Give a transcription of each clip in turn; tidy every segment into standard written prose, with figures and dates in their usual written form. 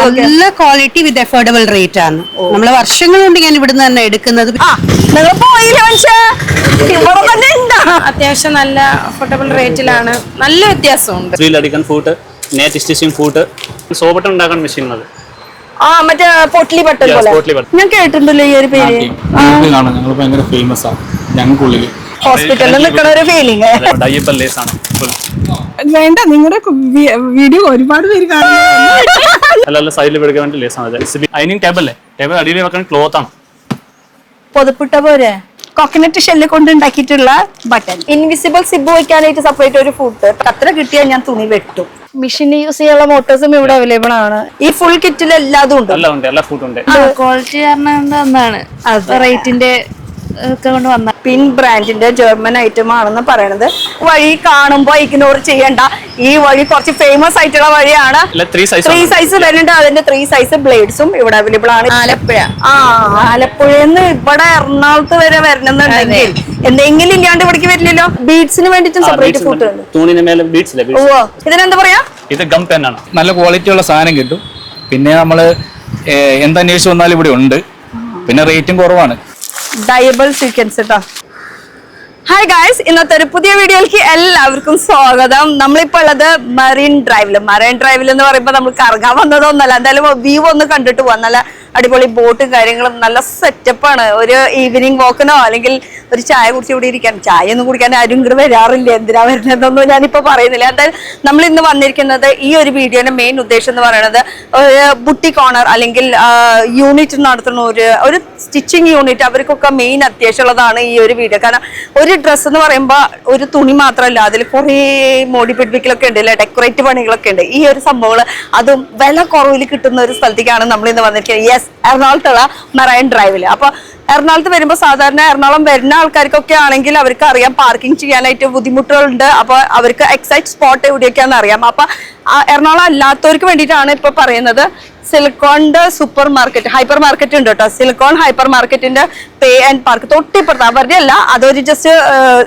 നല്ല ക്വാളിറ്റി വിത്ത് affordable rate ആണ്. നമ്മള് വർഷങ്ങൾ കൊണ്ട് ഞാൻ ഇവിടുന്ന് തന്നെ എടുക്കുന്നത്. അത്യാവശ്യം നല്ല അഫോർഡബിൾ റേറ്റിലാണ്, നല്ല വ്യത്യാസമുണ്ട്. ഫൂട്ട് നെറ്റ് സ്റ്റിച്ചിങ് ഫൂട്ട് സോബട്ടൺ ഉണ്ടാക്കാൻ മെഷീൻ അത് മറ്റേ പൊട്ട്ലി ബട്ടൺ പോലെ ഞാൻ കേട്ടിട്ടുണ്ടല്ലോ ഈ ഒരു പേര്. ഞങ്ങൾ ഭയങ്കര ഫേമസ് ആണ് ഞങ്ങൾക്കുള്ളിൽ. ഹോസ്പിറ്റലിൽ നിൽക്കുന്ന ഒരു ഫീലിംഗ്. ഡയപ്പർ ലേസ് ആണ്. വേണ്ട, നിങ്ങളുടെ വീഡിയോ ഒരുപാട് പേര് അല്ല സൈഡിൽ വെക്കാൻ വേണ്ടി ലേസ് ആണ്. ഡൈനിങ് ടേബിൾ അല്ലേ, ടേബിൾ അടിയിൽ വെക്കാൻ ക്ലോത്ത് ആണ്. പൊതുപ്പിട്ട പോരെ കോക്കനട്ട് ഷെല്ല് കൊണ്ട് ഉണ്ടാക്കിയിട്ടുള്ള ബട്ടൺ. ഇൻവിസിബിൾ സിബ് വയ്ക്കാനായിട്ട് സെപ്പറേറ്റ് ഒരു ഫുഡ്. അത്ര കിട്ടിയാൽ ഞാൻ തുണി വെട്ടും. മെഷീൻ യൂസ് ചെയ്യാനുള്ള മോട്ടോഴ്സും ഇവിടെ അവൈലബിൾ ആണ്. ഈ ഫുൾ കിറ്റിൽ എല്ലാതും ഉണ്ട്. എല്ലാ ഫുഡ് ഉണ്ട്. ക്വാളിറ്റി കാരണം ഒന്നാണ് റേറ്റിന്റെ ഒക്കെ കൊണ്ട് വന്ന പിൻ ബ്രാൻഡിന്റെ ജർമ്മൻ ഐറ്റം ആണെന്ന് പറയണത്. വഴി കാണുമ്പോ ഇഗ്നോർ ചെയ്യണ്ട. ഈ വഴി കുറച്ച് ഫേമസ് ആയിട്ടുള്ള വഴിയാണ്. 3 സൈസ് വരുന്നുണ്ട്. അതിന്റെ 3 സൈസ് ബ്ലേഡ്സും ഇവിടെ അവൈലബിൾ ആണ്. ആലപ്പുഴന്ന് ഇവിടെ എറണാകുളത്ത് വരെ വരണമെന്നുണ്ടെങ്കിൽ എന്തെങ്കിലും ഇല്ലാണ്ട് ഇവിടേക്ക് വരില്ലല്ലോ. ബീഡ്സിന് വേണ്ടിട്ടും സെപ്പറേറ്റ് ഫുഡ് ഉണ്ട്. ഇതിനെന്താ പറയാ? ഇത് ഗം പെൻ ആണ്. നല്ല ക്വാളിറ്റി ഉള്ള സാധനം കിട്ടും. പിന്നെ നമ്മള് എന്തന്വേഷിച്ച് വന്നാലും ഇവിടെ ഉണ്ട്. പിന്നെ റേറ്റും കുറവാണ്. ഡയബിൾ സീക്വൻസ് കേട്ടോ. ഹായ് ഗായ്സ്, ഇന്നത്തെ ഒരു പുതിയ വീഡിയോയിലേക്ക് എല്ലാവർക്കും സ്വാഗതം. നമ്മളിപ്പോ ഉള്ളത് മറൈൻ ഡ്രൈവില് എന്ന് പറയുമ്പോൾ നമ്മൾ കറങ്ങാൻ വന്നതൊന്നല്ല, എന്തായാലും വ്യൂ ഒന്ന് കണ്ടിട്ട് പോവാം. നല്ല അടിപൊളി ബോട്ടും കാര്യങ്ങളും നല്ല സെറ്റപ്പാണ്. ഒരു ഈവനിങ് വാക്കിനോ അല്ലെങ്കിൽ ഒരു ചായ കുടിച്ച് ഇവിടെ ഇരിക്കാൻ. ചായ ഒന്നും കുടിക്കാൻ ആരും ഇങ്ങോട്ട് വരാറില്ല. എന്തിനാ വരുന്നതെന്നൊന്നും ഞാനിപ്പോ പറയുന്നില്ല. എന്തായാലും നമ്മൾ ഇന്ന് വന്നിരിക്കുന്നത് ഈ ഒരു വീഡിയോയുടെ മെയിൻ ഉദ്ദേശം എന്ന് പറയുന്നത് ഒരു ബുട്ടിക് ഓണർ അല്ലെങ്കിൽ യൂണിറ്റ് നടത്തുന്ന ഒരു സ്റ്റിച്ചിങ് യൂണിറ്റ്, അവർക്കൊക്കെ മെയിൻ അത്യാവശ്യമുള്ളതാണ് ഈ ഒരു വീഡിയോ. കാരണം ഒരു ഡ്രസ്സ് എന്ന് പറയുമ്പോൾ ഒരു തുണി മാത്രമല്ല, അതിൽ കുറേ മോഡി പിടിപ്പിക്കലൊക്കെ ഉണ്ട്, അല്ലെ, ഡെക്കറേറ്റ് പണികളൊക്കെ ഉണ്ട്. ഈ ഒരു സംഭവങ്ങൾ അതും വില കുറവിൽ കിട്ടുന്ന ഒരു സ്ഥലത്തേക്കാണ് നമ്മൾ ഇന്ന് വന്നിരിക്കുന്നത്. യെസ്, എറണാകുളത്തുള്ള മറൈൻ ഡ്രൈവില്. അപ്പൊ എറണാകുളത്ത് വരുമ്പോൾ സാധാരണ എറണാകുളം വരുന്ന ആൾക്കാർക്കൊക്കെ ആണെങ്കിൽ അവർക്ക് അറിയാം പാർക്കിംഗ് ചെയ്യാനായിട്ട് ബുദ്ധിമുട്ടുകളുണ്ട്. അപ്പൊ അവർക്ക് എക്സാക്ട് സ്പോട്ട് എവിടെയൊക്കെയാണെന്ന് അറിയാം. അപ്പൊ എറണാകുളം അല്ലാത്തവർക്ക് വേണ്ടിയിട്ടാണ് ഇപ്പൊ പറയുന്നത്. സിലിക്കോണിന്റെ സൂപ്പർ മാർക്കറ്റ്, ഹൈപ്പർ മാർക്കറ്റ് ഉണ്ട് കേട്ടോ. സിലിക്കോൺ ഹൈപ്പർ മാർക്കറ്റിന്റെ പേ ആൻഡ് പാർക്ക് തൊട്ടിപ്പുറത്ത്, അവരുടെ അല്ല, അതൊരു ജസ്റ്റ്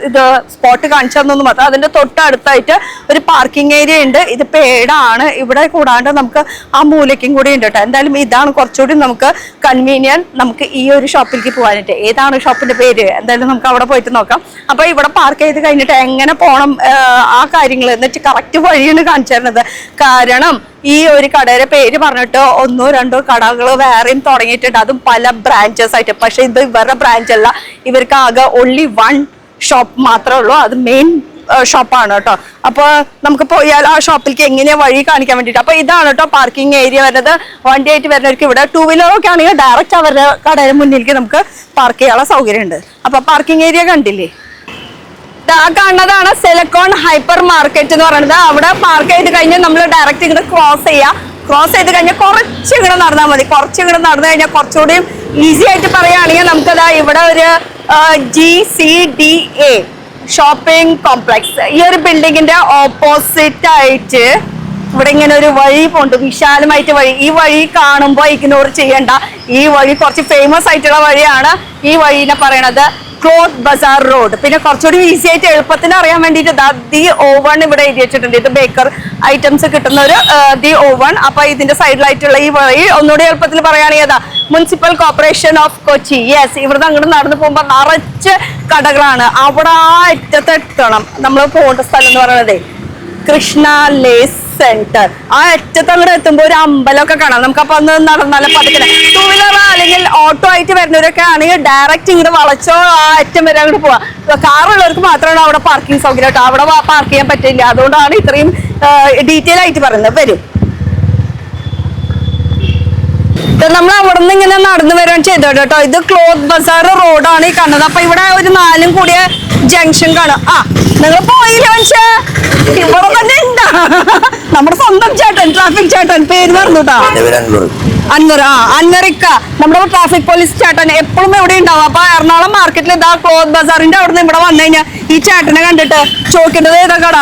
ഇത് സ്പോട്ട് കാണിച്ചു തന്നൊന്നും മാത്രം. അതിന്റെ തൊട്ടടുത്തായിട്ട് ഒരു പാർക്കിംഗ് ഏരിയ ഉണ്ട്. ഇത് പേടാണ്. ഇവിടെ കൂടാണ്ട് നമുക്ക് ആ മൂലയ്ക്കും കൂടി ഉണ്ട് കേട്ടോ. എന്തായാലും ഇതാണ് കുറച്ചുകൂടി നമുക്ക് കൺവീനിയന്റ്, നമുക്ക് ഈ ഒരു ഷോപ്പിലേക്ക് പോകാനായിട്ട്. ഏതാണ് ഷോപ്പിന്റെ പേര് എന്തായാലും നമുക്ക് അവിടെ പോയിട്ട് നോക്കാം. അപ്പൊ ഇവിടെ പാർക്ക് ചെയ്ത് കഴിഞ്ഞിട്ട് എങ്ങനെ പോകണം ആ കാര്യങ്ങൾ എന്നിട്ട് കറക്റ്റ് വഴിയാണ് കാണിച്ചു തരുന്നത്. കാരണം ഈ ഒരു കടയുടെ പേര് പറഞ്ഞിട്ട് 1 2 കടകൾ വേറെയും തുടങ്ങിയിട്ടുണ്ട്, അതും പല ബ്രാഞ്ചസ് ആയിട്ട്. പക്ഷെ ഇത് ഇവരുടെ ബ്രാഞ്ച് അല്ല, ഇവർക്ക് ആകെ ഓൺലി 1 ഷോപ്പ് മാത്രമേ ഉള്ളൂ. അത് മെയിൻ ഷോപ്പാണ് കേട്ടോ. അപ്പൊ നമുക്ക് പോയാൽ ആ ഷോപ്പിലേക്ക് എങ്ങനെയാ വഴി കാണിക്കാൻ വേണ്ടിട്ട്. അപ്പൊ ഇതാണ് കേട്ടോ പാർക്കിംഗ് ഏരിയ വരുന്നത്. വണ്ടി ആയിട്ട് വരുന്നവർക്ക് ഇവിടെ 2 വീലറൊക്കെ ആണെങ്കിൽ ഡയറക്റ്റ് അവരുടെ കടയുടെ മുന്നിലേക്ക് നമുക്ക് പാർക്ക് ചെയ്യാനുള്ള സൗകര്യം ഉണ്ട്. അപ്പൊ പാർക്കിംഗ് ഏരിയ കണ്ടില്ലേ, ആ കാണുന്നതാണ് സിലിക്കോൺ ഹൈപ്പർ മാർക്കറ്റ് എന്ന് പറയുന്നത്. അവിടെ പാർക്ക് ചെയ്ത് കഴിഞ്ഞാൽ നമ്മൾ ഡയറക്റ്റ് ഇങ്ങോട്ട് ക്രോസ് ചെയ്ത് കഴിഞ്ഞാൽ കുറച്ച് ഇങ്ങോട്ട് നടന്നാൽ മതി. കുറച്ച് ഇങ്ങോട്ട് നടന്നു കഴിഞ്ഞാൽ കുറച്ചുകൂടി ഈസി ആയിട്ട് പറയുകയാണെങ്കിൽ നമുക്കതാ ഇവിടെ ഒരു GCDA ഷോപ്പിംഗ് കോംപ്ലക്സ്, ഈ ഒരു ബിൽഡിങ്ങിന്റെ ഓപ്പോസിറ്റ് ആയിട്ട് ഇവിടെ ഇങ്ങനെ ഒരു വഴി പോണ്ട്, വിശാലമായിട്ട് വഴി. ഈ വഴി കാണുമ്പോൾ ഇഗ്നോർ ചെയ്യണ്ട. ഈ വഴി കുറച്ച് ഫേമസ് ആയിട്ടുള്ള വഴിയാണ്. ഈ വഴിനെ പറയണത് ക്ലോത്ത് ബസാർ റോഡ്. പിന്നെ കുറച്ചുകൂടി ഈസി ആയിട്ട് എളുപ്പത്തിന് അറിയാൻ വേണ്ടിയിട്ട് ദി ഓവൺ ഇവിടെ എഴുതി വെച്ചിട്ടുണ്ട്. ഇത് ബേക്കർ ഐറ്റംസ് കിട്ടുന്ന ഒരു ദി ഓവൺ. അപ്പൊ ഇതിന്റെ സൈഡിലായിട്ടുള്ള ഈ വഴി ഒന്നുകൂടി എളുപ്പത്തിൽ പറയുകയാണെങ്കിൽ ഏതാ, municipal corporation of Kochi. Yes, ഇവിടുന്ന് അങ്ങോട്ട് നടന്നു പോകുമ്പോൾ നിറച്ച് കടകളാണ്. അവിടെ ആ അറ്റത്തെത്തണം നമ്മൾ പോകേണ്ട സ്ഥലം എന്ന് പറയുന്നത് കൃഷ്ണ ലേസ് സെന്റർ. ആ അറ്റത്ത് അങ്ങോട്ട് എത്തുമ്പോൾ ഒരു അമ്പലമൊക്കെ കാണാം നമുക്ക്. അപ്പൊ ഒന്ന് നടന്നാല് പതുക്കെ 2 വീലർ അല്ലെങ്കിൽ ഓട്ടോ ആയിട്ട് വരുന്നവരൊക്കെ ആണെങ്കിൽ ഡയറക്റ്റ് ഇങ്ങോട്ട് വളച്ചോ ആ അറ്റം വരെ അങ്ങോട്ട് പോവാം. കാറുള്ളവർക്ക് മാത്രമാണ് അവിടെ പാർക്കിംഗ് സൗകര്യം കേട്ടോ. അവിടെ പാർക്ക് ചെയ്യാൻ പറ്റില്ല. അതുകൊണ്ടാണ് ഇത്രയും ഡീറ്റെയിൽ ആയിട്ട് പറയുന്നത്. വരും, നമ്മൾ അവിടെ നിന്ന് ഇങ്ങനെ നടന്നു വരാൻ ചെയ്തോട്ടോ കേട്ടോ. ഇത് ക്ലോത്ത് ബസാർ റോഡാണ് ഈ കാണുന്നത്. അപ്പൊ ഇവിടെ ഒരു 4 കൂടിയ ജംഗ്ഷൻ കാണാം. നിങ്ങൾ പോയില്ല മനുഷ്യ, ഇവിടെ തന്നെ ഉണ്ടാ നമ്മുടെ സ്വന്തം ചേട്ടൻ, ട്രാഫിക് ചേട്ടൻ, പേര് പറഞ്ഞുട്ടാ, അൻവർ. അൻവറിക്ക നമ്മുടെ ട്രാഫിക് പോലീസ് ചേട്ടൻ എപ്പോഴും എവിടെ ഉണ്ടാവും. അപ്പൊ എറണാകുളം മാർക്കറ്റിൽ ഇതാ ക്ലോത്ത് ബസാറിന്റെ അവിടെ നിന്ന് ഇവിടെ വന്നു കഴിഞ്ഞാൽ ഈ ചേട്ടനെ കണ്ടിട്ട് ചോദിക്കേണ്ടത് ഏതാ കട?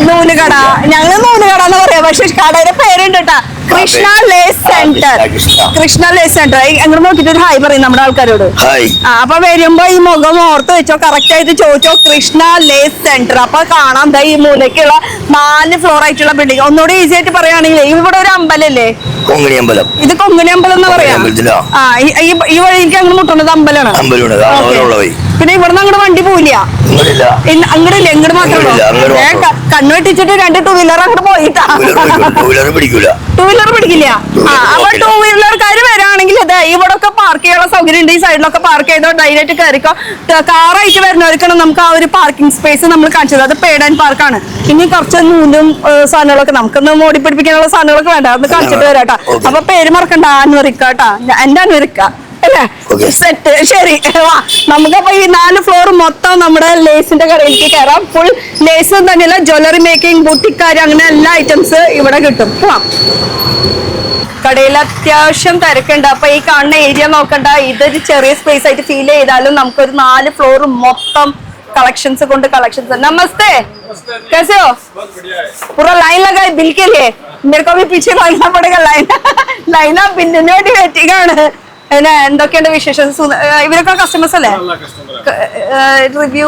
നൂല് കട. ഞങ്ങള് നൂല് കട എന്ന് പറയാം, പക്ഷെ കടയുടെ പേരുണ്ട് കേട്ടാ, Krishna lace centre. Krishna lace centre എങ്ങനെ നോക്കിട്ട് ഒരു ഹായ് പറയും നമ്മുടെ ആൾക്കാരോട്. അപ്പൊ വരുമ്പോ ഈ മുഖം ഓർത്ത് വെച്ചോ, കറക്റ്റ് ആയിട്ട് ചോദിച്ചോ, കൃഷ്ണ ലേസ് സെന്റർ. അപ്പൊ കാണാം ദാ ഈ മൂലക്കുള്ള 4 ഫ്ലോർ ആയിട്ടുള്ള ബിൽഡിംഗ്. ഒന്നുകൂടി ഈസി ആയിട്ട് പറയുകയാണെങ്കിൽ ഇവിടെ ഒരു അമ്പലല്ലേ, കൊങ്ങണി അമ്പലം. ഇത് കൊങ്ങണി അമ്പലം എന്ന് പറയാം. ഈ വഴിക്ക് അങ്ങോട്ട് മുട്ടുന്നത് അമ്പലമാണ്. പിന്നെ ഇവിടുന്ന് അങ്ങോട്ട് വണ്ടി പോവില്ല, അങ്ങോട്ടില്ല, ഇങ്ങോട്ട് മാത്രമേ കണ്ണു വെട്ടിച്ചിട്ട് 2 2 വീലർ അങ്ങോട്ട് പോയിട്ടാ. 2 വീലർ പിടിക്കില്ല. അപ്പൊ 2 വീലർക്കാർ വരാണെങ്കിൽ അതെ ഇവിടെ ഒക്കെ പാർക്ക് ചെയ്യാനുള്ള സൗകര്യം ഉണ്ട്. ഈ സൈഡിലൊക്കെ പാർക്ക് ചെയ്തോ, ഡയറക്റ്റ് കയറിക്കോ. കാറായിട്ട് വരുന്നവർക്കാണ് നമുക്ക് ആ ഒരു പാർക്കിംഗ് സ്പേസ് നമ്മൾ കാണിച്ചത്. അത് പെയ്ഡ് ആൻഡ് പാർക്കാണ്. ഇനി കുറച്ച് നൂലും സാധനങ്ങളൊക്കെ നമുക്കൊന്ന് മോടി പിടിപ്പിക്കാനുള്ള സാധനങ്ങളൊക്കെ വേണ്ട, അതൊന്ന് കാണിച്ചിട്ട് വരാട്ടാ. അപ്പൊ പേര് മറക്കണ്ട, അൻവറിക്കാട്ടാ, എന്റെ അൻവറിക്ക അല്ലേ, സെറ്റ്. ശരി, നമുക്കപ്പോ ഈ 4 ഫ്ലോർ മൊത്തം നമ്മുടെ ലേസിന്റെ കടയിലേക്ക് കയറാം. ഫുൾ ലേസ് തന്നെയല്ല, ജ്വല്ലറി മേക്കിംഗ്, ബുട്ടിക്കാര്, അങ്ങനെ എല്ലാ ഐറ്റംസ് ഇവിടെ കിട്ടും. കടയിൽ അത്യാവശ്യം തിരക്കുണ്ട്. അപ്പൊ ഈ കാണുന്ന ഏരിയ നോക്കണ്ട, ഇതൊരു ചെറിയ സ്പേസ് ആയിട്ട് ഫീൽ ചെയ്താലും നമുക്കൊരു 4 ഫ്ലോർ മൊത്തം കളക്ഷൻസ് കൊണ്ട് കളക്ഷൻസ്. നമസ്ते, कैसे हो? पूरा लाइन लगा है बिल के लिए, मेरे को भी पीछे भागना पड़ेगा. लाइन बिल्लिന് വേണ്ടി വെയിറ്റിംഗ് ആണ്. എന്തൊക്കെയുണ്ട് വിശേഷം? ഇവരൊക്കെ കസ്റ്റമേഴ്സ് അല്ലേ? റിവ്യൂ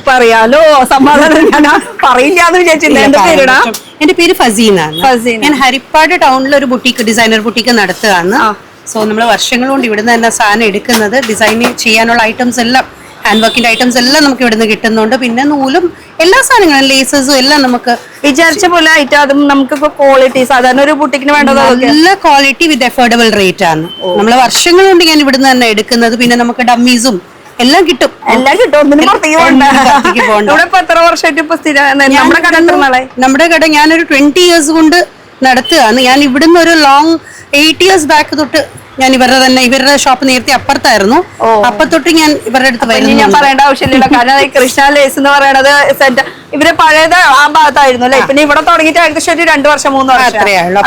പറയാലോ, സമാധാനം. ഞാൻ പറയില്ല എന്ന് വിചാരിച്ചില്ല. എന്റെ പേരിടാ, എന്റെ പേര് ഫസീനാണ്. ഞാൻ ഹരിപ്പാട് ടൗണിൽ ഒരു ബുട്ടീക്ക്, ഡിസൈനർ ബുട്ടീക്ക് നടത്തുകയാണ്. സോ നമ്മൾ വർഷങ്ങൾ കൊണ്ട് ഇവിടുന്ന് തന്നെ സാധനം എടുക്കുന്നത്, ഡിസൈൻ ചെയ്യാനുള്ള ഐറ്റംസ് എല്ലാം, ഹാൻഡ് വർക്കിന്റെ ഐറ്റംസ് എല്ലാം നമുക്ക് ഇവിടുന്ന് കിട്ടുന്നുണ്ട്. പിന്നെ നൂലും എല്ലാ സാധനങ്ങളും, ലേസസും എല്ലാം നമുക്ക് വിചാരിച്ച പോലെ ആയിട്ട് അതും നമുക്ക് ക്വാളിറ്റി സാധാരണ ഒരു ബുട്ടിക്കിന് വേണ്ടത് നല്ല ക്വാളിറ്റി വിത്ത് അഫോർഡബിൾ റേറ്റ് ആണ്. നമ്മൾ വർഷങ്ങൾ കൊണ്ട് ഞാൻ ഇവിടുന്ന് തന്നെ എടുക്കുന്നത്. പിന്നെ നമുക്ക് ഡമ്മീസും എല്ലാം കിട്ടും. നമ്മുടെ കട ഞാനൊരു 20 years കൊണ്ട് നടത്തുകയാണ്. ഞാൻ ഇവിടുന്ന് ഒരു ലോങ് 8 years ബാക്ക് തൊട്ട് ഞാൻ ഇവരുടെ ഷോപ്പ് നേരത്തെ അപ്പുറത്തായിരുന്നു. അപ്പൊ തൊട്ട് ഞാൻ ഇവരുടെ അടുത്ത് വരുന്നു. ഞാൻ പറയേണ്ട ആവശ്യമില്ല, കാരണം ഈ കൃഷ്ണ ലേസ് എന്ന് പറയുന്നത് ഇവര് പഴയത് ആ ഭാഗത്തായിരുന്നു അല്ലെ. പിന്നെ ഇവിടെ തുടങ്ങിയിട്ട് ഏകദേശം ഒരു 2 വർഷം 3 വർഷം അത്രയാണല്ലോ.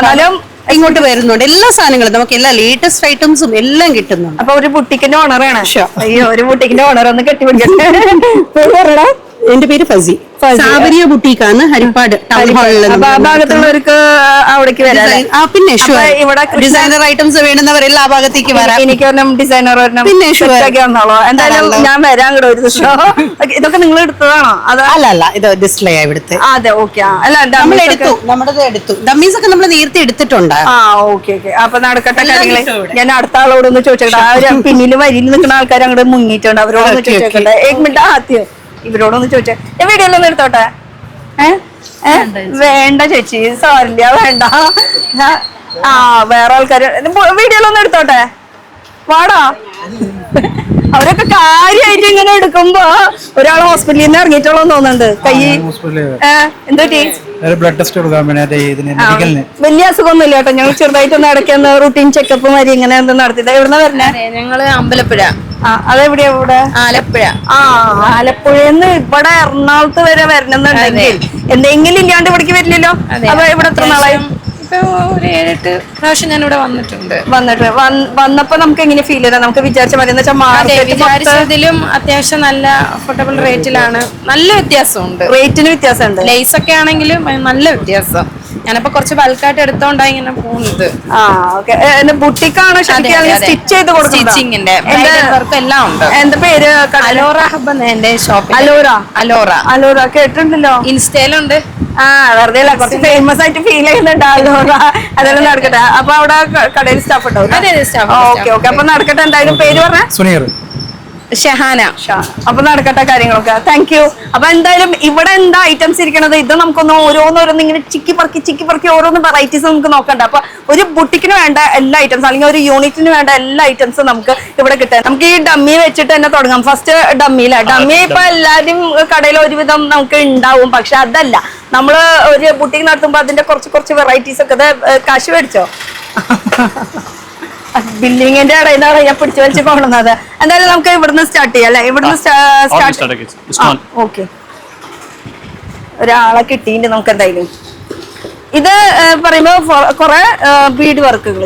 ഇങ്ങോട്ട് വരുന്നുണ്ട് എല്ലാ സാധനങ്ങളും, നമുക്ക് എല്ലാ ലേറ്റസ്റ്റ് ഐറ്റംസും എല്ലാം കിട്ടുന്നുണ്ട്. അപ്പൊ ഒരു ബുട്ടിക്കിന്റെ ഓണറാണ്. അയ്യോ, ഒരു ബുട്ടിക്കിന്റെ ഓണർ ഒന്ന് കെട്ടിപ്പിടിക്കട്ടെ. എന്റെ പേര് ഫസി, സാബരിയ ബുട്ടീക്കാണ്, ഹരിപ്പാട് ടൗൺ ഹാളിൽ. ഭാഗത്തുള്ളവർക്ക് അവിടേക്ക് വരാം. പിന്നെ ഇവിടെ ഡിസൈനർ ഐറ്റംസ് വേണ്ടുന്നവർ എല്ലാ ഭാഗത്തേക്ക് വരാം. എനിക്ക് ഡിസൈനർ പിന്നെ എന്തായാലും ഞാൻ വരാൻ കൂടെ ഒരു ദിവസം. ഇതൊക്കെ നിങ്ങൾ എടുത്തതാണോ? അല്ല, ഇത് ഡിസ്പ്ലേ ഇവിടുത്തെ. അതെ, ഓക്കെ. അല്ല, നമ്മൾ എടുത്തു, നമ്മുടെ എടുത്തു. ഡമ്മീസ് ഒക്കെ നമ്മൾ നേരത്തെ എടുത്തിട്ടുണ്ട്. ഓക്കെ. അപ്പൊ നടക്കട്ടെ കാര്യങ്ങളെ. ഞാൻ അടുത്ത ആളോടൊന്ന് ചോദിച്ചേക്കട്ടെ. പിന്നില് വരിയിൽ നിൽക്കുന്ന ആൾക്കാർ അങ്ങോട്ട് മുങ്ങിയിട്ടുണ്ട്, അവരോടൊന്ന് ചോദിച്ചേക്കട്ടെ. 1 മിനിറ്റ് ആദ്യം ഇവരോടൊന്ന് ചോദിച്ചേ. വീഡിയോയിലൊന്നും എടുത്തോട്ടെ. വേണ്ട ചേച്ചി, സോറില്ല, വേണ്ട. വേറെ ആൾക്കാര് വീഡിയോയിലൊന്നും എടുത്തോട്ടെ. വാടാ. അവരൊക്കെ കാര്യമായിട്ട് ഇങ്ങനെ എടുക്കുമ്പോ ഒരാൾ ഹോസ്പിറ്റലിൽ നിന്ന് ഇറങ്ങിയിട്ടുള്ളൂ തോന്നുന്നുണ്ട്. കൈ എന്തോ ബ്ലഡ് ടെസ്റ്റ് കൊടുക്കാൻ വലിയ അസുഖമൊന്നുമില്ല കേട്ടോ. ഞങ്ങൾ ചെറുതായിട്ടൊന്ന് ഇടയ്ക്കുന്ന റൂട്ടീൻ ചെക്കപ്പ് മാതിരി ഇങ്ങനെ എന്താ നടത്തിയത്. എവിടുന്ന വരണേ? ഞങ്ങള് അമ്പലപ്പുഴ. അതെവിടെയാ? ഇവിടെ ആലപ്പുഴ. ആലപ്പുഴന്ന് ഇവിടെ എറണാകുളത്ത് വരെ വരണമെന്നുണ്ടെങ്കിൽ എന്തെങ്കിലും ഇല്ലാണ്ട് ഇവിടേക്ക് വരില്ലല്ലോ. അപ്പൊ ഇവിടെ എത്ര നാളായി? ഇപ്പൊ ഒരു 7-8 പ്രാവശ്യം ഞാൻ ഇവിടെ വന്നിട്ടുണ്ട്. വന്നപ്പോ നമുക്ക് എങ്ങനെ ഫീൽ ചെയ്താ? നമുക്ക് വിചാരിച്ച മതി വിചാരിച്ചതിലും അത്യാവശ്യം നല്ല അഫോർഡബിൾ റേറ്റിലാണ്. നല്ല വ്യത്യാസമുണ്ട്, റേറ്റിന് വ്യത്യാസമുണ്ട്. ലേസ് ഒക്കെ ആണെങ്കിലും നല്ല വ്യത്യാസം. ഞാനിപ്പോ കുറച്ച് ബൾക്കായിട്ട് എടുത്തോണ്ടായി ഇങ്ങനെ പോകുന്നത്. ബുട്ടിക്കാണ് സ്റ്റിച്ച് ചെയ്ത് സ്റ്റിച്ചിങ്ങിന്റെ വർക്ക് എല്ലാം ഉണ്ട്. എന്താ പേര്? അലോറ ഹബ് എന്റെ ഷോപ്പ്. അലോറ കേട്ടിട്ടുണ്ടല്ലോ, ഇൻസ്റ്റയിലുണ്ട്. വെറുതെ അല്ല, കുറച്ച് ഫേമസ് ആയിട്ട് ഫീൽ ചെയ്യുന്നുണ്ട് അലോറ. അതെല്ലാം നടക്കട്ടെ. അപ്പൊ അവിടെ കടയിൽ സ്റ്റാഫ് ഉണ്ടാവും. ഓക്കെ. അപ്പൊ നടക്കട്ടെ. എന്തായാലും പേര് പറഞ്ഞ? സുനീർ, ഷഹാന. അപ്പൊ നടക്കട്ടെ കാര്യങ്ങളൊക്കെ. Thank you. അപ്പൊ എന്തായാലും ഇവിടെ എന്താ ഐറ്റംസ് ഇരിക്കണത്, ഇത് നമുക്കൊന്ന് ഓരോന്നോരോന്ന് ഇങ്ങനെ ചിക്കി പറക്കി ഓരോന്ന് വെറൈറ്റീസ് നമുക്ക് നോക്കണ്ട. അപ്പൊ ഒരു ബുട്ടിക്കിന് വേണ്ട എല്ലാ ഐറ്റംസ്, അല്ലെങ്കിൽ ഒരു യൂണിറ്റിന് വേണ്ട എല്ലാ ഐറ്റംസും നമുക്ക് ഇവിടെ കിട്ടാം. നമുക്ക് ഈ ഡമ്മി വെച്ചിട്ട് തന്നെ തുടങ്ങാം. ഫസ്റ്റ് ഡമ്മിയില. ഡമ്മി ഇപ്പൊ എല്ലാരും കടയിൽ ഒരുവിധം നമുക്ക് ഉണ്ടാവും. പക്ഷെ അതല്ല, നമ്മള് ഒരു ബുട്ടിക്ക് നടത്തുമ്പോ അതിന്റെ കുറച്ച് വെറൈറ്റീസ് ഒക്കെ. കാശ് മേടിച്ചോ? ബില്ലിങ്ങിന്റെ ഇടയിൽ നിന്നാണ് ഞാൻ പിടിച്ചു വലിച്ച് കൊണ്ടുവന്നത്. എന്തായാലും നമുക്ക് ഇവിടുന്ന് സ്റ്റാർട്ട് ചെയ്യാം അല്ലെ? ഇവിടുന്ന് സ്റ്റാർട്ട്. ഓക്കെ. ഒരാളെ കിട്ടിയിട്ട് നമുക്ക് എന്തായാലും ഇത് പറയുമ്പോ കുറെ ബീഡ് വർക്കുകൾ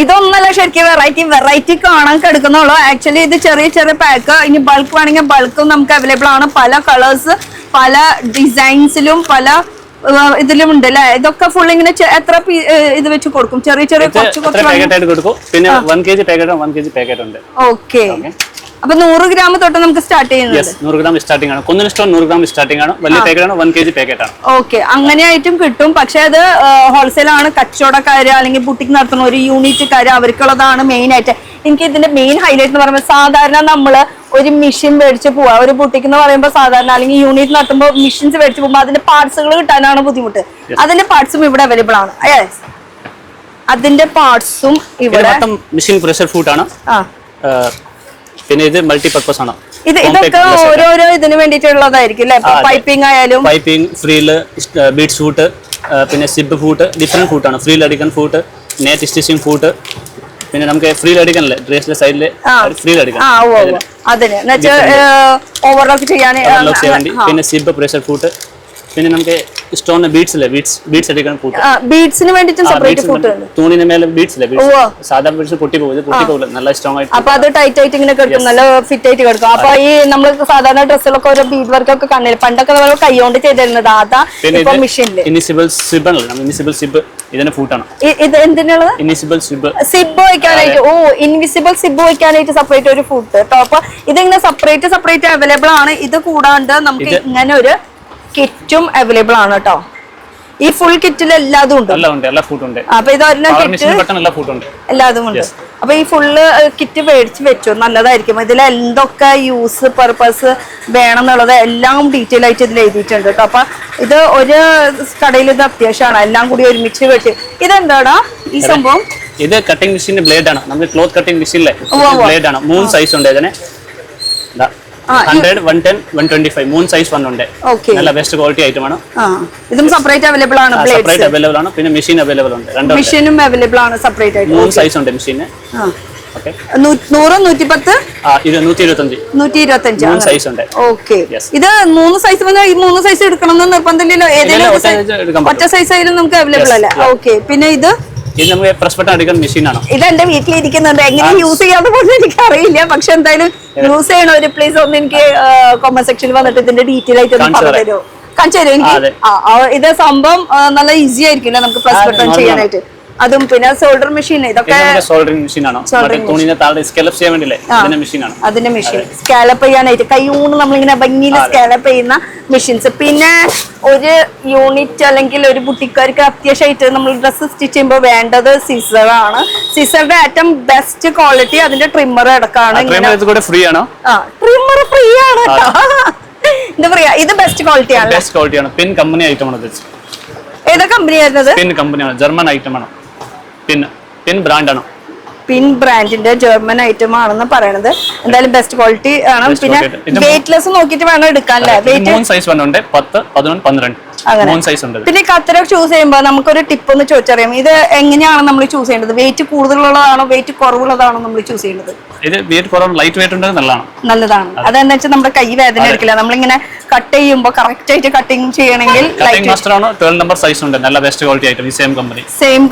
ഇതൊന്നല്ല ശരിക്കും വെറൈറ്റി കാണാൻ കിടക്കുന്നുള്ളൂ. ആക്ച്വലി ഇത് ചെറിയ പാക്ക്. ഇനി ബൾക്ക് വേണമെങ്കിൽ ബൾക്കും നമുക്ക് അവൈലബിൾ ആണ്. പല കളേഴ്സ്, പല ഡിസൈൻസിലും, പല ഇതിലും ഉണ്ട് അല്ലെ? ഇതൊക്കെ ഫുൾ ഇങ്ങനെ എത്ര ഇത് വെച്ച് കൊടുക്കും? ചെറിയ ചെറിയ പാക്കറ്റ് ആയിട്ട് കൊടുക്കും. പിന്നെ 1 kg പാക്കറ്റ് 1 kg പാക്കറ്റ് ഉണ്ട്. ഓക്കെ. അപ്പൊ 100 ഗ്രാം തൊട്ട് നമുക്ക് സ്റ്റാർട്ട് ചെയ്യുന്നത്? 100 ഗ്രാം സ്റ്റാർട്ടിംഗ് ആണ്. കുന്നിൻ സ്റ്റോൺ 100 ഗ്രാം സ്റ്റാർട്ടിംഗ് ആണ്. വലിയ പാക്കറ്റ് ആണ് 1 kg പാക്കറ്റ് ആണ്. ഓക്കെ, അങ്ങനെയായിട്ടും കിട്ടും. പക്ഷെ അത് ഹോൾസെയിൽ ആണ്. കച്ചവടക്കാര് അല്ലെങ്കിൽ ബുട്ടിക്ക് നടത്തുന്ന ഒരു യൂണിറ്റുകാര് അവർക്കുള്ളതാണ് മെയിൻ ആയിട്ട്. എനിക്ക് ഇതിന്റെ മെയിൻ ഹൈലൈറ്റ് എന്ന് പറയുമ്പോൾ സാധാരണ നമ്മള് ഒരു മെഷീൻ മേടിച്ച് പോവാ. ഒരു ബുട്ടിക്ക് എന്ന് പറയുമ്പോൾ സാധാരണ അല്ലെങ്കിൽ യൂണിറ്റ് നടത്തുമ്പോൾ മെഷീൻസ് മേടിച്ച് പോകുമ്പോൾ അതിന്റെ പാർട്സുകൾ കിട്ടാനാണ് ബുദ്ധിമുട്ട്. അതിന്റെ പാർട്സും ഇവിടെ അവൈലബിൾ ആണ്. അതിന്റെ പാർട്സും ഇവിടെ മെഷീൻ പ്രഷർ ഫുഡ് ആണ്. പിന്നെ ഇത് മൾട്ടിപർപ്പസ് ആണ്. ഇതൊക്കെ ഓരോരോ ഇതിന് വേണ്ടിയിട്ടുള്ളതായിരിക്കും അല്ലെ? പൈപ്പിംഗ് ആയാലും പൈപ്പിംഗ്, ഫ്രീല്, ബീഡ് ഷൂട്ട്, പിന്നെ സിബ് ഫൂട്ട്, ഡിഫറെന്റ് ഫൂട്ടാണ്. ഫ്രീൽ അടിക്കാൻ ഫൂട്ട്, നെറ്റ് സ്റ്റിച്ചിങ് ഫൂട്ട്, പിന്നെ നമുക്ക് ഫ്രീൽ അടിക്കാനല്ലേ ഡ്രസ്സിലെ സൈഡില് ഫ്രീൽ അടിക്കാൻ അതിന് ഓവർലോക്ക് ചെയ്യാൻ വേണ്ടി. പിന്നെ സിബ് പ്രഷർ ഫൂട്ട്, പിന്നെ നമുക്ക് സ്റ്റോൺ ബീഡ്സ് ബീഡ്സ് അടിക്കാൻ ഫൂട്ട്. ബീഡ്സിന് വേണ്ടിയിട്ട് സെപ്പറേറ്റ് ഫൂട്ട് ഉണ്ട്. തൂണിന് മേലെ ബീഡ്സ് സാധാ ബീഡ്സ് പൊട്ടി പോകില്ല. നല്ല സ്ട്രോങ് ആയിട്ട്. അപ്പൊ അത് ടൈറ്റ് ആയിട്ട് ഇങ്ങനെ കിടക്കും, നല്ല ഫിറ്റ് ആയിട്ട് കിടക്കും. അപ്പൊ ഈ നമ്മൾ സാധാരണ ഡ്രസ്സിലൊക്കെ ഓരോ ബീഡ് വർക്ക് ഒക്കെ കണ്ടില്ല. പണ്ടൊക്കെ നമ്മൾ കൈകൊണ്ട് ചെയ്തിരുന്നത്. അതാ ഇപ്പൊ മെഷീനില് ഇനിസിബിൾ സിബ് ഇതിന്റെ ഫൂട്ടാണ്. ഇത് എന്തിനുള്ളത്? ഇനിസിബിൾ സിബ് വയ്ക്കാനായിട്ട്. ഇൻവിസിബിൾ സിബ് വയ്ക്കാനായിട്ട് സെപ്പറേറ്റ് ഒരു ഫൂട്ട് കേട്ടോ. അപ്പൊ ഇതിങ്ങനെ സെപ്പറേറ്റ് അവൈലബിൾ ആണ്. ഇത് കൂടാണ്ട് നമുക്ക് ഇങ്ങനെ ഒരു കിറ്റും അവൈലബിൾ ആണ് കേട്ടോ. ഈ ഫുൾ കിറ്റിൽ എല്ലാതും ഉണ്ട്. അപ്പൊ ഇത് എല്ലാതും ഉണ്ട്. അപ്പൊ ഈ ഫുള്ള് കിറ്റ് മേടിച്ച് വെച്ചു, നല്ലതായിരിക്കും. ഇതിൽ എന്തൊക്കെ യൂസ് പർപ്പസ് വേണം എന്നുള്ളത് എല്ലാം ഡീറ്റെയിൽ ആയിട്ട് ഇതിൽ എഴുതിയിട്ടുണ്ട് കേട്ടോ. അപ്പൊ ഇത് ഒരു കടയിൽ ഇത് അത്യാവശ്യമാണ്, എല്ലാം കൂടി ഒരുമിച്ച് വെച്ച്. ഇതെന്താടാ ഈ സംഭവം? ഇത് കട്ടിംഗ് മെഷീന്റെ ബ്ലേഡ് ആണ്. നമുക്ക് ക്ലോത്ത് കട്ടിംഗ് മെഷീനിലെ ബ്ലേഡ് ആണ്. 3 സൈസ് ഉണ്ട് ഇതിന്. 100, 110, 125 3 സൈസ് വന്നുണ്ട്. നല്ല ബെസ്റ്റ് ക്വാളിറ്റി ഐറ്റം ആണ്. ഇതും സെപ്പറേറ്റ് അവൈലബിൾ ആണ്. സെപ്പറേറ്റ് അവൈലബിൾ ആണ്. പിന്നെ മെഷീൻ അവൈലബിൾ ഉണ്ട്. മെഷീനും അവൈലബിൾ ആണ് സെപ്പറേറ്റ് ആയിട്ട്. 3 സൈസ് ഉണ്ട് മെഷീന്. 100, 110, ഇത് 125 3 സൈസ് ഉണ്ട്. ഓക്കെ. ഇത് 3 സൈസ് വന്നാൽ ഈ 3 സൈസ് എടുക്കണം എന്ന് നിർബന്ധമില്ലല്ലോ. ഏതെങ്കിലും ഒറ്റ സൈസ് ആയാലും നമുക്ക് അവൈലബിൾ അല്ലേ? ഓക്കെ. പിന്നെ ഇത് നമുക്ക് പ്രസ് ബട്ടൺ അടിക്കുന്ന മെഷീനാണ്. ഇത് എന്റെ വീട്ടിലിരിക്കുന്നുണ്ട്. എങ്ങനെ യൂസ് ചെയ്യാതെ പോലും എനിക്ക് അറിയില്ല. പക്ഷെ എന്തായാലും യൂസ് ചെയ്യണ ഒരു പ്ലീസ് ഒന്ന് എനിക്ക് കമന്റ് സെക്ഷനിൽ വന്നിട്ട് ഇതിന്റെ ഡീറ്റെയിൽ ആയിട്ട് ഒന്ന് പറഞ്ഞു തരുമോ? കാണിച്ചു തരുമോ എനിക്ക്? ഇത് സംഭവം നല്ല ഈസി ആയിരിക്കില്ല നമുക്ക് പ്രസ് ബട്ടൺ ചെയ്യാനായിട്ട്. അതും പിന്നെ സോൾഡർ മെഷീൻ, ഇതൊക്കെ സോൾഡറിംഗ് മെഷീനാണ്. തുണിനെ താഴെ സ്കാലപ്പ് ചെയ്യാൻ വേണ്ടിയില്ലേ അതിന്റെ മെഷീനാണ്. അതിന്റെ മെഷീൻ സ്കാലപ്പ് ചെയ്യാനായിട്ട് കൈ കൊണ്ട് നമ്മളിങ്ങനെ ഭംഗിയിൽ സ്കാലപ്പ് ചെയ്യുന്ന മെഷീൻസ്. പിന്നെ ഒരു യൂണിറ്റ് അല്ലെങ്കിൽ ഒരു ബുട്ടിക്കാർക്ക് അത്യാവശ്യമായിട്ട് നമ്മൾ ഡ്രസ്സ് സ്റ്റിച്ച് ചെയ്യുമ്പോൾ വേണ്ടത് സിസർ ആണ്. സിസറിന്റെ ഏറ്റവും ബെസ്റ്റ് ക്വാളിറ്റി അതിന്റെ ട്രിമ്മർ അടക്കമാണ്. ഫ്രീ ആണോ? ട്രിമ്മർ ഫ്രീ ആണ് കേട്ടോ. എന്താ പറയാ, ഇത് ബെസ്റ്റ് ക്വാളിറ്റി ആണ്. ബെസ്റ്റ് ക്വാളിറ്റി ആണ്. പിൻ കമ്പനി ഐറ്റം ആണ്. ഏതാ കമ്പനി ആയിരുന്നത്? പിൻ കമ്പനിയാണ്. ജർമ്മൻ ഐറ്റം ആണ്. പിൻ ബ്രാൻഡ് ആണ്. പിൻ ബ്രാൻഡിന്റെ ജർമ്മൻ ഐറ്റം ആണെന്ന് പറയണത്. എന്തായാലും ബെസ്റ്റ് ക്വാളിറ്റി ആണ്. പിന്നെ വെയിറ്റ്ലെസ് നോക്കിയിട്ട് വേണം എടുക്കാൻ അല്ലേ? 3 സൈസ് വന്നുണ്ട്. 10, 11, 12 3 സൈസ് ഉണ്ട്. പിന്നെ കത്തറ ചൂസ് ചെയ്യുമ്പോൾ നമുക്കൊരു ടിപ്പ് ഒന്ന് ചോദിച്ചറിയാം. ഇത് എങ്ങനെയാണ് നമ്മൾ ചൂസ് ചെയ്യേണ്ടത്? വെയിറ്റ് കൂടുതലുള്ളതാണോ വെയിറ്റ് കുറവുള്ളതാണോ നമ്മൾ ചൂസ് ചെയ്യുന്നത്? ഇത് വെയിറ്റ് കുറവ് ലൈറ്റ് വെയിറ്റ് ഉണ്ട്, നല്ലതാണ്. അതെന്താ വെച്ചാൽ നമ്മുടെ കൈ വേദന എടുക്കില്ല. നമ്മളിങ്ങനെ കട്ട് ചെയ്യുമ്പോൾ കറക്റ്റ് ആയിട്ട് കട്ടിങ് ചെയ്യണമെങ്കിൽ 12 നമ്പർ സൈസ് ഉണ്ട്. നല്ല best quality item. Same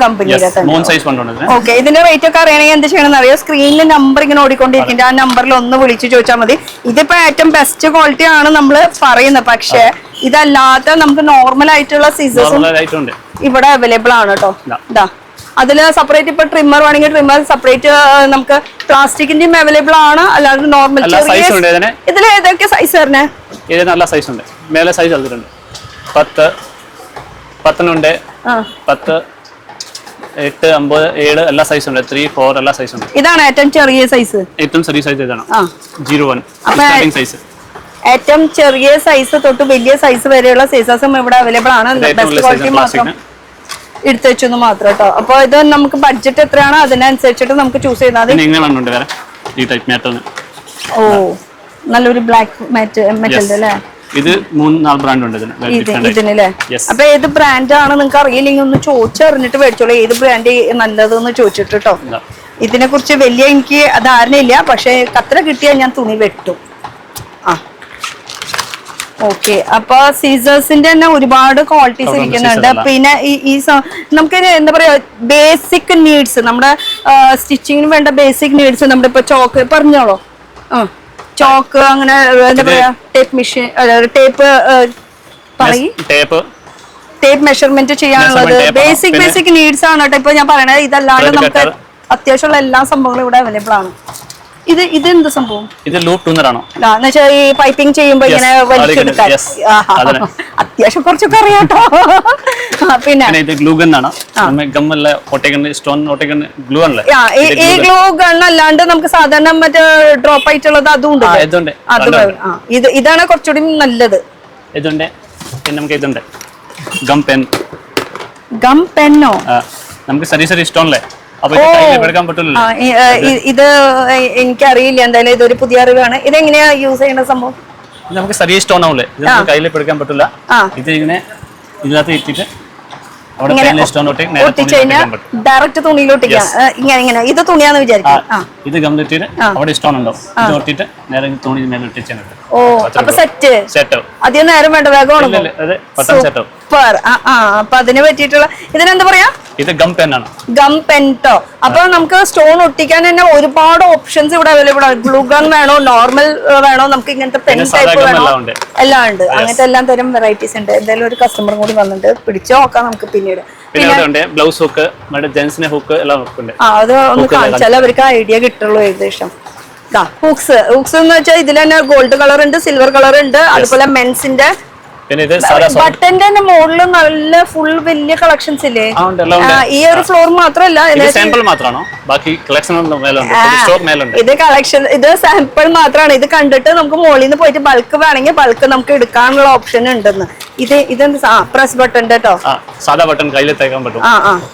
company 3 size വന്നുണ്ട്. ഓക്കെ. ഇതിന്റെ റേറ്റ് ഒക്കെ അറിയണമെങ്കിൽ എന്ത് ചെയ്യണമെന്ന് അറിയോ? സ്ക്രീനിൽ നമ്പർ ഇങ്ങനെ ഓടിക്കൊണ്ടിരിക്കുന്നുണ്ട്. ആ നമ്പറിൽ ഒന്ന് വിളിച്ച് ചോദിച്ചാൽ മതി. ഇതിപ്പോ ഏറ്റവും ബെസ്റ്റ് ക്വാളിറ്റി ആണ് നമ്മൾ പറയുന്നത്. പക്ഷേ ഇതല്ലാത്ത നമുക്ക് നോർമൽ ആയിട്ടുള്ള സീസേഴ്സും ഇവിടെ അവൈലബിൾ ആണ് കേട്ടോ. ഇതാ അതില് സെപ്പറേറ്റ് ഇപ്പൊ ട്രിമ്മർ വേണമെങ്കിൽ ട്രിമ്മർ സെപ്പറേറ്റ് നമുക്ക് പ്ലാസ്റ്റിക്കിന്റെയും അവൈലബിൾ ആണ്. അല്ലാതെ നോർമൽ ഇതിൽ ഏതൊക്കെ സൈസ് വരുന്നേ? ഇത് നല്ല സൈസ് ഉണ്ട്. മേലെ സൈസ് എടുത്തിട്ടുണ്ട്. 10, 10 10, 8, 50, 7 എല്ലാ സൈസ് ഉണ്ട്. 3, 4 എല്ലാ സൈസ് ഉണ്ട്. ഇതാണ് ഏറ്റവും ചെറിയ സൈസ്. ഏറ്റവും ചെറിയ സൈസ് ഇതാണ് 01 സ്റ്റാർട്ടിംഗ് സൈസ്. ഏറ്റവും ചെറിയ സൈസ് തൊട്ട് വലിയ സൈസ് വരെയുള്ള സൈസസും ഇവിടെ അവൈലബിൾ ആണ്. ബെസ്റ്റ് ക്വാളിറ്റി മാത്രം എടുത്തു വെച്ചെന്ന് മാത്രം കേട്ടോ. അപ്പൊ ഇത് നമുക്ക് ബഡ്ജറ്റ് എത്രയാണോ അതിനനുസരിച്ചിട്ട് നമുക്ക് ചൂസ് ചെയ്താൽ മതി. ഓ, നല്ലൊരു ബ്ലാക്ക് മെറ്റൽ അല്ലേ? ഇത് 3-4 ബ്രാൻഡ് ഉണ്ട് ഇതിനല്ലേ? അപ്പൊ ഏത് ബ്രാൻഡ് ആണ് നിങ്ങൾക്ക് അറിയില്ലെങ്കിൽ ഒന്ന് ചോദിച്ചറിഞ്ഞിട്ട് മേടിച്ചോളൂ. ഏത് ബ്രാൻഡ് നല്ലതെന്ന് ചോദിച്ചിട്ട് കേട്ടോ. ഇതിനെ കുറിച്ച് വലിയ എനിക്ക് ധാരണയില്ല. പക്ഷെ കത്ര കിട്ടിയാൽ ഞാൻ തുണി വെട്ടും. ഓക്കെ. അപ്പൊ സീസേഴ്സിന്റെ തന്നെ ഒരുപാട് ക്വാളിറ്റീസ് ഇരിക്കുന്നുണ്ട്. പിന്നെ ഈ നമുക്ക് എന്താ പറയാ ബേസിക് നീഡ്സ്, നമ്മുടെ സ്റ്റിച്ചിങ്ങിന് വേണ്ട ബേസിക് നീഡ്സ്. നമ്മുടെ ഇപ്പൊ ചോക്ക് പറഞ്ഞോളൂ. ചോക്ക് അങ്ങനെ എന്താ പറയാ tape machine tape tape measurement ചെയ്യാനുള്ളത് ബേസിക് നീഡ്സ് ആണ് കേട്ടോ. ഇപ്പൊ ഞാൻ പറയണത് ഇതല്ലാണ്ട് നമുക്ക് അത്യാവശ്യമുള്ള എല്ലാ സംഭവങ്ങളും ഇവിടെ അവൈലബിൾ ആണ്. ഇത് എന്ത് സംഭവം? ഇത് ലൂപ്പ് ടൂണർ ആണോ? എന്നുവെച്ചാൽ ഈ പൈപ്പിംഗ് ചെയ്യുമ്പോ ഇങ്ങനെ വലിച്ചെടുക്കാൻ അത്യാവശ്യം കുറച്ചൊക്കെ അറിയാട്ടോ. പിന്നെ ഇത് ഗ്ലൂ ഗൺ ആണ്. ഗമ്മല്ല ഒട്ടിക്കുന്ന സ്റ്റോൺ ഒട്ടിക്കുന്ന ഗ്ലൂ ആണല്ലേ. ഈ ഗ്ലൂ ഗൺ അല്ലാണ്ട് നമുക്ക് സാധാരണ മറ്റേ ഡ്രോപ്പ് ആയിട്ടുള്ളത് അതും ഉണ്ട്. ഇതാണ് കുറച്ചുകൂടി നല്ലത്. ഇതുണ്ട്. പിന്നെ നമുക്ക് ഇതുണ്ട് ഗം പെൻ. ഗം പെന്നോ? നമുക്ക് ചെറിയ സ്റ്റോണല്ലേ, ഇത് എനിക്കറിയില്ല. എന്തായാലും ഇതൊരു പുതിയ അറിവാണ്. ഇതെങ്ങനെയാ യൂസ് ചെയ്യുന്ന സംഭവം? നമുക്ക് ചെറിയ സ്റ്റോൺ ആവൂലേ, ഇത് കയ്യിൽ പിടിക്കാൻ പറ്റില്ല. ഇത് ഇങ്ങനെ ഇതിനകത്ത് ഇട്ടിട്ട് ഡയറക്റ്റ് തുണിയിലോട്ടിക്കാം. ഇങ്ങനെ ഇത് തുണിയാന്ന് വിചാരിക്കാം. ഇത് ഗംലിട്ടിട്ട് അവിടെ സ്റ്റോൺ ഉണ്ടാവും. ഇത് ഒട്ടിട്ട് നേരെ തുണി മേലെ ഇട്ടിച്ചാൽ മതി. ഓ, അപ്പൊ സെറ്റ് അധികം നേരം വേണ്ട, വേഗം സൂപ്പർ. അപ്പൊ അതിന് പറ്റിയിട്ടുള്ള ഇതിനെന്താ പറയാ? ഇത് ഗം പെൻ ആണ്. ഗം പെൻ ട്ടോ. അപ്പൊ നമുക്ക് സ്റ്റോൺ ഒട്ടിക്കാൻ തന്നെ ഒരുപാട് ഓപ്ഷൻസ് ഇവിടെ അവൈലബിൾ ആണ്. ഗ്ലൂ ഗൺ വേണോ, നോർമൽ വേണോ, നമുക്ക് ഇങ്ങനത്തെ പെൻ ടൈപ്പ് വേണോ, എല്ലാം ഉണ്ട്. അങ്ങനത്തെ എല്ലാം തരം വെറൈറ്റീസ് ഉണ്ട്. എന്തായാലും ഒരു കസ്റ്റമർ കൂടി വന്നിട്ട് പിടിച്ചു നോക്കാം നമുക്ക് പിന്നീട്. ബ്ലൗസ് ഹുക്ക്, ജെൻസിന്റെ ഹുക്ക് എല്ലാം ഉണ്ട്. അത് ഒന്ന് കാണിച്ചാൽ അവർക്ക് ഐഡിയ കിട്ടുള്ളൂ ഏകദേശം. ഹുക്സ് എന്ന് വെച്ചാൽ ഇതിൽ തന്നെ ഗോൾഡ് കളർ ഉണ്ട്, സിൽവർ കളർ ഉണ്ട്, അതുപോലെ മെൻസിന്റെ ബട്ടന്റെ മുകളിൽ നല്ല ഫുൾ വലിയ കളക്ഷൻസ് ഇല്ലേ? ഈ ഒരു ഫ്ലോർ മാത്രമല്ല, ഇത് കളക്ഷൻ, ഇത് സാമ്പിൾ മാത്രമാണ്. ഇത് കണ്ടിട്ട് നമുക്ക് മുകളിൽ നിന്ന് പോയിട്ട് ബൾക്ക് വേണമെങ്കിൽ ബൾക്ക് നമുക്ക് എടുക്കാനുള്ള ഓപ്ഷൻ ഉണ്ടെന്ന്. ഇതെന്ത് പ്രസ് ബട്ടൺ കേട്ടോ. സാധാ ബട്ടൺ കയ്യിൽ തയ്ക്കാൻ പറ്റും.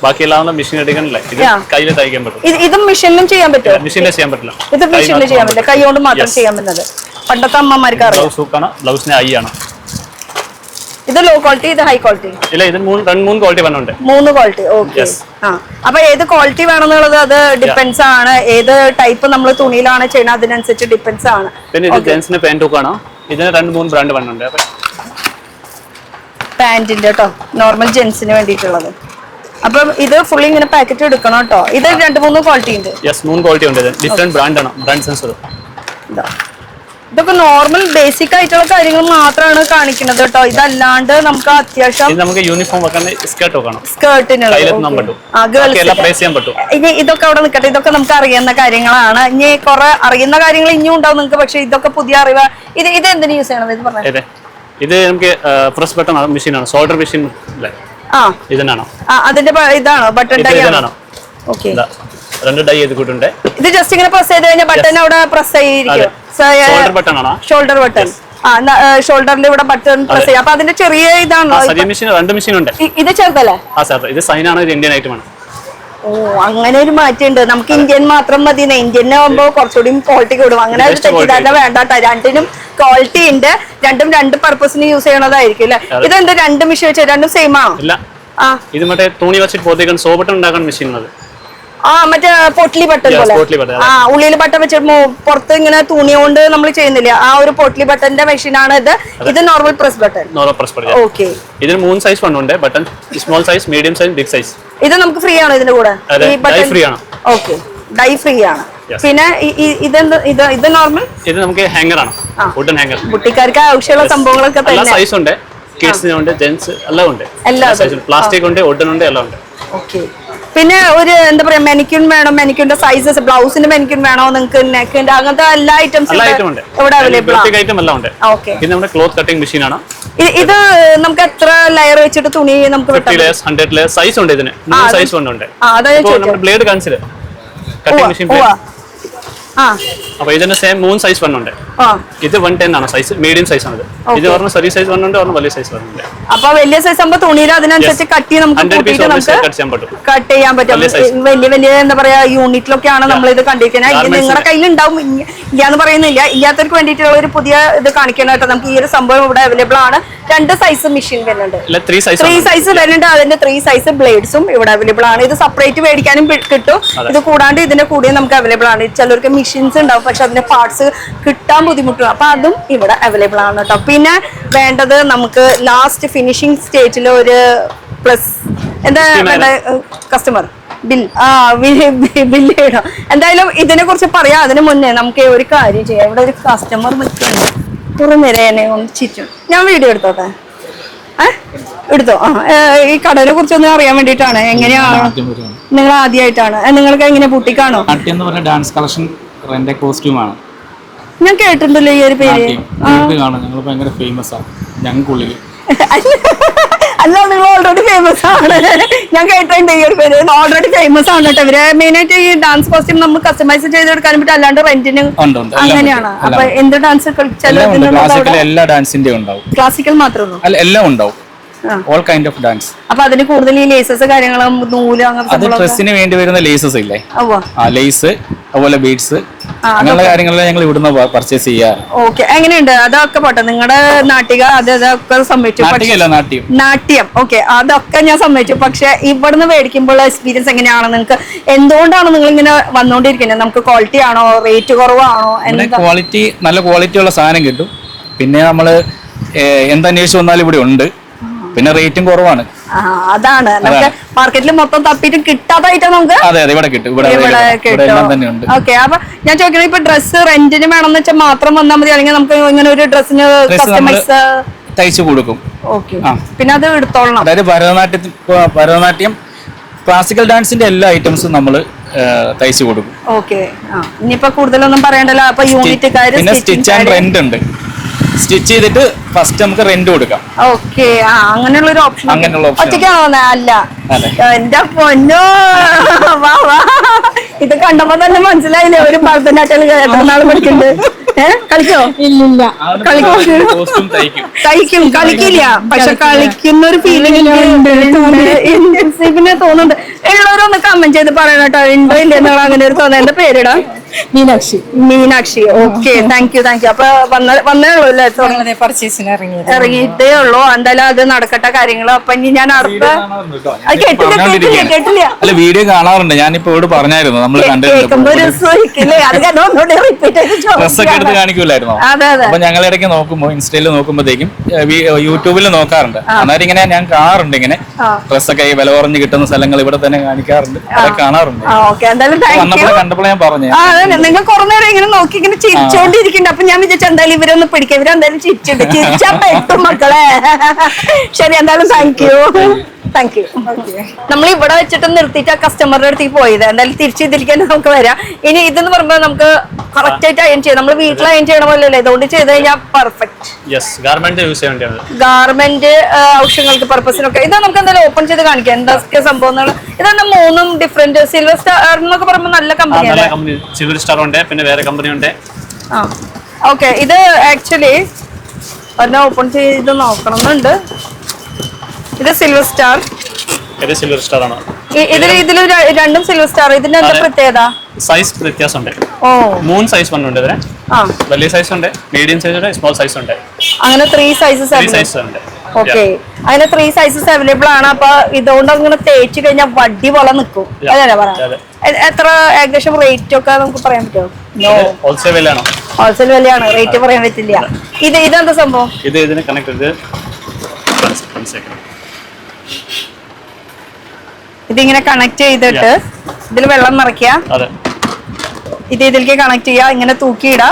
ബാക്കിയെല്ലാം മെഷീൻ എടുക്കാനല്ലേ, കയ്യിൽ തയ്ക്കാൻ പറ്റും. ഇതും മെഷീനിലും ചെയ്യാൻ പറ്റും. മെഷീനിൽ ചെയ്യാൻ പറ്റില്ല, ഇത് മെഷീനിൽ ചെയ്യാൻ പറ്റില്ല, കൈ കൊണ്ട് മാത്രം ചെയ്യാൻ പറ്റുന്നത്. പണ്ടത്തെ അമ്മമാർക്ക് അറിയാം. ബ്ലൗസിന് ഐ ആണ്. ഇത് ലോ ക്വാളിറ്റി, ഇത് ഹൈ ക്വാളിറ്റി. ഇല്ല, ഇത് മൂന്ന് ക്വാളിറ്റി വന്നുണ്ട്. 3 ക്വാളിറ്റി. ഓക്കെ. അപ്പൊ ഏത് ക്വാളിറ്റി വേണമെന്നുള്ളത് അത് ഡിപ്പെൻസ് ആണ്. ഏത് ടൈപ്പ് നമ്മൾ തുണിയിലാണ് ചെയ്യുന്നത് അതിനനുസരിച്ച് ഡിപ്പെൻസ് ആണ്. പിന്നെ ഇത് ജെൻസിന്റെ പാന്റ് ഹുക്ക് ആണ്. ഇതിന് 2-3 ബ്രാൻഡ് വന്നുണ്ട്. പാന്റിന്റെ കേട്ടോ, നോർമൽ ജെൻസിന് വേണ്ടിയിട്ടുള്ളത്. അപ്പം ഇത് ഫുള്ളി ഇങ്ങനെ പാക്കറ്റ് എടുക്കണം കേട്ടോ. ഇത് 2-3 ക്വാളിറ്റി ഉണ്ട്. 3 ക്വാളിറ്റി ഉണ്ട്. ഡിഫറെന്റ് ബ്രാൻഡ് ആണ്, ബ്രാൻഡ് സെൻസർ. ഇതൊക്കെ നോർമൽ ബേസിക് ആയിട്ടുള്ള കാര്യങ്ങൾ മാത്രമാണ് കാണിക്കുന്നത് കേട്ടോ. ഇതല്ലാണ്ട് നമുക്ക് അത്യാവശ്യം നമുക്ക് യൂണിഫോം സ്കേർട്ടിനുള്ള ഇനി ഇതൊക്കെ അവിടെ നിൽക്കട്ടെ. ഇതൊക്കെ നമുക്ക് അറിയുന്ന കാര്യങ്ങളാണ്. ഇനി കുറെ അറിയുന്ന കാര്യങ്ങൾ ഇനിയും ഉണ്ടാവും നിങ്ങൾക്ക്. പക്ഷെ ഇതൊക്കെ പുതിയ അറിവ്. ഇത് എന്തിനു യൂസ് ചെയ്യണത്? ഇത് പറഞ്ഞത് ഇത് നമുക്ക് പ്രസ് ബട്ടൺ മെഷീനാണ്, സോൾഡർ മെഷീൻ. ഇതിനാണോ? അതിന്റെ ഇതാണോ ബട്ടൺ ഡൈ ആണോ? ഓക്കെ, 2 ഡൈ ചെയ്തിട്ടുണ്ട്. ഇത് ജസ്റ്റ് ഇങ്ങനെ പ്രസ് ചെയ്ത് കഴിഞ്ഞാൽ ബട്ടൺ അവിടെ പ്രസ് ചെയ്തിരിക്കും. ഷോൾഡർ ബട്ടൺ ആണോ? Shoulder button. ഷോൾഡറിൽ ഇവിടെ ബട്ടൺ പ്രസ് ചെയ്യാം. അപ്പൊ അതിന്റെ ചെറിയ ഇതാണോ? 2 മെഷീൻ ഉണ്ട്. ഇത് ചെറുതല്ലേ? ഇത് സൈൻ ആണ്, ഇത് ഇന്ത്യൻ ഐറ്റം ആണ്. ഓ, അങ്ങനെ ഒരു മാറ്റമുണ്ട്. നമുക്ക് ഇന്ത്യൻ മാത്രം മതി. ഇന്ത്യൻ ആകുമ്പോ കുറച്ചുകൂടി ക്വാളിറ്റി കൂടും. അങ്ങനെ തെറ്റിദ്ധാരണ വേണ്ട കേട്ടോ. രണ്ടിനും ക്വാളിറ്റി ഉണ്ട്. രണ്ടും 2 പർപ്പസിന് യൂസ് ചെയ്യണതായിരിക്കും അല്ലെ? ഇതെന്താ 2 മെഷീൻ വെച്ചാൽ രണ്ടും സെയിം ആണോ? ഇല്ല, ഇത് മറ്റേ തുണി വെച്ചിട്ട് പോത്തേക്കാൻ സോ ബട്ടൺ ഉണ്ടാക്കാൻ മെഷീൻ അത്. മറ്റേ പൊട്ട്ലി ബട്ടൺ പോലെ. ഉള്ളിൽ ബട്ടൺ വെച്ചിട്ട് പുറത്ത് ഇങ്ങനെ തുണി കൊണ്ട് നമ്മൾ ചെയ്യുന്നില്ല. ആ ഒരു പൊട്ട്ലി ബട്ടന്റെ മെഷീനാണ് ഇത്. ഇത് നോർമൽ പ്രസ് ബട്ടൺ. ഓക്കെ. ഇതിന് 3 സൈസ് ഉണ്ട്. Button small size, medium size, big size. ഇത് നമുക്ക് ഫ്രീ ആണ് ഇതിന്റെ കൂടെ? ഫ്രീ ആണ്. ഓക്കെ, ഡൈ ഫ്രീ ആണ്. പിന്നെ ഇത് നോർമൽ. ഇത് നമുക്ക് ഹാങ്ങർ ആണ്, വുഡൻ ഹാങ്ങർ. കുട്ടിക്കാർക്ക് ആവശ്യമുള്ള സംഭവങ്ങളൊക്കെ തന്നെ സൈസ് ഉണ്ട്. കിഡ്സിന് ഉണ്ട്, ജെന്റ്സ് എല്ലാം ഉണ്ട്. പ്ലാസ്റ്റിക് ഉണ്ട്, വുഡൻ ഉണ്ട്, എല്ലാം ഉണ്ട്. ഓക്കെ. പിന്നെ ഒരു എന്താ പറയാ, മെനിക്യൂൺ വേണം, മെനിക്യൂന്റെ സൈസസ്, ബ്ലൗസിന് മെനിക്യൂൺ വേണോ, നിങ്ങൾക്ക് നെക്കിന്റെ അങ്ങനത്തെ എല്ലാ ഐറ്റംസും ഇവിടെ അവൈലബിൾ ആണ്. ഓക്കെ. ഇത് നമ്മുടെ ക്ലോത്ത് കട്ടിംഗ് മെഷീൻ ആണ്. ഇത് നമുക്ക് എത്ര ലെയർ വെച്ചിട്ട് തുണി നമുക്ക് 50 layers, 100 layers സൈസ് ഉണ്ട്. ഇതിന് 3 സൈസ് ഉണ്ട്. നമ്മുടെ ബ്ലേഡ് കൺസിഡർ കട്ടിംഗ് മെഷീൻ. അപ്പൊ ഇതിന്റെ സെയിം 3 സൈസ് വന്നുണ്ട്. ഇത് 110 ആണ് സൈസ്, മീഡിയം സൈസ് ആണ്. ഇത് പറഞ്ഞ ചെറിയ സൈസ് വന്നുണ്ട്, പറഞ്ഞ വലിയ സൈസ് വന്നുണ്ട്. അപ്പൊ വലിയ സൈസ് ആകുമ്പോൾ തുണിയിൽ അതിനനുസരിച്ച് കട്ട് ചെയ്ത് നമുക്ക് കട്ട് ചെയ്യാൻ പറ്റും. വലിയ വലിയ എന്താ പറയാ യൂണിറ്റിലൊക്കെയാണ് നമ്മൾ ഇത് കണ്ടിരിക്കുന്നത്. നിങ്ങളുടെ കയ്യിൽ ഉണ്ടാവും, ഇല്ലാന്ന് പറയുന്നില്ല. ഇല്ലാത്തവർക്ക് വേണ്ടിയിട്ടുള്ള ഒരു പുതിയ ഇത് കാണിക്കാനായിട്ട് നമുക്ക് ഈ ഒരു സംഭവം ഇവിടെ അവൈലബിൾ ആണ്. 2 സൈസ് മെഷീൻ വരുന്നുണ്ട്, 3 സൈസ് വരുന്നുണ്ട്. അതിന്റെ 3 സൈസ് ബ്ലേഡ്സും ഇവിടെ അവൈലബിൾ ആണ്. ഇത് സെപ്പറേറ്റ് മേടിക്കാനും കിട്ടും. ഇത് കൂടാണ്ട് ഇതിന്റെ കൂടെ നമുക്ക് അവൈലബിൾ ആണ്. ചിലർക്ക് മെഷീൻസ് ഉണ്ടാവും, പക്ഷെ അതിന്റെ പാർട്സ് കിട്ടാൻ ബുദ്ധിമുട്ടും. അപ്പൊ അതും ഇവിടെ അവൈലബിൾ ആണ് കേട്ടോ. പിന്നെ വേണ്ടത് നമുക്ക് ലാസ്റ്റ് ഫിനിഷിംഗ് സ്റ്റേജിൽ ഒരു പ്ലസ് എന്താ കസ്റ്റമർ ബില്ല് ചെയ്യണം. എന്തായാലും ഇതിനെ കുറിച്ച് പറയാം. അതിന് മുന്നേ നമുക്ക് ഒരു കാര്യം ചെയ്യാം. ഇവിടെ ഒരു കസ്റ്റമർ നിൽക്കുന്നുണ്ട്, കുറെ നേരം എന്നെ ഒന്ന് ചിറ്റും. ഞാൻ വീഡിയോ എടുത്തോട്ടെ. എടുത്തോ. ഈ കടനെ കുറിച്ചൊന്നും അറിയാൻ വേണ്ടിയിട്ടാണ്. എങ്ങനെയാണ് നിങ്ങൾ ആദ്യമായിട്ടാണ്? നിങ്ങൾക്ക് എങ്ങനെ ബുട്ടിക്കാണോ? Dance collection കോസ്റ്റ്യൂമാണ്. ഞാൻ കേട്ടിട്ടുണ്ടല്ലോ ഈ ഒരു പേര്. ഞങ്ങൾ ഭയങ്കര ഫേമസ് ആണ് ഞങ്ങൾക്കുള്ളിൽ. അല്ല, നിങ്ങൾ ഓൾറെഡി ഫേമസ് ആണ്. ഞാൻ കേട്ടിട്ടുണ്ട് ഈ ഒരു പേര്. ഓൾറെഡി ഫേമസ് ആണ് കേട്ടോ. ഇവര് മെയിനായിട്ട് ഈ ഡാൻസ് കോസ്റ്റ്യൂം നമുക്ക് കസ്റ്റമൈസ് ചെയ്തെടുക്കാനും പറ്റും, അല്ലാണ്ട് റെന്റിന് അങ്ങനെയാണ്. അപ്പൊ എന്ത് ഡാൻസ് എല്ലാ ഡാൻസിന്റെയും ഉണ്ടാവും. ക്ലാസിക്കൽ മാത്രമേ അല്ല, എല്ലാം ഉണ്ടാവും. All kind of dance. അപ്പൊ അതിന് കൂടുതൽ ഈ ലേസസ് കാര്യങ്ങളും നൂല് അത് ഡ്രസ്സിന് വേണ്ടി വരുന്ന ലേസസ് ഇല്ലേ, ലേസ് അതുപോലെ ബീഡ്സ് അങ്ങനെയുള്ള കാര്യങ്ങളെല്ലാം ഞങ്ങൾ ഇവിടുന്ന് പർച്ചേസ് ചെയ്യാറ്. ഓക്കെ, എങ്ങനെയുണ്ട്? അതൊക്കെ പോട്ടെ, നിങ്ങളുടെ നാട്ടിക അതൊക്കെ സമ്മതിച്ചു. നാട്യം ഓക്കെ, അതൊക്കെ ഞാൻ സമ്മതിച്ചു. പക്ഷെ ഇവിടുന്ന് മേടിക്കുമ്പോൾ എക്സ്പീരിയൻസ് എങ്ങനെയാണ്? നിങ്ങൾക്ക് എന്തുകൊണ്ടാണ് നിങ്ങൾ ഇങ്ങനെ വന്നുകൊണ്ടിരിക്കുന്നത്? നമുക്ക് ക്വാളിറ്റി ആണോ, റേറ്റ് കുറവാണോ? ക്വാളിറ്റി, നല്ല ക്വാളിറ്റി ഉള്ള സാധനം കിട്ടും. പിന്നെ നമ്മള് എന്തന്വേഷിച്ച് വന്നാലും ഇവിടെ ഉണ്ട്. പിന്നെ റേറ്റും കുറവാണ്. അതാണ് നമുക്ക് മാർക്കറ്റിൽ മൊത്തം തപ്പിട്ട് കിട്ടാതായിട്ട് നമുക്ക് ഇവിടെ കിട്ടും. ഓക്കെ, അപ്പൊ ഞാൻ ചോദിക്കണേ, ഇപ്പൊ ഡ്രസ് റെന്റിന് വേണമെന്ന് വെച്ചാൽ മാത്രം വന്നാൽ മതി, അല്ലെങ്കിൽ നമുക്ക് ഇങ്ങനെ ഒരു ഡ്രസ്സിന് കസ്റ്റമൈസ് തയ്ച്ചു കൊടുക്കും. ഓക്കെ, പിന്നെ അത് എടുത്തോളണം. അതായത് ഭരതനാട്യം ക്ലാസിക്കൽ ഡാൻസിന്റെ എല്ലാ ഐറ്റംസും നമ്മൾ തയ്ച്ചു കൊടുക്കും. ഓക്കെ, ഇനിയിപ്പോ കൂടുതലൊന്നും പറയണ്ടല്ലോ. അപ്പൊ യൂണിറ്റുകാര് പിന്നെ സ്റ്റിച്ച് ആൻഡ് റെന്റ് ഉണ്ട്. സ്റ്റിച്ച് ചെയ്തിട്ട് ഫസ്റ്റ് നമുക്ക് റെന്റ് കൊടുക്കാം. ഓക്കെ, അങ്ങനെയുള്ള ഒരു ഓപ്ഷൻ. ഒറ്റയ്ക്കാണോ? അല്ല, എന്റെ പൊന്നോ, ഇത് കണ്ടപ്പോ തന്നെ മനസ്സിലായില്ലേ ഒരു ഭരതനാട്യം എത്ര നാള് പഠിക്കുന്നുണ്ട്. കളിക്കോ? ഇല്ലില്ല. തയ്ക്കും, കളിക്കില്ല, പക്ഷെ കളിക്കുന്ന ഒരു ഫീലിംഗ് പിന്നെ തോന്നുന്നുണ്ട്. ഉള്ളവരൊന്ന് കമന്റ് ചെയ്ത് പറയണം കേട്ടോ, ഉണ്ടോ ഇല്ല എന്നുള്ള അങ്ങനെ ഒരു തോന്നുന്നത്. എന്റെ പേരിടാ മീനാക്ഷി. Okay, thank you. അപ്പൊ വന്നേ ഉള്ളൂ അല്ലേ? ഇറങ്ങിയിട്ടേ ഉള്ളൂ. എന്തായാലും അത് നടക്കട്ടെ കാര്യങ്ങള്. അപ്പൊ ഇനി ഞാൻ അടുത്ത കേട്ടില്ല. അല്ല, വീഡിയോ കാണാറുണ്ട്. ഞാനിപ്പോ ഇവിടെ പറഞ്ഞായിരുന്നു നമ്മൾ ഡ്രസ്സൊക്കെ എടുത്ത് കാണിക്കൂലായിരുന്നോ? അപ്പൊ ഞങ്ങൾ ഇടയ്ക്ക് നോക്കുമ്പോ ഇൻസ്റ്റയിൽ നോക്കുമ്പോഴത്തേക്കും യൂട്യൂബിൽ നോക്കാറുണ്ട്. അന്നേരം ഇങ്ങനെ ഞാൻ കാണാറുണ്ട്, ഇങ്ങനെ ഡ്രസ്സൊക്കെ വില കുറഞ്ഞ് കിട്ടുന്ന സ്ഥലങ്ങൾ ഇവിടെ തന്നെ കാണിക്കാറുണ്ട്, അതൊക്കെ കാണാറുണ്ട്. വന്നപ്പോഴേ കണ്ടപ്പോൾ ഞാൻ പറഞ്ഞു നിങ്ങൾ കുറെ നേരം ഇങ്ങനെ നോക്കി ഇങ്ങനെ ചിരിച്ചോണ്ടിരിക്കുന്നുണ്ട്. അപ്പൊ ഞാൻ വിചാരിച്ചു എന്തായാലും ഇവരൊന്ന് പിടിക്കാം. ഇവരെന്തായാലും ചിരിച്ചുണ്ട്. ചിരിച്ചാ പെട്ടും മക്കളെ. ശരി, എന്തായാലും താങ്ക് യു. നമ്മൾ ഇവിടെ വെച്ചിട്ട് നിർത്തിയിട്ട് ആ കസ്റ്റമറുടെ അടുത്തേക്ക് പോയത്. എന്തായാലും തിരിച്ചു ഇതിരിക്കാൻ നമുക്ക് വരാം. ഇനി ഇതെന്ന് പറയുമ്പോൾ നമുക്ക് കറക്റ്റ് ആയിട്ട് അയൺ ചെയ്യാം. നമ്മൾ വീട്ടിൽ അയൺ ചെയ്യണ പോലെയല്ലേ, ഇതുകൊണ്ട് ചെയ്ത് കഴിഞ്ഞാൽ പെർഫെക്റ്റ്. ഗാർമെന്റ് ആവശ്യങ്ങൾക്ക് പർപ്പസിനൊക്കെ ഇത് നമുക്ക് എന്തായാലും ഓപ്പൺ ചെയ്ത് കാണിക്കാം എന്തൊക്കെ സംഭവങ്ങൾ. ഇതെന്താ മൂന്നും ഡിഫറെന്റ് സിൽവർ സ്റ്റാർ എന്നൊക്കെ പറയുമ്പോൾ നല്ല കമ്പനിയാണ്. സിൽവർ സ്റ്റാർ ഉണ്ട്, പിന്നെ വേറെ കമ്പനി ഉണ്ട്. ഓക്കെ, ഇത് ആക്ച്വലി അതിനെ ഓപ്പൺ ചെയ്ത് നോക്കണമെന്നുണ്ട്. ഇത് സിൽവർ സ്റ്റാർ. ആണ്. ഇതിൽ രണ്ടും സിൽവർ സ്റ്റാർ. ഇതിന്റെ എന്താ പ്രത്യേകത? സൈസ് വ്യത്യാസമുണ്ട്. 3 സൈസ് ഉണ്ട് ഇതിന്. വലിയ സൈസ് ഉണ്ട്, മീഡിയം സൈസ് ഉണ്ട്, സ്മോൾ സൈസ് ഉണ്ട്. അങ്ങനെ 3 സൈസസ് ഉണ്ട്. ഓക്കെ, അങ്ങനെ 3 സൈസസ് അവൈലബിൾ ആണ്. അപ്പൊ ഇതുകൊണ്ട് അങ്ങനെ തേച്ച് കഴിഞ്ഞാൽ വടി പോലെ നിൽക്കും. അതല്ലേ പറയാം. എത്ര ഏകദേശം റേറ്റ് ഒക്കെ നമുക്ക് പറയാൻ പറ്റുമോ? ഹോൾസെയിൽ വിലയാണോ? ഹോൾസെയിൽ വിലയാണ്, റേറ്റ് പറയാൻ പറ്റില്ല. ഇതെന്താ സംഭവം? ഇതിന് കണക്ട് ചെയ്ത് ഇതിങ്ങനെ കണക്ട് ചെയ്തിട്ട് ഇതിൽ വെള്ളം നിറയ്ക്കുക. ഇത് ഇതിലേക്ക് കണക്ട് ചെയ്യുക, ഇങ്ങനെ തൂക്കിയിടാ.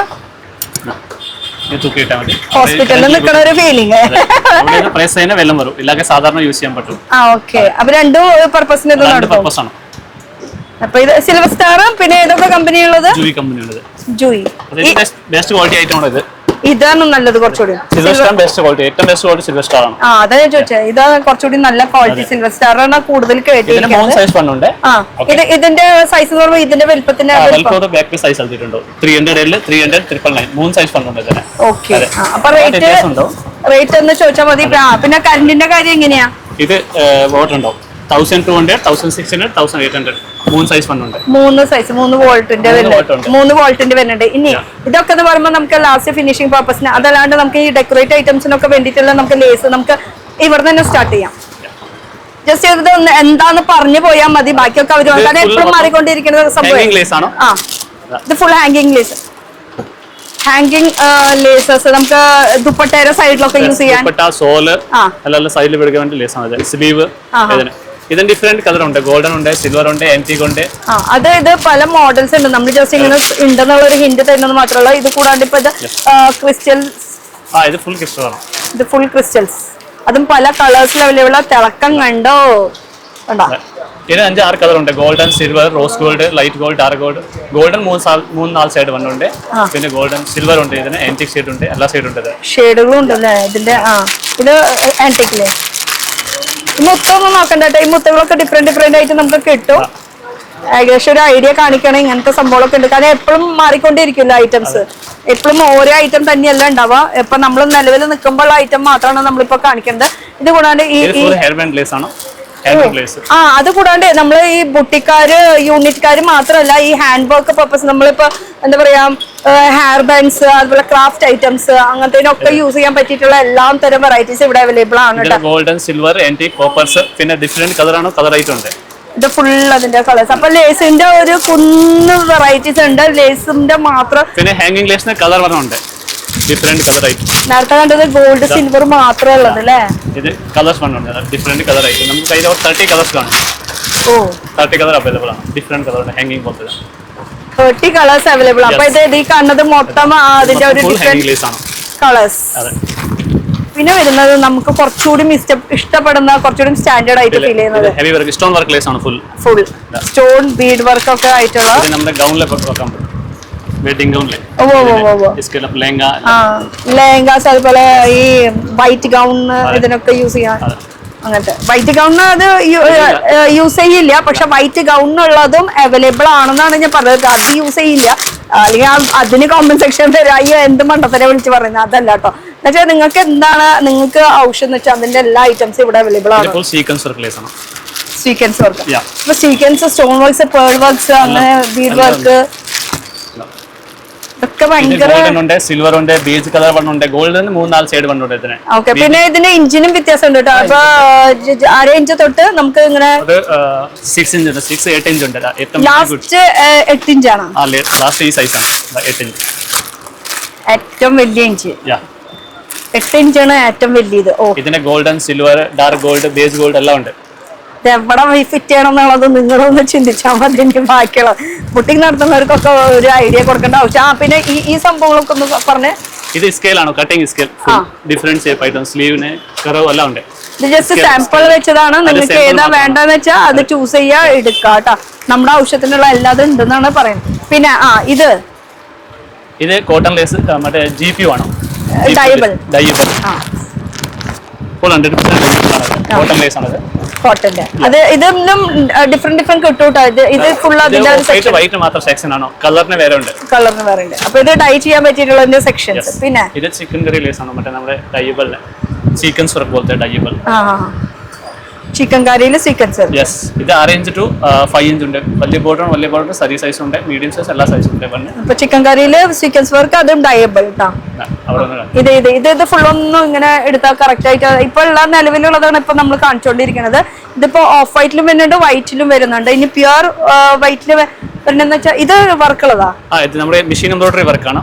ഹോസ്പിറ്റലിൽ നിൽക്കണ ഒരു ഫീലിംഗ്. വെള്ളം വരും, ഇല്ലാതെ സാധാരണ യൂസ് ചെയ്യാൻ പറ്റും. ഓക്കെ, അപ്പൊ രണ്ടും പർപ്പസിന് ഇത് നടക്കും. അപ്പൊ ഇത് സിൽവർ സ്റ്റാറും പിന്നെ ഏതൊക്കെ കമ്പനി ഉള്ളത്? ജൂയി. ബെസ്റ്റ് ക്വാളിറ്റി ഐറ്റം ആണ് ഇത്. ഇതാണ് നല്ലത് കുറച്ചുകൂടി. സിൽവർ സ്റ്റാർ ആണ്. അതാ ഞാൻ ചോദിച്ചത്. ഇതാ കുറച്ചുകൂടി നല്ല ക്വാളിറ്റി. സിൽവർ സ്റ്റാർ ആണ് കൂടുതൽ കേട്ടിരിക്കുന്നത്. ഇതിന്റെ സൈസ് എന്ന് പറയുമ്പോൾ ഇതിന്റെ വലുപ്പത്തിന്റെ ഓക്കെ. അപ്പൊ റേറ്റ് എന്ന് ചോദിച്ചാൽ മതി. പിന്നെ കറണ്ടിന്റെ കാര്യം എങ്ങനെയാ? ഇത് വാട്ടർ ഉണ്ടോ? 1200, 1600, 1800 3 സൈസ് ഉണ്ട്. 3 സൈസ് 3 വോൾട്ടിന്റെ വരുന്നുണ്ട്. ഇനി ഇതൊക്കെ എന്ന് പറയുമ്പോൾ നമുക്ക് ലാസ്റ്റ് ഫിനിഷിംഗ് പർപ്പസിന്, അതല്ലാണ്ട് നമുക്ക് ഈ ഡെക്കറേറ്റ് ഐറ്റംസിനൊക്കെ വേണ്ടിയിട്ടുള്ള നമുക്ക് ലേസ് നമുക്ക് ഇവിടെ തന്നെ സ്റ്റാർട്ട് ചെയ്യാം. ജസ്റ്റ് ഇത് എന്താന്ന് പറഞ്ഞു പോയാൽ മതി, ബാക്കിയൊക്കെ അവർ എപ്പോഴും മാറിക്കൊണ്ടിരിക്കുന്ന സംഭവം. ഇത് full hanging lace. Hanging laces നമുക്ക് ദുപ്പട്ടയുടെ സൈഡിലൊക്കെ യൂസ് ചെയ്യാൻ. ഇതിന് ഡിഫറെന്റ് കളർ ഉണ്ട്, ഗോൾഡൻ ഉണ്ട്, സിൽവർ ഉണ്ട്, ആന്റിക് ഉണ്ട്. ഇത് പല മോഡൽസ് ഉണ്ട്. നമ്മൾ ജസ്റ്റ് ഇങ്ങനെ ഉണ്ടെന്നുള്ള ഒരു ഹിന്റ് തരുന്നത് മാത്രമല്ല, ഇത് കൂടാണ്ട് ഇപ്പൊ ഇത് ക്രിസ്റ്റൽസ്. ഇത് ഫുൾ ക്രിസ്റ്റൽ ആണ്. ഇത് ഫുൾ ക്രിസ്റ്റൽസ്. അതും പല കളേഴ്സിൽ അവൈലബിൾ. തിളക്കം കണ്ടോ, കണ്ടോ? ഇതിന് 5-6 കളർ ഉണ്ട്. Golden, silver, rose gold, light gold, dark gold. Golden 3-4 side വണ്ണുണ്ട്. പിന്നെ ഗോൾഡൻ സിൽവർ ഉണ്ട്. ഇതിന് ആന്റിക് ഷെയ്ഡ് ഉണ്ട്. എല്ലാ സൈഡ് ഉണ്ട്. ഷെയ്ഡുകളും ഉണ്ടല്ലേ ഇതിന്റെ. ഇത് ആന്റിക്കില്ലേ? ഈ മുത്തൊന്നും നോക്കണ്ട കേട്ടോ. ഈ മുത്തുകളൊക്കെ ഡിഫറെന്റ് ആയിട്ട് നമുക്ക് കിട്ടും. ഏകദേശം ഒരു ഐഡിയ കാണിക്കണം. ഇങ്ങനത്തെ സംഭവങ്ങളൊക്കെ ഉണ്ട്. കാരണം എപ്പോഴും മാറിക്കൊണ്ടിരിക്കില്ല ഐറ്റംസ്. എപ്പോഴും ഓരോ ഐറ്റം തന്നെയല്ല ഉണ്ടാവുക. ഇപ്പൊ നമ്മൾ നിലവിൽ നിൽക്കുമ്പോൾ ഐറ്റം മാത്രമാണ് നമ്മളിപ്പോ കാണിക്കുന്നത്. ഇത് കൂടാണ്ട് ഈ അത് കൂടാണ്ട് നമ്മള് ഈ ബുട്ടിക്കാര് യൂണിറ്റ്കാര് മാത്രമല്ല, ഈ ഹാൻഡ് വർക്ക് പർപ്പസ് നമ്മളിപ്പോ എന്താ പറയാ ഹെയർ ബാൻഡ്സ്, അതുപോലെ ക്രാഫ്റ്റ് ഐറ്റംസ്, അങ്ങനത്തേനൊക്കെ യൂസ് ചെയ്യാൻ പറ്റിയിട്ടുള്ള എല്ലാ തരം വെറൈറ്റീസ് ഇവിടെ അവൈലബിൾ ആണ്. ഗോൾഡൻ, സിൽവർ, ആന്റിക്, കോപ്പർസ്, പിന്നെ ഡിഫറെന്റ് കളറാണ്. കളർ ഐറ്റം ഉണ്ട്. ഇത് ഫുൾ അതിന്റെ കളേഴ്സ്. അപ്പൊ ലേസിന്റെ ഒരു കുന്ന് വെറൈറ്റീസ് ഉണ്ട്. ലേസിന്റെ മാത്രം. പിന്നെ ഹാങ്ങിങ് ലേസിന് കളർ പറഞ്ഞുണ്ട്. Different colour item. നേരത്തെ കണ്ടത് ഗോൾഡ്, സിൽവർ മാത്രമേ ഉള്ളത് അല്ലേ? ഇത് കളേഴ്സ് പറഞ്ഞുണ്ട്. Different colour item. നമുക്ക് കയ്യിൽ 30 കളേഴ്സ് കാണും. 30 കളർ അവൈലബിൾ ആണ്. ഡിഫറെന്റ് കളർ ഹാങ്ങിങ് പോലത്തെ 30 കളേഴ്സ് അവൈലബിൾ. അപ്പൊ ഇത് ഈ കാണുന്നത് മൊത്തം അതിന്റെ ഒരു ഡിഫറെന്റ് കളേഴ്സ്. പിന്നെ വരുന്നത് നമുക്ക് കുറച്ചുകൂടി ഇഷ്ടപ്പെടുന്ന കുറച്ചുകൂടി സ്റ്റാൻഡേർഡ് ആയിട്ട് ഫീൽ ചെയ്യുന്നത് heavy work, stone work lace ആണ്. ഫുൾ സ്റ്റോൺ ബീഡ് വർക്ക് ഒക്കെ ആയിട്ടുള്ള. ഇത് നമ്മുടെ ഗൗണിലൊക്കെ വെക്കാൻ പറ്റും. വെഡിങ് ഗൗണിലെ ലെഹങ്കാസ്, അതുപോലെ ഈ വൈറ്റ് ഗൗൺ ഇതിനൊക്കെ യൂസ് ചെയ്യാൻ. അങ്ങനത്തെ വൈറ്റ് ഗൗൺ അത് യൂസ് ചെയ്യില്ല. പക്ഷെ വൈറ്റ് ഗൗണിനുള്ളതും അവൈലബിൾ ആണെന്നാണ് ഞാൻ പറഞ്ഞത്. അത് യൂസ് ചെയ്യില്ല. അല്ലെങ്കിൽ അതിന് കോമന്റ് സെക്ഷൻ തരാം. അയ്യോ എന്ത് മണ്ടത്തരെ വിളിച്ച് പറയുന്നത്. അതല്ല കേട്ടോ. എന്നുവെച്ചാൽ നിങ്ങൾക്ക് എന്താണ് നിങ്ങൾക്ക് ആവശ്യം എന്ന് വെച്ചാൽ അതിന്റെ എല്ലാ ഐറ്റംസും ഇവിടെ അവൈലബിൾ ആണ്. Sequence work. അപ്പൊ sequence, stone works, pearl works, അങ്ങനെ ബീഡ് വർക്ക് ഒക്കെ ഭയങ്കര. സിൽവർ ഉണ്ട്, ബീച്ച് കളർ വണ്ണുണ്ട്. ഗോൾഡൻ 3-4 സൈഡ് വണ്ണുണ്ട് ഇതിന്. ഓക്കെ. പിന്നെ ഇതിന്റെ ഇഞ്ചിനും വ്യത്യാസം ഉണ്ട് കേട്ടോ. അപ്പൊ 6 ഇഞ്ച് തൊട്ട് നമുക്ക് ഇങ്ങനെ 6 ഇഞ്ച് ഉണ്ട്, 6-8 ഇഞ്ച് ഉണ്ട്. ലാസ്റ്റ് 8 ഇഞ്ചാണ്. ലാസ്റ്റ് ഈ സൈസ് ആണ് 8 ഇഞ്ച്. ഏറ്റവും വലിയ ഇഞ്ച് 8 ഇഞ്ചാണ് ഏറ്റവും വലിയത്. ഇതിന് golden, silver, dark gold, base gold എല്ലാം ഉണ്ട്. എവിടെ ഫിറ്റ് ചെയ്യണം എന്നുള്ളത് നിങ്ങളൊന്ന് ചിന്തിച്ചാൽ മതി. എനിക്ക് ബാക്കിയുള്ള ബുട്ടിക് നടത്തുന്നവർക്കൊക്കെ ഒരു ഐഡിയ കൊടുക്കേണ്ട ആവശ്യം. പിന്നെ ഈ സംഭവങ്ങളൊക്കെ ഒന്ന് പറഞ്ഞേ. ഇത് സ്കെയിൽ ആണോ? Cutting scale. Different shape item, സ്ലീവിന് കർവ് എല്ലാം ഉണ്ട്. ഇത് ജസ്റ്റ് സാമ്പിൾ വെച്ചതാണ്. നിങ്ങൾക്ക് ഏതാ വേണ്ടെന്ന് വെച്ചാൽ അത് ചൂസ് ചെയ്യാ, എടുക്കാം കേട്ടോ. നമ്മുടെ ആവശ്യത്തിനുള്ള എല്ലാതും ഉണ്ടെന്നാണ് പറയുന്നത്. പിന്നെ ഇത് കോട്ടൺ ലേസ്, മറ്റേ GPU ആണോ? ഡയബിൾ. ഫുൾ 100% കോട്ടൺ ലേസ് ആണ്. കോട്ടന്റെ അത് ഇതൊന്നും ഡിഫറെന്റ് കിട്ടും. ഇത് ഫുൾ അതിന്റെ വൈറ്റ് മാത്രം സെക്ഷൻ ആണോ? കളറിന് വേറെ ഉണ്ട്. അപ്പൊ ഇത് ഡൈ ചെയ്യാൻ പറ്റിയിട്ടുള്ള സെക്ഷൻസ്. പിന്നെ ഇത് ചിക്കൻ കറി ലേസ് ആണ്. മറ്റേ നമ്മുടെ ഡയബിൾ സീക്വൻസ് വർക്ക് പോലത്തെ ഡയബിൾ. ചിക്കൻ കറിയിൽ സീക്വൻസ്. യെസ്. ഇത് 6 ഇഞ്ച് ടു 5 ഇഞ്ച് ഉണ്ട്. വലിയ ബോർഡർ സരി സൈസ് ഉണ്ട്, മീഡിയം സൈസ്, എല്ലാ സൈസും ഉണ്ട്. അപ്പൊ ചിക്കൻ കറിയിൽ സീക്വൻസ് വർക്ക്, അതും ഡയബിൾ. ഇത് ഫുൾ ഒന്നും ഇങ്ങനെ എടുത്താൽ കറക്റ്റ് ആയിട്ട് ഇപ്പൊ ഉള്ള നിലവിലുള്ളതാണ് ഇപ്പൊ നമ്മൾ കാണിച്ചുകൊണ്ടിരിക്കുന്നത്. ഇതിപ്പോ ഓഫ് വൈറ്റിലും വരുന്നുണ്ട്, വൈറ്റിലും വരുന്നുണ്ട്. ഇനി പ്യുവർ വൈറ്റില് വരുന്ന വെച്ചാൽ ഇത് വർക്കുള്ളതാ. ഇത് നമ്മുടെ മെഷീൻ എംബ്രോയിഡറി വർക്കാണ്.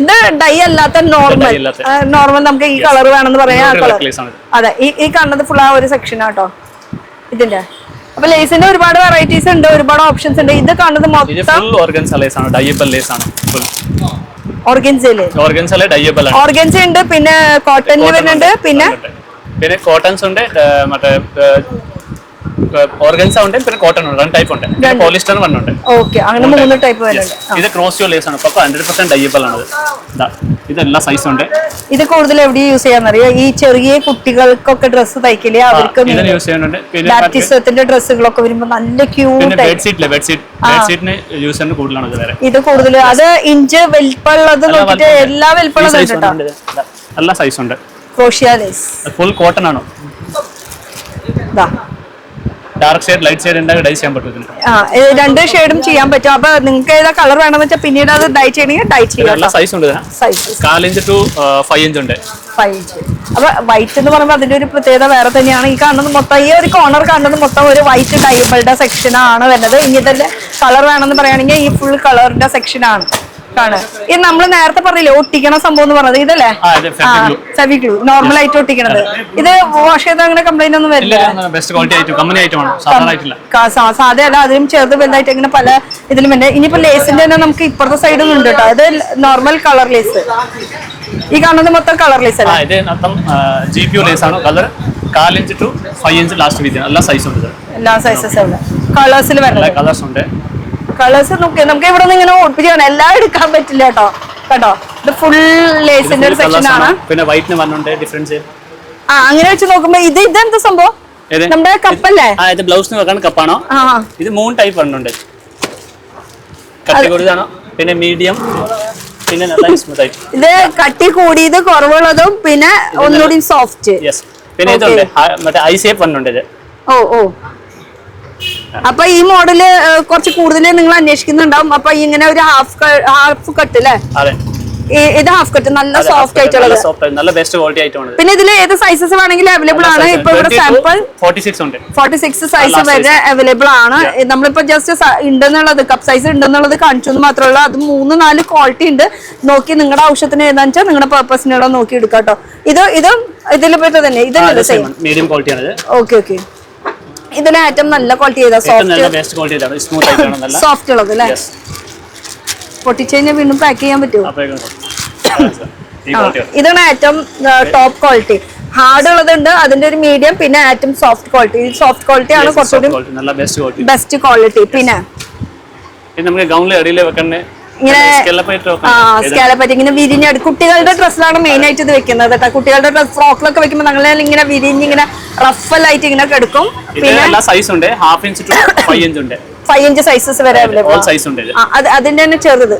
ഇത് ഡൈ അല്ലാത്ത നോർമൽ നമുക്ക് ഈ കളർ വേണമെന്ന് പറയാം. അതെ, ഈ കാണുന്നത് ഫുൾ ആ ഒരു സെക്ഷൻ ആട്ടോ ഇതിന്റെ. അപ്പൊ ലേസിന്റെ ഒരുപാട് വെറൈറ്റീസ് ഉണ്ട്, ഒരുപാട് ഓപ്ഷൻസ് ഉണ്ട്. ഇത് കാണുന്നത് മൊത്തം ഓർഗൻസ ഉണ്ട്, പിന്നെ കോട്ടണിൽ വരുന്നുണ്ട്, പിന്നെ കോട്ടൺസ് ഉണ്ട്, മറ്റേ ഓർഗൻസ ഉണ്ട്, പിന്നെ കോട്ടൺ ഉണ്ട്. 2 ടൈപ്പ് ഉണ്ട്. പോളിസ്റ്റർ ഉണ്ട്. ഓക്കേ, അങ്ങനെ 3 ടൈപ്പ് വരുന്നുണ്ട്. ഇത് ക്രോസ് ലേസ് ആണ്. 100% ഡയബിൾ ആണ്. ഇതെല്ലാ സൈസ് ഉണ്ട്. ഇത് കൂടുതൽ എവിടെ യൂസ് ചെയ്യാന്നറിയോ? ഈ ചെറിയ കുട്ടികൾക്കൊക്കെ ഡ്രസ്സ് തയ്ക്കില്ലേ, അവർക്ക് യൂസ് ചെയ്യുന്നുണ്ട്. ബാപ്റ്റിസത്തിന്റെ ഡ്രസ്സുകളൊക്കെ വരുമ്പോ നല്ല ക്യൂട്ട്. ബെഡ്ഷീറ്റിന് യൂസ് ചെയ്യുന്നത് കൂടുതലാണ്. ഇത് കൂടുതൽ അത് ഇഞ്ച് വലിപ്പമുള്ളത് നോക്കിട്ട് എല്ലാ വലിപ്പമുള്ളതും എല്ലാ സൈസ് ഉണ്ട്. ക്രോഷ്യ ലേസ് ഫുൾ കോട്ടൺ ആണ്. ഡാർക്ക് ഷെയ്ഡ്, ലൈറ്റ് ഷെയ്ഡ് ഉണ്ടാക്കി ഡൈ ചെയ്യാൻ പറ്റും. 2 ഷെയ്ഡും ചെയ്യാൻ പറ്റും. അപ്പൊ നിങ്ങൾക്ക് ഏതാ കളർ വേണമെന്ന് വെച്ചാൽ പിന്നീട് അത് ഡൈ ചെയ്യണമെങ്കിൽ ഡൈ ചെയ്യാം. എല്ലാ സൈസ് ഉണ്ട്. 4 ഇഞ്ച് ടു 5 ഇഞ്ച് ഉണ്ട്. 5 ഇഞ്ച്. അപ്പൊ വൈറ്റ് എന്ന് പറയുമ്പോൾ അതിന്റെ ഒരു പ്രത്യേകത വേറെ തന്നെയാണ്. ഈ കാണുന്നത് മൊത്തം, ഈ ഒരു കോർണർ കാണുന്നത് മൊത്തം ഒരു വൈറ്റ് ഡൈബിളുടെ സെക്ഷൻ ആണ് വരുന്നത്. ഇനി തന്നെ കളർ വേണമെന്ന് പറയുകയാണെങ്കിൽ ഈ ഫുൾ കളറിന്റെ സെക്ഷൻ ആണ്. കാണാം. ഇത് നമ്മൾ നേരത്തെ പറഞ്ഞില്ലേ ഒട്ടിക്കണ സംഭവം എന്ന് പറഞ്ഞത് ഇതല്ലേ? ഫെവി ഗ്ലൂ നോർമൽ ആയിട്ട് ഒട്ടിക്കണത്. ഇത് വാഷ് ചെയ്താൽ അങ്ങനെ കംപ്ലൈന്റ് ഒന്നും വരില്ല. സാധ്യത അതിനും ചെറുത് വലുതായിട്ട് ഇങ്ങനെ പല ഇതിലും ഉണ്ട്. ഇനിയിപ്പോ ലേസിന്റെ തന്നെ നമുക്ക് ഇപ്പുറത്തെ സൈഡിൽ ഉണ്ട് കേട്ടോ. ഇത് നോർമൽ കളർ ലേസ്. ഈ കാണുന്നത് മൊത്തം കളർ ലേസ് അല്ലേ? എല്ലാ സൈസസും കളേഴ്സിൽ വരണം. കളേഴ്സ് നമുക്ക് ഇവിടെ നിന്ന് ഇങ്ങനെ ഓടിപ്പിച്ചാണ് എല്ലാം എടുക്കാൻ പറ്റില്ല കേട്ടോ. കേട്ടോ ഇത് ഫുൾ ലേസിന്റെ ഒരു സെക്ഷൻ ആണ്. പിന്നെ വൈറ്റിന് വന്നുണ്ട് ഡിഫറൻസ്. അങ്ങനെ വെച്ച് നോക്കുമ്പോ ഇതെന്താ സംഭവം? നമ്മുടെ കപ്പല്ലേ? ഇത് ബ്ലൗസിന് വെക്കാൻ കപ്പാണോ? ഇത് 3 ടൈപ്പ് വന്നുണ്ട്. കട്ടി കൂടിയതാണോ, പിന്നെ മീഡിയം, പിന്നെ നല്ല സ്മൂത്ത് ആയിട്ട്. ഇത് കട്ടി കൂടിയത്, കുറവുള്ളതും, പിന്നെ ഒന്നുകൂടി സോഫ്റ്റ്. പിന്നെ ഇതുണ്ട് മറ്റേ ഐ ഷേപ്പ് വന്നുണ്ട് ഇത്. ഓ അപ്പൊ ഈ മോഡല് കുറച്ച് കൂടുതൽ നിങ്ങൾ അന്വേഷിക്കുന്നുണ്ടാവും. അപ്പൊ ഇങ്ങനെ ഒരു ഹാഫ് കട്ട് അല്ലേ? ഇത് ഹാഫ് കട്ട് നല്ല സോഫ്റ്റ് ആയിട്ടുള്ളത്, നല്ല ബെസ്റ്റ് ക്വാളിറ്റി ആയിട്ടാണ്. പിന്നെ ഇതിൽ ഏത് സൈസസ് വേണമെങ്കിലും അവൈലബിൾ ആണ്. ഇപ്പൊ ഇവിടെ സാമ്പിൾ 46 സൈസ് വരെ അവൈലബിൾ ആണ്. നമ്മളിപ്പോ ജസ്റ്റ് ഉണ്ടെന്നുള്ളത് കപ്പ് സൈസ് ഉണ്ടെന്നുള്ളത് കാണിച്ചു എന്ന് മാത്രമല്ല, അത് 3-4 ക്വാളിറ്റി ഉണ്ട്. നോക്കി നിങ്ങളുടെ ആവശ്യത്തിന് ഏതാണെന്ന് വെച്ചാൽ നിങ്ങളുടെ പർപ്പസിനുള്ള നോക്കി എടുക്കാം കേട്ടോ. ഇതും ഇതിൽ പറ്റി തന്നെ ഇതല്ലേ സെയിം മീഡിയം ക്വാളിറ്റി ആണ്. ഓക്കെ ഇതിന് ഏറ്റവും നല്ല ക്വാളിറ്റി ചെയ്താ സോഫ്റ്റ് ഉള്ളത് അല്ലേ? പൊട്ടിച്ചു കഴിഞ്ഞാൽ വീണ്ടും പാക്ക് ചെയ്യാൻ പറ്റുമോ? ഇതാണ് ഏറ്റവും ടോപ്പ് ക്വാളിറ്റി. ഹാർഡ് ഉള്ളതുണ്ട്, അതിന്റെ ഒരു മീഡിയം, പിന്നെ ഏറ്റവും സോഫ്റ്റ് ക്വാളിറ്റി. സോഫ്റ്റ് ക്വാളിറ്റി ആണ് കുറച്ചുകൂടി ബെസ്റ്റ് ക്വാളിറ്റി. പിന്നെ ഇങ്ങനെ സ്കാലപ്പായിട്ട് ഇങ്ങനെ വിരിഞ്ഞ കുട്ടികളുടെ ഡ്രസ്സിലാണ് മെയിൻ ആയിട്ട് ഇത് വെക്കുന്നത് കേട്ടോ. കുട്ടികളുടെ ഡ്രസ് ഫ്രോക്കിലൊക്കെ വെക്കുമ്പോൾ ഞങ്ങൾ ഇങ്ങനെ വിരിഞ്ഞ് ഇങ്ങനെ റഫലായിട്ട് ഇങ്ങനെ കിടക്കും. പിന്നെ 5 ഇഞ്ച് സൈസസ് വരെ അവൈലബിൾ. അതിന്റെ തന്നെ ചെറുത്.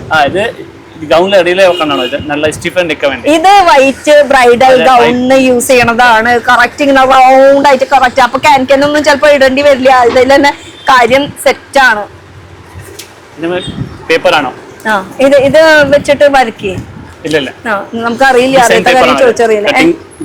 ഇത് വൈറ്റ് ബ്രൈഡൽ ഗൗണിന് യൂസ് ചെയ്യണതാണ്. കറക്റ്റ് ഇങ്ങനെ റൗണ്ട് ആയിട്ട് കറക്റ്റ്. അപ്പൊ ക്യാൻൊന്നും ചിലപ്പോ ഇടേണ്ടി വരില്ല. ഇതിൽ തന്നെ കാര്യം സെറ്റ് ആണ്. പേപ്പറാണോ? ഇത് വെച്ചിട്ട് വരക്കേ? നമുക്ക് അറിയില്ല, ചോദിച്ചറിയില്ല.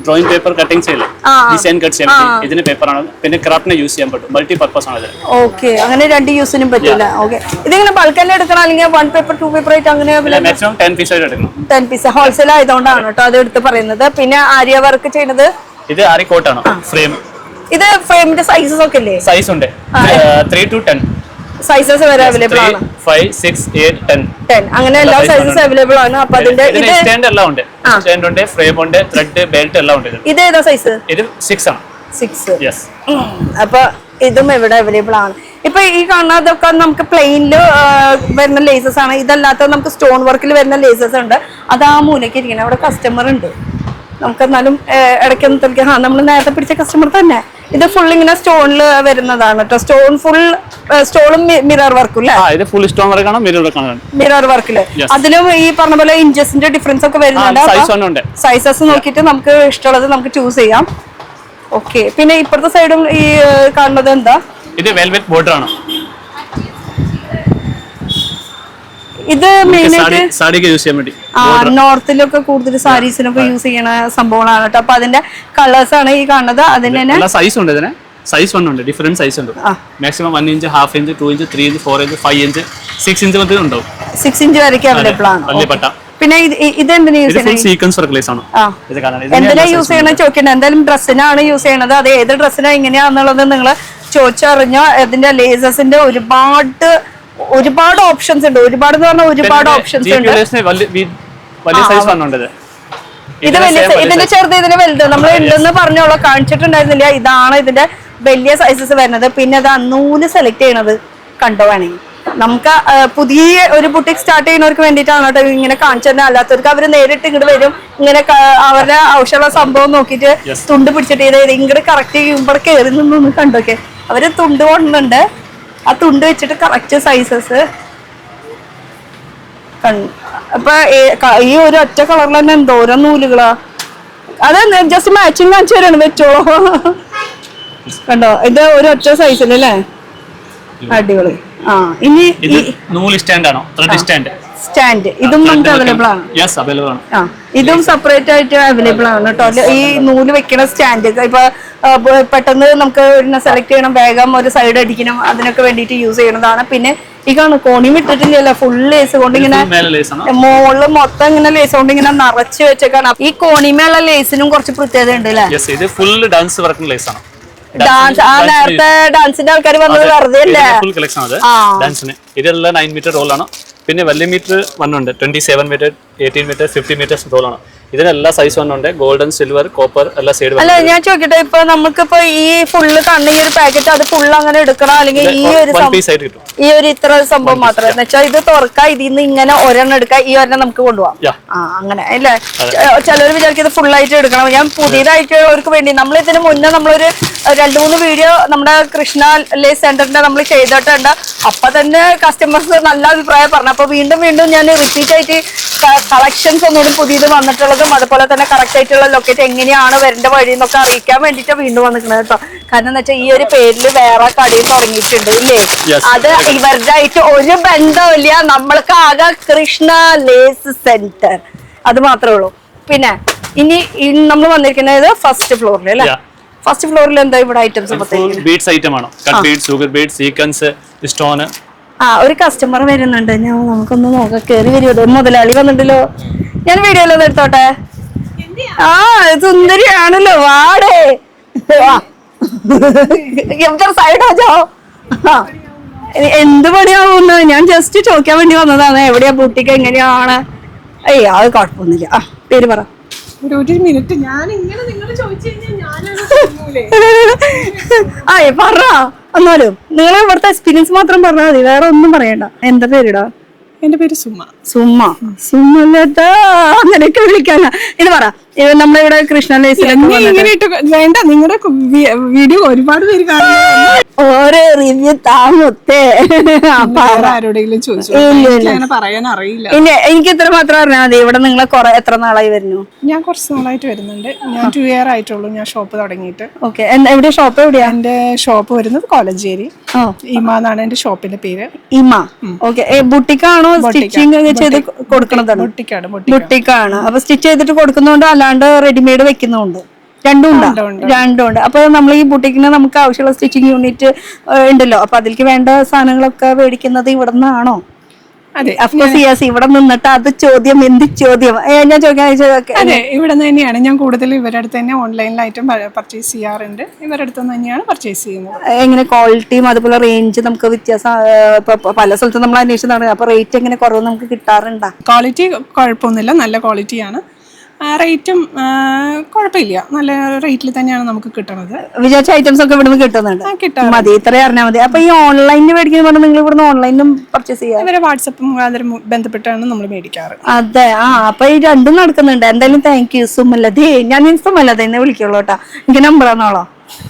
ഡ്രോയിങ് പേപ്പർ കട്ടിംഗ് ചെയ്യില്ലേ, ഡിസൈൻ കട്ട് ചെയ്യാൻ ഇതിന് പേപ്പറാണ്. പിന്നെ ക്രാഫ്റ്റിനെ യൂസ് ചെയ്യാൻ പറ്റും, മൾട്ടി പർപ്പസ് ആണ്. ഓക്കെ, അങ്ങനെ 2 യൂസിനും പറ്റില്ല. ഓക്കെ, ഇതിങ്ങനെ ബൾക്കല്ലേ എടുക്കണം അല്ലെങ്കിൽ 1 പേപ്പർ 2 പേപ്പർ ആയിട്ട് അങ്ങനെ? മാക്സിമം 10 പീസ് ആയിട്ട് എടുക്കണം. 10 പീസ് ഹോൾസെയിൽ ആയതുകൊണ്ടാണ് കേട്ടോ അത് എടുത്ത് പറയുന്നത്. പിന്നെ ആര്യ വർക്ക് ചെയ്യുന്നത് ഇത് ആരി കോട്ടാണോ ഫ്രെയിം? ഇത് ഫ്രെയിമിന്റെ സൈസസ് ഒക്കെ ഇല്ലേ? സൈസ് ഉണ്ട് 3 to 10 സൈസസ് വരെ അവൈലബിൾ ആണ്. 5, 6, 8, 10 അങ്ങനെ എല്ലാ സൈസസ് അവൈലബിൾ ആണ്. അപ്പൊ അതിന്റെ സ്റ്റാൻഡ് എല്ലാം ഉണ്ട്. സ്റ്റാൻഡ് ഉണ്ട്, ഫ്രെയിം ഉണ്ട്, ത്രെഡ്, ബെൽറ്റ് എല്ലാം ഉണ്ട്. ഇത് ഏതാ സൈസ്? ഇത് 6 ആണ്. 6. അപ്പൊ ഇതും ഇവിടെ അവൈലബിൾ ആണ്. ഇപ്പൊ ഈ കാണുന്നതൊക്കെ നമുക്ക് പ്ലെയിനില് വരുന്ന ലേസസ് ആണ്. ഇതല്ലാത്ത നമുക്ക് സ്റ്റോൺ വർക്കിൽ വരുന്ന ലേസസ് ഉണ്ട്. അത് ആ മൂലയ്ക്ക് ഇരിക്കണം. അവിടെ കസ്റ്റമർ ഉണ്ട്. നമുക്ക് എന്നാലും ഇടയ്ക്കൊന്നും തെളിക്കാം. നമ്മൾ നേരത്തെ പിടിച്ച കസ്റ്റമർ തന്നെ. ഇത് ഫുൾ ഇങ്ങനെ സ്റ്റോണിൽ വരുന്നതാണ് കേട്ടോ. സ്റ്റോൺ ഫുൾ സ്റ്റോണും മിറർ വർക്കും അല്ലേ? മിറർ വർക്കില് അതിലും ഈ പറഞ്ഞ പോലെ ഇഞ്ചസിന്റെ ഡിഫറൻസ് ഒക്കെ വരുന്നുണ്ട്. സൈസസ് നോക്കിയിട്ട് നമുക്ക് ഇഷ്ടമുള്ളത് നമുക്ക് ചൂസ് ചെയ്യാം. ഓക്കെ, പിന്നെ ഇപ്പുറത്തെ സൈഡും ഈ കാണുന്നത് എന്താ? ഇത് വെൽവെറ്റ് ബോർഡർ ആണ്. ഇത് മെയിനായിട്ട് നോർത്തിലൊക്കെ കൂടുതൽ സാരീസിനൊക്കെ യൂസ് ചെയ്യണ സംഭവങ്ങളാണ് കേട്ടോ. അപ്പൊ അതിന്റെ കളേഴ്സ് ആണ് ഈ കാണുന്നത്. അതിന് സൈസ് ഉണ്ട്, ഇതിന് സൈസ് ഉണ്ട്, ഡിഫറെന്റ് സൈസ് ഉണ്ട്. Maximum 1 inch, 1/2 inch, 2 inch, 3 inch, 4 inch, 5 inch, 6 inch വരെ ഉണ്ടാവും. 6 ഇഞ്ച് വരെയൊക്കെ അവൈലബിൾ ആണ്. പിന്നെ ഇത് എന്തിനാ യൂസ് ചെയ്യുന്നത്? സീക്വൻസ് വർക്ക്ലേസ് ആണ്. എന്തിനാ യൂസ് ചെയ്യണമെന്ന് ചോദിക്കണ്ട. എന്തായാലും ഡ്രസ്സിനാണ് യൂസ് ചെയ്യണത്. അത് ഏത് ഡ്രസ്സിനാ എങ്ങനെയാന്നുള്ളത് നിങ്ങൾ ചോദിച്ചറിഞ്ഞോ. അതിന്റെ ലേസസിന്റെ ഒരുപാട് ഓപ്ഷൻസ് ഉണ്ട്. ഒരുപാട് ഓപ്ഷൻസ് ഉണ്ട്. ഇത് വലിയ, ഇതിന്റെ ചെറുത്, ഇതിന്റെ വലുത് നമ്മൾ ഉണ്ടെന്ന് പറഞ്ഞോളൂ, കാണിച്ചിട്ടുണ്ടായിരുന്നില്ല. ഇതാണ് ഇതിന്റെ വലിയ സൈസസ് വരുന്നത്. പിന്നെ അത് നൂല് സെലക്ട് ചെയ്യണത് കണ്ടോ വേണമെങ്കിൽ. നമുക്ക് പുതിയ ഒരു ബുട്ടിക് സ്റ്റാർട്ട് ചെയ്യുന്നവർക്ക് വേണ്ടിയിട്ടാണ് കേട്ടോ ഇങ്ങനെ കാണിച്ചു തന്നെ. അല്ലാത്തവർക്ക് അവര് നേരിട്ട് ഇങ്ങോട്ട് വരും. ഇങ്ങനെ അവരുടെ ആവശ്യമുള്ള സംഭവം നോക്കിയിട്ട് തുണ്ട് പിടിച്ചിട്ട് ഇങ്ങോട്ട് കറക്റ്റ് ഇവിടെ കയറി നിന്നൊന്ന് കണ്ടോക്കെ. അവര് തുണ്ട് കൊണ്ടുണ്ട്. ആ തുണ്ട് വെച്ചിട്ട് കറക്റ്റ് സൈസസ് അപ്പൊ ഈ ഒരു ഒറ്റ കളറിൽ തന്നെ എന്തോരം നൂലുകളാ. അത് ജസ്റ്റ് മാച്ചിങ് കാണിച്ചു തരാണ്, വെച്ചോളൂ. കണ്ടോ, ഇത് ഒരു ഒറ്റ സൈസിലല്ലേ? അടിപൊളി. ഇനി സ്റ്റാൻഡ് ഇതും നമുക്ക് അവൈലബിൾ ആണ്. ഇതും സെപ്പറേറ്റ് ആയിട്ട് അവൈലബിൾ ആണ് കേട്ടോ. ഈ നൂല് വെക്കണ സ്റ്റാൻഡ് ഇപ്പൊ പെട്ടെന്ന് നമുക്ക് സെലക്ട് ചെയ്യണം, വേഗം ഒരു സൈഡ് അടിക്കണം, അതിനൊക്കെ വേണ്ടിയിട്ട് യൂസ് ചെയ്യണതാണ്. പിന്നെ ഈ കാണു കോണിയും ഇട്ടിട്ടില്ലല്ലോ, ഫുൾ ലേസ് കൊണ്ട് ഇങ്ങനെ മേലെ ലേസ് ആണ്. മോളില് മൊത്തം ഇങ്ങനെ ലേസ് കൊണ്ട് ഇങ്ങനെ നിറച്ച് വെച്ചേക്കാണ്. ഈ കോണിമേലുള്ള ലേസിനും കുറച്ച് പ്രത്യേകത ഉണ്ട് അല്ലേ? യെസ്, ഇത് ഫുൾ ഡാൻസ് വർക്കിംഗ് ലേസ് ആണ്. ഡാൻസ് നേരത്തെ ഡാൻസിന്റെ ആൾക്കാർ വന്നത് വെറുതെ അല്ലേ? ഫുൾ കളക്ഷൻ അത് ഡാൻസിന്. ഇതെല്ലാം 9 മീറ്റർ റോളാണ്. പിന്നെ വലിയ മീറ്റർ വണ്ണുണ്ട്, 27 മീറ്റർ, 18 മീറ്റർ, 50 മീറ്റേഴ്സ് റോളാണ്. ഇതിനെല്ലാം സൈസ് വണ്ണുണ്ട്, ഗോൾഡൻ, സിൽവർ, കോപ്പർ എല്ലാ സൈഡ്. അല്ല ഞാൻ ചോദിക്കട്ടെ, ഇപ്പൊ നമുക്കിപ്പോ ഈ ഫുള്ള് കണ്ണ ഈ ഒരു പാക്കറ്റ് അത് ഫുള്ള് അങ്ങനെ എടുക്കണം, അല്ലെങ്കിൽ ഈ ഒരു ഈ ഒരു ഇത്ര സംഭവം മാത്രം എന്ന് വെച്ചാൽ ഇത് തുറക്കാം, ഇതിന്ന് ഇങ്ങനെ ഒരെണ്ണം എടുക്കാം, ഈ ഒരെണ്ണം നമുക്ക് കൊണ്ടുപോകാം. അങ്ങനെ അല്ലേ? ചിലർ വിചാരിക്കും ഇത് ഫുൾ ആയിട്ട് എടുക്കണം. ഞാൻ പുതിയതായിട്ടുള്ളവർക്ക് വേണ്ടി നമ്മൾ ഇതിന് മുന്നേ നമ്മളൊരു 2-3 വീഡിയോ നമ്മുടെ കൃഷ്ണ ലേസ് സെന്ററിന്റെ നമ്മൾ ചെയ്തിട്ടുണ്ട്. അപ്പൊ തന്നെ കസ്റ്റമേഴ്സ് നല്ല അഭിപ്രായം പറഞ്ഞു. അപ്പൊ വീണ്ടും ഞാൻ റിപ്പീറ്റ് ആയിട്ട് കളക്ഷൻസ് ഒന്നുകൂടി പുതിയത് വന്നിട്ടുള്ളതും അതുപോലെ തന്നെ കറക്റ്റ് ആയിട്ടുള്ള ലൊക്കേറ്റ് എങ്ങനെയാണ് വരേണ്ട വഴി എന്നൊക്കെ അറിയിക്കാൻ വേണ്ടിട്ട് വീണ്ടും വന്നിരിക്കുന്നത് കേട്ടോ. കാരണം എന്താ വെച്ചാൽ ഈ ഒരു പേരിൽ വേറെ കടയിൽ തുടങ്ങിയിട്ടുണ്ട് ഇല്ലേ? അത് ഇവരുടെ ആയിട്ട് ഒരു ബന്ധമില്ല, നമ്മൾക്ക് ആകെ കൃഷ്ണ ലേസ് സെന്റർ അത് മാത്രമേ ഉള്ളൂ. പിന്നെ ഇനി നമ്മൾ വന്നിരിക്കുന്നത് ഫസ്റ്റ് ഫ്ലോറിൽ അല്ലേ? ഫസ്റ്റ് ഫ്ലോറിൽ എന്താ ഇവിടെ ഐറ്റംസ്? ബീഡ്സ് ഐറ്റം ആണ്. Cut beads, sugar beads, sequence, stone. ഒരു കസ്റ്റമർ വരുന്നുണ്ട്, ഞാൻ നമുക്കൊന്ന് നോക്കാം. കേറി വരുമോ? മുതലാളി വന്നിട്ടല്ലോ. ഞാൻ വീഡിയോയിലൊന്ന് എടുത്തോട്ടെ. സുന്ദരിയാണല്ലോ, വാടേ സൈഡോ ജോ. എന്ത് പണിയാവുന്നു? ഞാൻ ജസ്റ്റ് ചോദിക്കാൻ വേണ്ടി വന്നതാണ്, എവിടെയാ ബൂട്ടിക്ക്, എങ്ങനെയാണ്? അത് കുഴപ്പമൊന്നുമില്ല. പേര് പറ. ഒരു മിനിറ്റ്, ഞാൻ ഇങ്ങനെ നിങ്ങൾ ചോദിച്ചു കഴിഞ്ഞാൽ പറ. എന്നാലും നിങ്ങൾ ഇവിടുത്തെ എക്സ്പീരിയൻസ് മാത്രം പറഞ്ഞാൽ മതി, വേറെ ഒന്നും പറയണ്ട. എന്താ പേരിടാ? എന്റെ പേര് സുമ. സുമല്ലതാ അങ്ങനെയൊക്കെ വിളിക്കാനാ. ഇത് പറ, നമ്മളിവിടെ കൃഷ്ണ ലേസിൽ വേണ്ട, നിങ്ങളുടെ വീഡിയോ ഒരുപാട് പേര് കാണുന്നു. ഓരോ റിവ്യൂ താമൊത്തേ ആരോടെങ്കിലും ചോദിച്ചു പറയാൻ അറിയില്ല. ഇനി എനിക്ക് ഇത്ര മാത്രം അറിഞ്ഞാൽ മതി. ഇവിടെ നിങ്ങൾ എത്ര നാളായി വരുന്നു? ഞാൻ കുറച്ച് നാളായിട്ട് വരുന്നുണ്ട്. ഞാൻ 2 year ആയിട്ടുള്ളൂ ഞാൻ ഷോപ്പ് തുടങ്ങിയിട്ട്. ഓക്കെ, എവിടെയാ ഷോപ്പ്? എവിടെയാ? എന്റെ ഷോപ്പ് വരുന്നത് കോളഞ്ചേരി. ഇമ എന്നാണ് എന്റെ ഷോപ്പിന്റെ പേര്. ഇമ. ഓക്കെ, ബുട്ടിക്കാണോ സ്റ്റിച്ചിങ് ചെയ്ത് കൊടുക്കണതാണ്? ബുട്ടിക്കാണ്. അപ്പൊ സ്റ്റിച്ച് ചെയ്തിട്ട് കൊടുക്കുന്നതുകൊണ്ട് അല്ലാണ്ട് റെഡിമെയ്ഡ് വെക്കുന്നുണ്ട്, രണ്ടും ഉണ്ട്. അപ്പൊ നമ്മൾ ഈ ബുട്ടിക്കിന് നമുക്ക് ആവശ്യമുള്ള സ്റ്റിച്ചിങ് യൂണിറ്റ് ഉണ്ടല്ലോ, അപ്പൊ അതിലേക്ക് വേണ്ട സാധനങ്ങളൊക്കെ മേടിക്കുന്നത് ഇവിടെ നിന്നാണോ? അതെ, ഇവിടെ നിന്നിട്ട് അത് ചോദ്യം, എന്ത് ചോദ്യം ഞാൻ ചോദിക്കാൻ? അതെ, ഇവിടെ നിന്ന് തന്നെയാണ് ഞാൻ കൂടുതൽ ഇവരുടെ അടുത്ത് തന്നെ ഓൺലൈനിലായിട്ടും പർച്ചേസ് ചെയ്യാറുണ്ട്. ഇവരുടെ അടുത്ത് തന്നെയാണ് പർച്ചേസ് ചെയ്യുന്നത്. എങ്ങനെ ക്വാളിറ്റിയും അതുപോലെ റേഞ്ച് നമുക്ക് വ്യത്യാസം പല സ്ഥലത്തും നമ്മൾ അന്വേഷിച്ചതാണ്. അപ്പൊ റേറ്റ് എങ്ങനെ കുറവ് നമുക്ക് കിട്ടാറുണ്ടോ? ക്വാളിറ്റി കുഴപ്പമൊന്നുമില്ല, നല്ല ക്വാളിറ്റിയാണ്. റേറ്റും കുഴപ്പമില്ല, നല്ല റേറ്റിൽ തന്നെയാണ് നമുക്ക് കിട്ടുന്നത്. വിചാരിച്ച ഐറ്റംസ് ഒക്കെ ഇവിടുന്ന് കിട്ടുന്നുണ്ട്. മതി, ഇത്രയും അറിഞ്ഞാൽ മതി. അപ്പൊ ഈ ഓൺലൈനിൽ മേടിക്കുന്ന പറഞ്ഞാൽ നിങ്ങൾ ഇവിടുന്ന് ഓൺലൈനിലും പർച്ചേസ് ചെയ്യാം? ഇവരെ വാട്സപ്പ് മുഖാന്തരം ബന്ധപ്പെട്ടാണ് നമ്മൾ മേടിക്കാറ്. അതെ, അപ്പൊ ഈ രണ്ടും നടക്കുന്നുണ്ട്. എന്തായാലും താങ്ക് യു സുമലതേ. ഞാൻ സുമലത എന്നെ വിളിക്കുള്ളൂ കേട്ടോ. എനിക്ക് നമ്പർ തന്നോളോ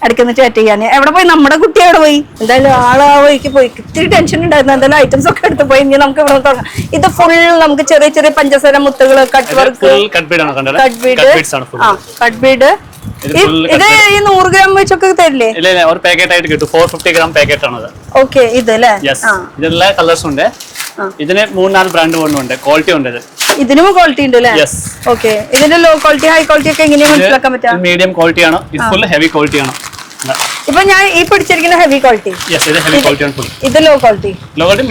ഇടയ്ക്കൊന്ന് ചാറ്റ് ചെയ്യാൻ. എവിടെ പോയി? നമ്മുടെ കുട്ടി എവിടെ പോയി? എന്തായാലും ആളാവോയ്ക്ക് പോയി. ഇത്തിരി ടെൻഷൻ ഉണ്ടായിരുന്നു. എന്തായാലും ഐറ്റംസ് ഒക്കെ എടുത്ത് പോയി. ഇനി നമുക്ക് ഇവിടെ തുടങ്ങാം. ഇത് ഫുൾ നമുക്ക് ചെറിയ ചെറിയ പഞ്ചസാര മുത്തുകള്, കട്ട് വർക്ക്, കട്ട് ബീഡ്. ഇത് ഈ 100 ഗ്രാം വെച്ചൊക്കെ തരില്ലേ? ഒരു പാക്കറ്റ് ആയിട്ട് കിട്ടും. 450 gram പാക്കറ്റ് ആണ്. ഓക്കെ, ഇത് അല്ലേ? ഇതെല്ലാം കളേഴ്സ് ഉണ്ട്. ഇതിന് 3-4 ബ്രാൻഡ് ഉണ്ട്. ക്വാളിറ്റി ഉണ്ട്. ഇതിനും ക്വാളിറ്റി ഉണ്ട് അല്ലേ? ഓക്കെ, ഇതിന്റെ ലോ ക്വാളിറ്റി, ഹൈ ക്വാളിറ്റി ഒക്കെ എങ്ങനെയാ മനസ്സിലാക്കാൻ പറ്റുക? മീഡിയം ക്വാളിറ്റി ആണ്. ഇത് ഫുൾ ഹെവി ക്വാളിറ്റി ആണ്. ഇപ്പൊ ഞാൻ ഈ പിടിച്ചിരിക്കുന്ന ഹെവി ക്വാളിറ്റി, ഇത് ലോ ക്വാളിറ്റി,